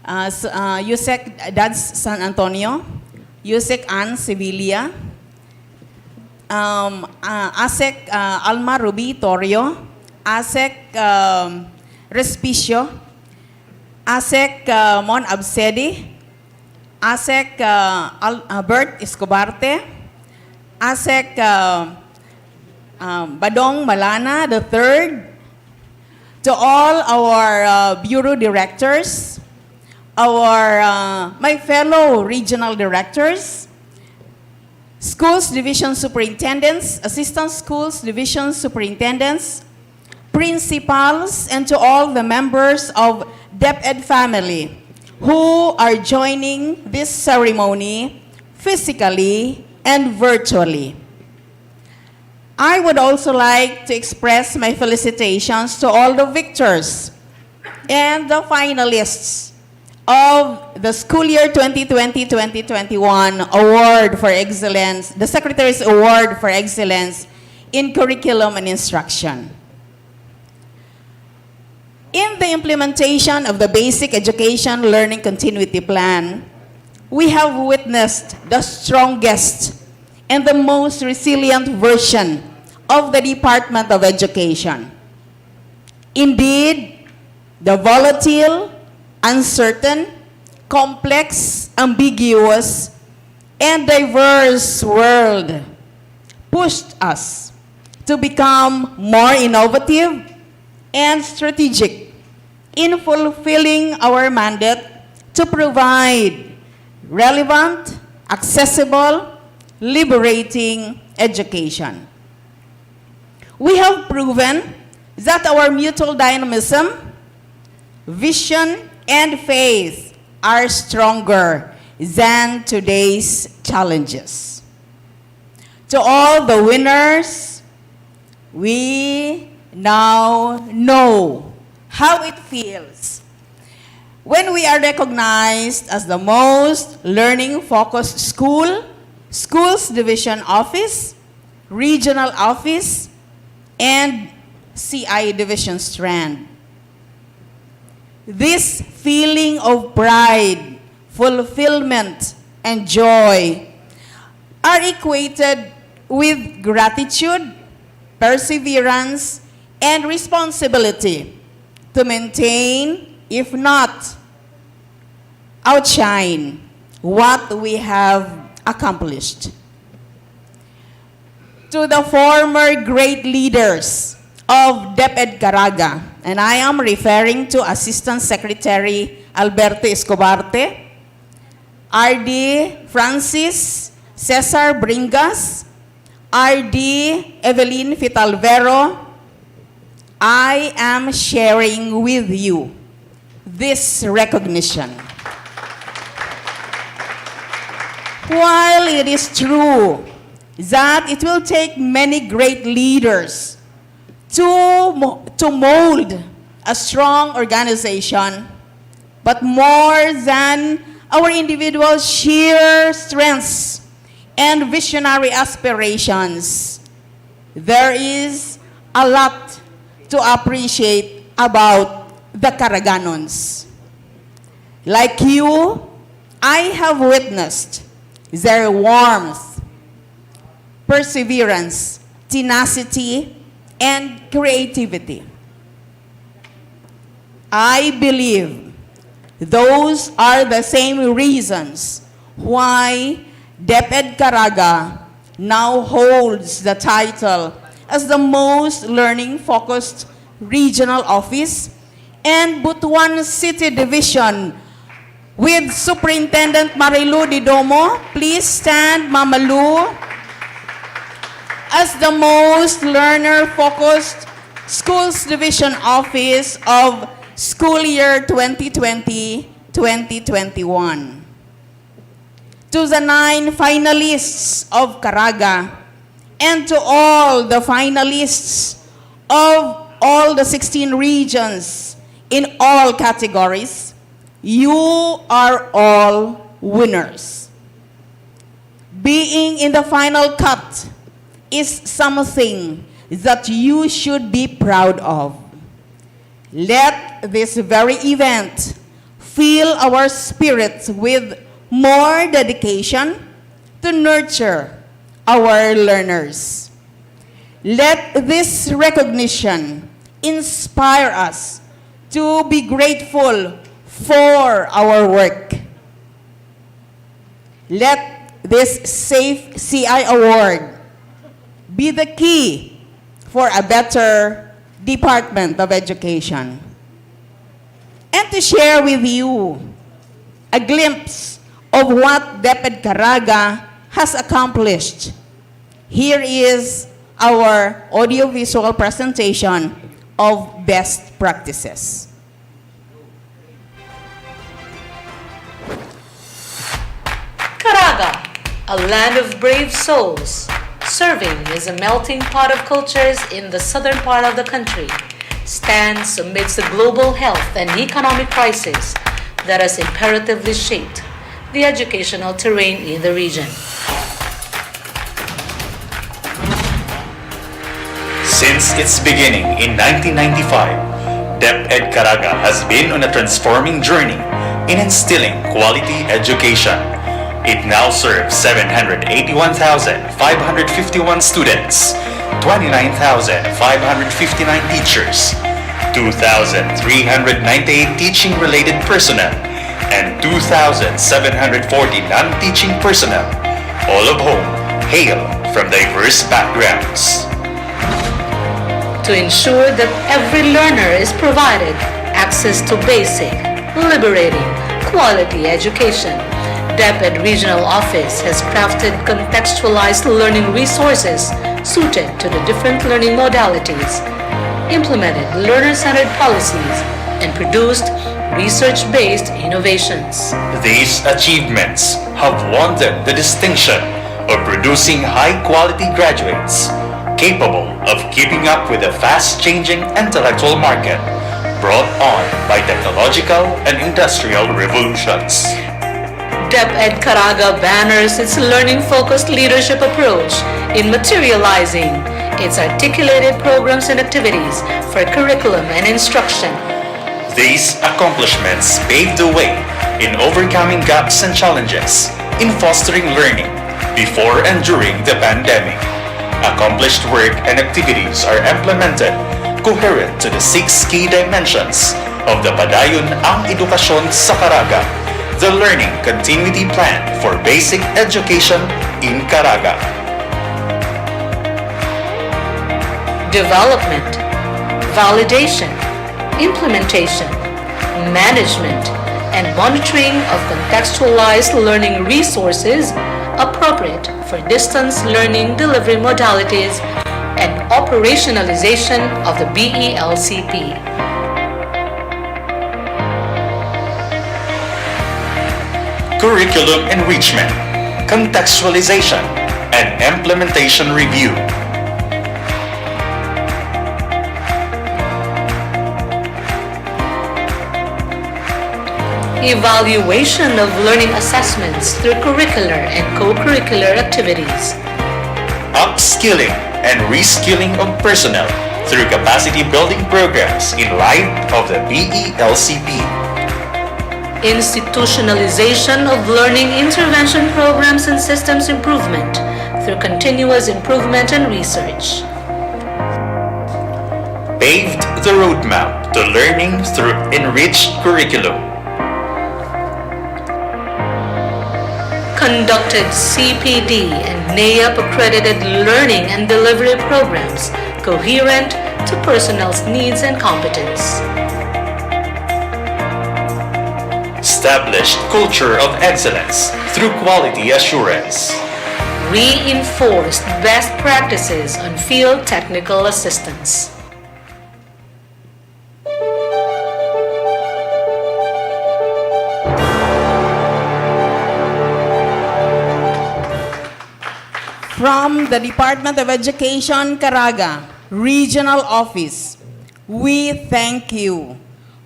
Yusek Dads San Antonio, Yusek Ann Sevilla, ASEC Alma Ruby Torrio, ASEC Respicio, ASEC Mon Absedi, ASEC Bert Escobarte, ASEC Badong Malana III, to all our bureau directors, my fellow regional directors, schools division superintendents, assistant schools division superintendents, principals, and to all the members of DepEd family who are joining this ceremony physically and virtually. I would also like to express my felicitations to all the victors and the finalists of the school year 2020-2021 Award for Excellence, the Secretary's Award for Excellence in Curriculum and Instruction. In the implementation of the Basic Education Learning Continuity Plan, we have witnessed the strongest and the most resilient version of the Department of Education. Indeed, the volatile, uncertain, complex, ambiguous, and diverse world pushed us to become more innovative and strategic in fulfilling our mandate to provide relevant, accessible, liberating education. We have proven that our mutual dynamism, vision, and faith are stronger than today's challenges. To all the winners, we now know how it feels when we are recognized as the most learning-focused school, schools division office, regional office, and CI division strand. This feeling of pride, fulfillment, and joy are equated with gratitude, perseverance, and responsibility to maintain, if not outshine, what we have accomplished. To the former great leaders of DepEd Caraga, and I am referring to Assistant Secretary Alberto Escobarte, RD Francis Cesar Bringas, RD Evelyn Fitalvero, I am sharing with you this recognition. While it is true that it will take many great leaders to mold a strong organization, but more than our individual sheer strengths and visionary aspirations, there is a lot to appreciate about the Caraganons. Like you, I have witnessed their warmth, perseverance, tenacity, and creativity. I believe those are the same reasons why DepEd Caraga now holds the title as the most learning-focused regional office and Butuan City Division with Superintendent Marilu Didomo. Please stand, Mama Lu, as the most learner-focused schools division office of school year 2020-2021. To the 9 finalists of Caraga and to all the finalists of all the 16 regions in all categories, you are all winners. being in the final cut is something that you should be proud of. Let this very event fill our spirits with more dedication to nurture our learners. Let this recognition inspire us to be grateful for our work. Let this Safe CI Award be the key for a better Department of Education. And to share with you a glimpse of what DepEd Caraga has accomplished, here is our audiovisual presentation of best practices. Caraga, a land of brave souls, serving as a melting pot of cultures in the southern part of the country, stands amidst the global health and economic crisis that has imperatively shaped the educational terrain in the region. Since its beginning in 1995, DepEd Caraga has been on a transforming journey in instilling quality education. It now serves 781,551 students, 29,559 teachers, 2,398 teaching-related personnel, and 2,740 non-teaching personnel, all of whom hail from diverse backgrounds. To ensure that every learner is provided access to basic, liberating, quality education, DepEd Regional Office has crafted contextualized learning resources suited to the different learning modalities, implemented learner-centered policies, and produced research-based innovations. These achievements have won them the distinction of producing high-quality graduates capable of keeping up with the fast-changing intellectual market brought on by technological and industrial revolutions. DepEd Caraga banners its learning-focused leadership approach in materializing its articulated programs and activities for curriculum and instruction. These accomplishments paved the way in overcoming gaps and challenges in fostering learning before and during the pandemic. Accomplished work and activities are implemented coherent to the 6 key dimensions of the Padayon ang Edukasyon sa Caraga, the Learning Continuity Plan for Basic Education in Caraga. Development, validation, implementation, management, and monitoring of contextualized learning resources appropriate for distance learning delivery modalities and operationalization of the BELCP. Curriculum enrichment, contextualization, and implementation review. Evaluation of learning assessments through curricular and co-curricular activities. Upskilling and reskilling of personnel through capacity building programs in light of the BELCP. Institutionalization of learning intervention programs and systems improvement through continuous improvement and research. Paved the roadmap to learning through enriched curriculum. Conducted CPD and NAEP accredited learning and delivery programs coherent to personnel's needs and competence. Established culture of excellence through quality assurance. Reinforced best practices on field technical assistance. From the Department of Education, Caraga, Regional Office, we thank you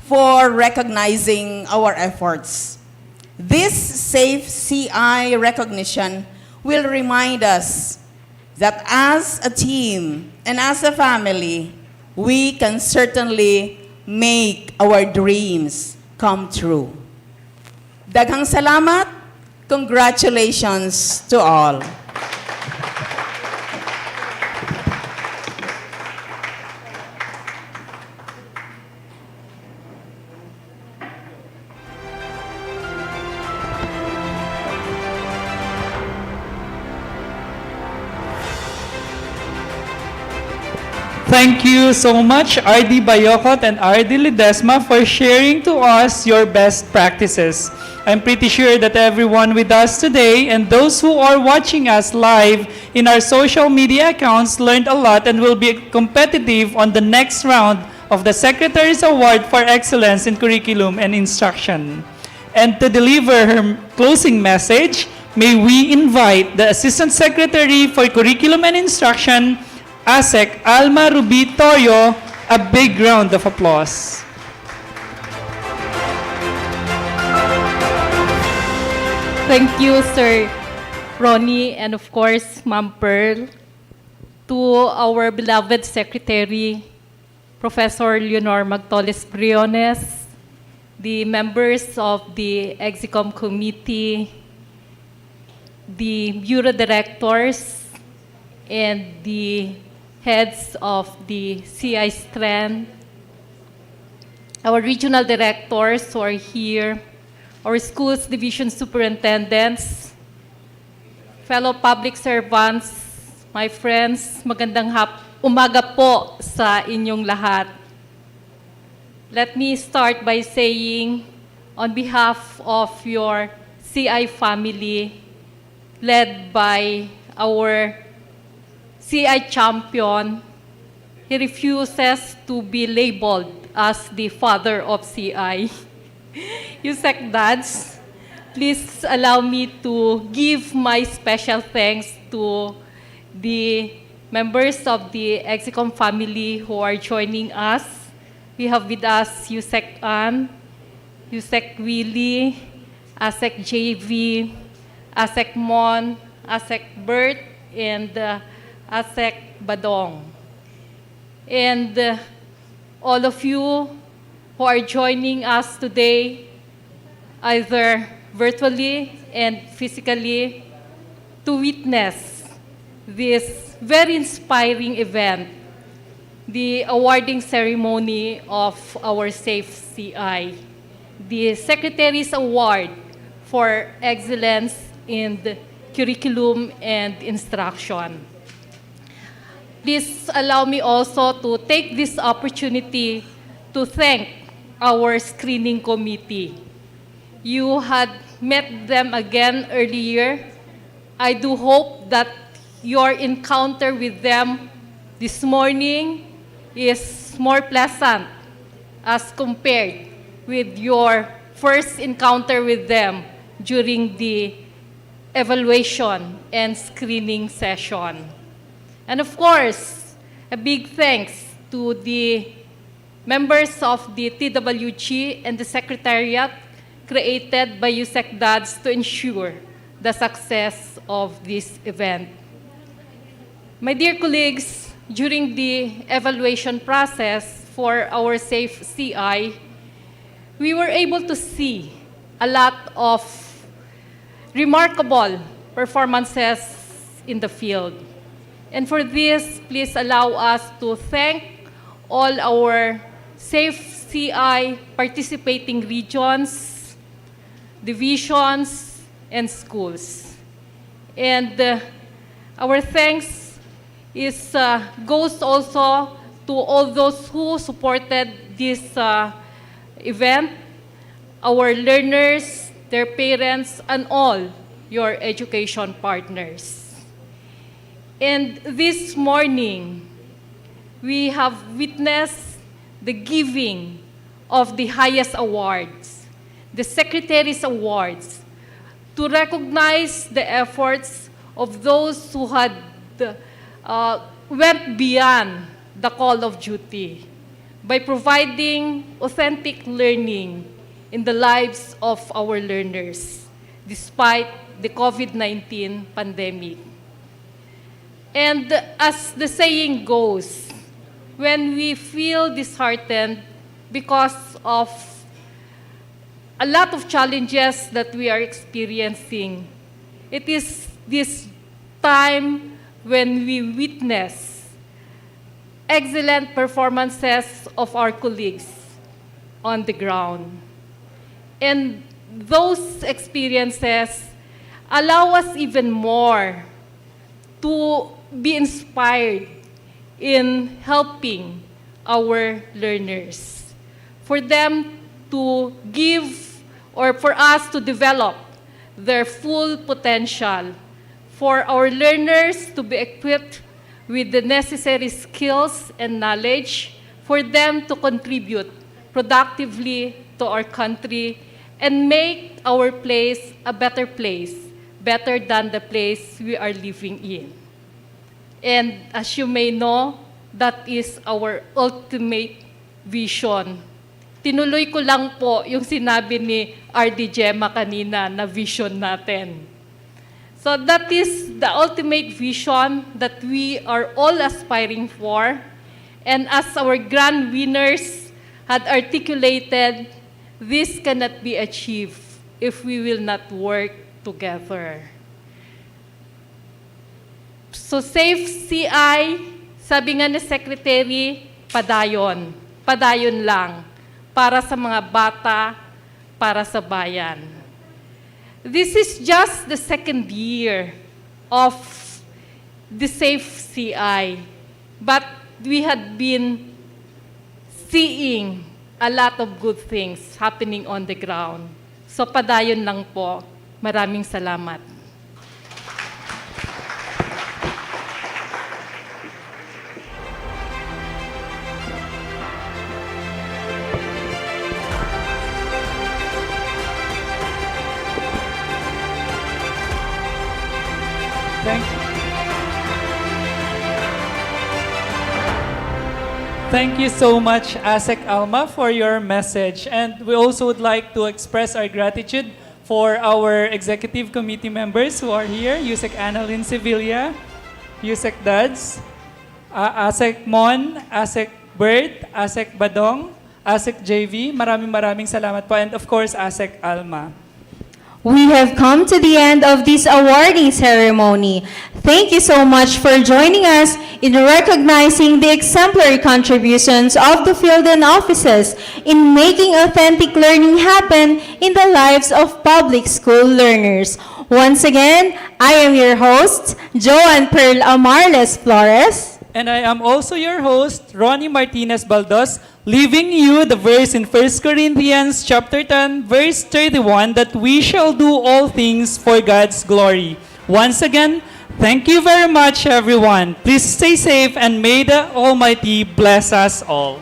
for recognizing our efforts. This Safe CI recognition will remind us that as a team and as a family, we can certainly make our dreams come true. Daghang salamat. Congratulations to all. Thank you so much, RD Bayokot and RD Ledesma, for sharing to us your best practices. I'm pretty sure that everyone with us today and those who are watching us live in our social media accounts learned a lot and will be competitive on the next round of the Secretary's Award for Excellence in Curriculum and Instruction. And to deliver her closing message, may we invite the Assistant Secretary for Curriculum and Instruction, ASEC Alma Ruby Toyo, a big round of applause. Thank you, Sir Ronnie, and of course, Ma'am Pearl, to our beloved Secretary, Professor Leonor Magtoles Briones, the members of the Execom Committee, the Bureau Directors, and the heads of the CI strand, our regional directors who are here, our schools division superintendents, fellow public servants, my friends, magandang umaga po sa inyong lahat. Let me start by saying, on behalf of your CI family, led by our CI champion, he refuses to be labeled as the father of CI. Yusek Dads, please allow me to give my special thanks to the members of the Execom family who are joining us. We have with us Yusek Ann, Yusek Willie, Asek JV, Asek Mon, Asek Bert, and Asek Badong. And all of you who are joining us today, either virtually and physically, to witness this very inspiring event, the awarding ceremony of our Safe CI, the Secretary's Award for Excellence in the Curriculum and Instruction. Please allow me also to take this opportunity to thank our screening committee. You had met them again earlier. I do hope that your encounter with them this morning is more pleasant as compared with your first encounter with them during the evaluation and screening session. And of course, a big thanks to the members of the TWG and the Secretariat created by USEC DADS to ensure the success of this event. My dear colleagues, during the evaluation process for our Safe CI, we were able to see a lot of remarkable performances in the field. And for this, please allow us to thank all our Safe CI participating regions, divisions, and schools. And our thanks goes also to all those who supported this event, our learners, their parents, and all your education partners. And this morning, we have witnessed the giving of the highest awards, the Secretary's Awards, to recognize the efforts of those who had went beyond the call of duty by providing authentic learning in the lives of our learners, despite the COVID-19 pandemic. And as the saying goes, when we feel disheartened because of a lot of challenges that we are experiencing, it is this time when we witness excellent performances of our colleagues on the ground. And those experiences allow us even more to be inspired in helping our learners, for them to give or for us to develop their full potential, for our learners to be equipped with the necessary skills and knowledge, for them to contribute productively to our country and make our place a better place, better than the place we are living in. And as you may know, that is our ultimate vision. Tinuloy ko lang po yung sinabi ni RD Gemma kanina na vision natin. So that is the ultimate vision that we are all aspiring for. And as our grand winners had articulated, this cannot be achieved if we will not work together. So Safe CI, sabi nga ni Secretary, padayon. Padayon lang. Para sa mga bata, para sa bayan. This is just the second year of the Safe CI. But we had been seeing a lot of good things happening on the ground. So padayon lang po. Maraming salamat. Thank you so much, Asek Alma, for your message. And we also would like to express our gratitude for our executive committee members who are here, Yusek Annalyn Sevilla, Yusek Dads, Asek Mon, Asek Bert, Asek Badong, Asek JV. Maraming salamat po. And of course, Asek Alma. We have come to the end of this awarding ceremony. Thank you so much for joining us in recognizing the exemplary contributions of the field and offices in making authentic learning happen in the lives of public school learners. Once again, I am your host, Joanne Pearl Amarles Flores. And I am also your host, Ronnie Martinez Baldos, leaving you the verse in 1 Corinthians chapter 10, verse 31, that we shall do all things for God's glory. Once again, thank you very much, everyone. Please stay safe and may the Almighty bless us all.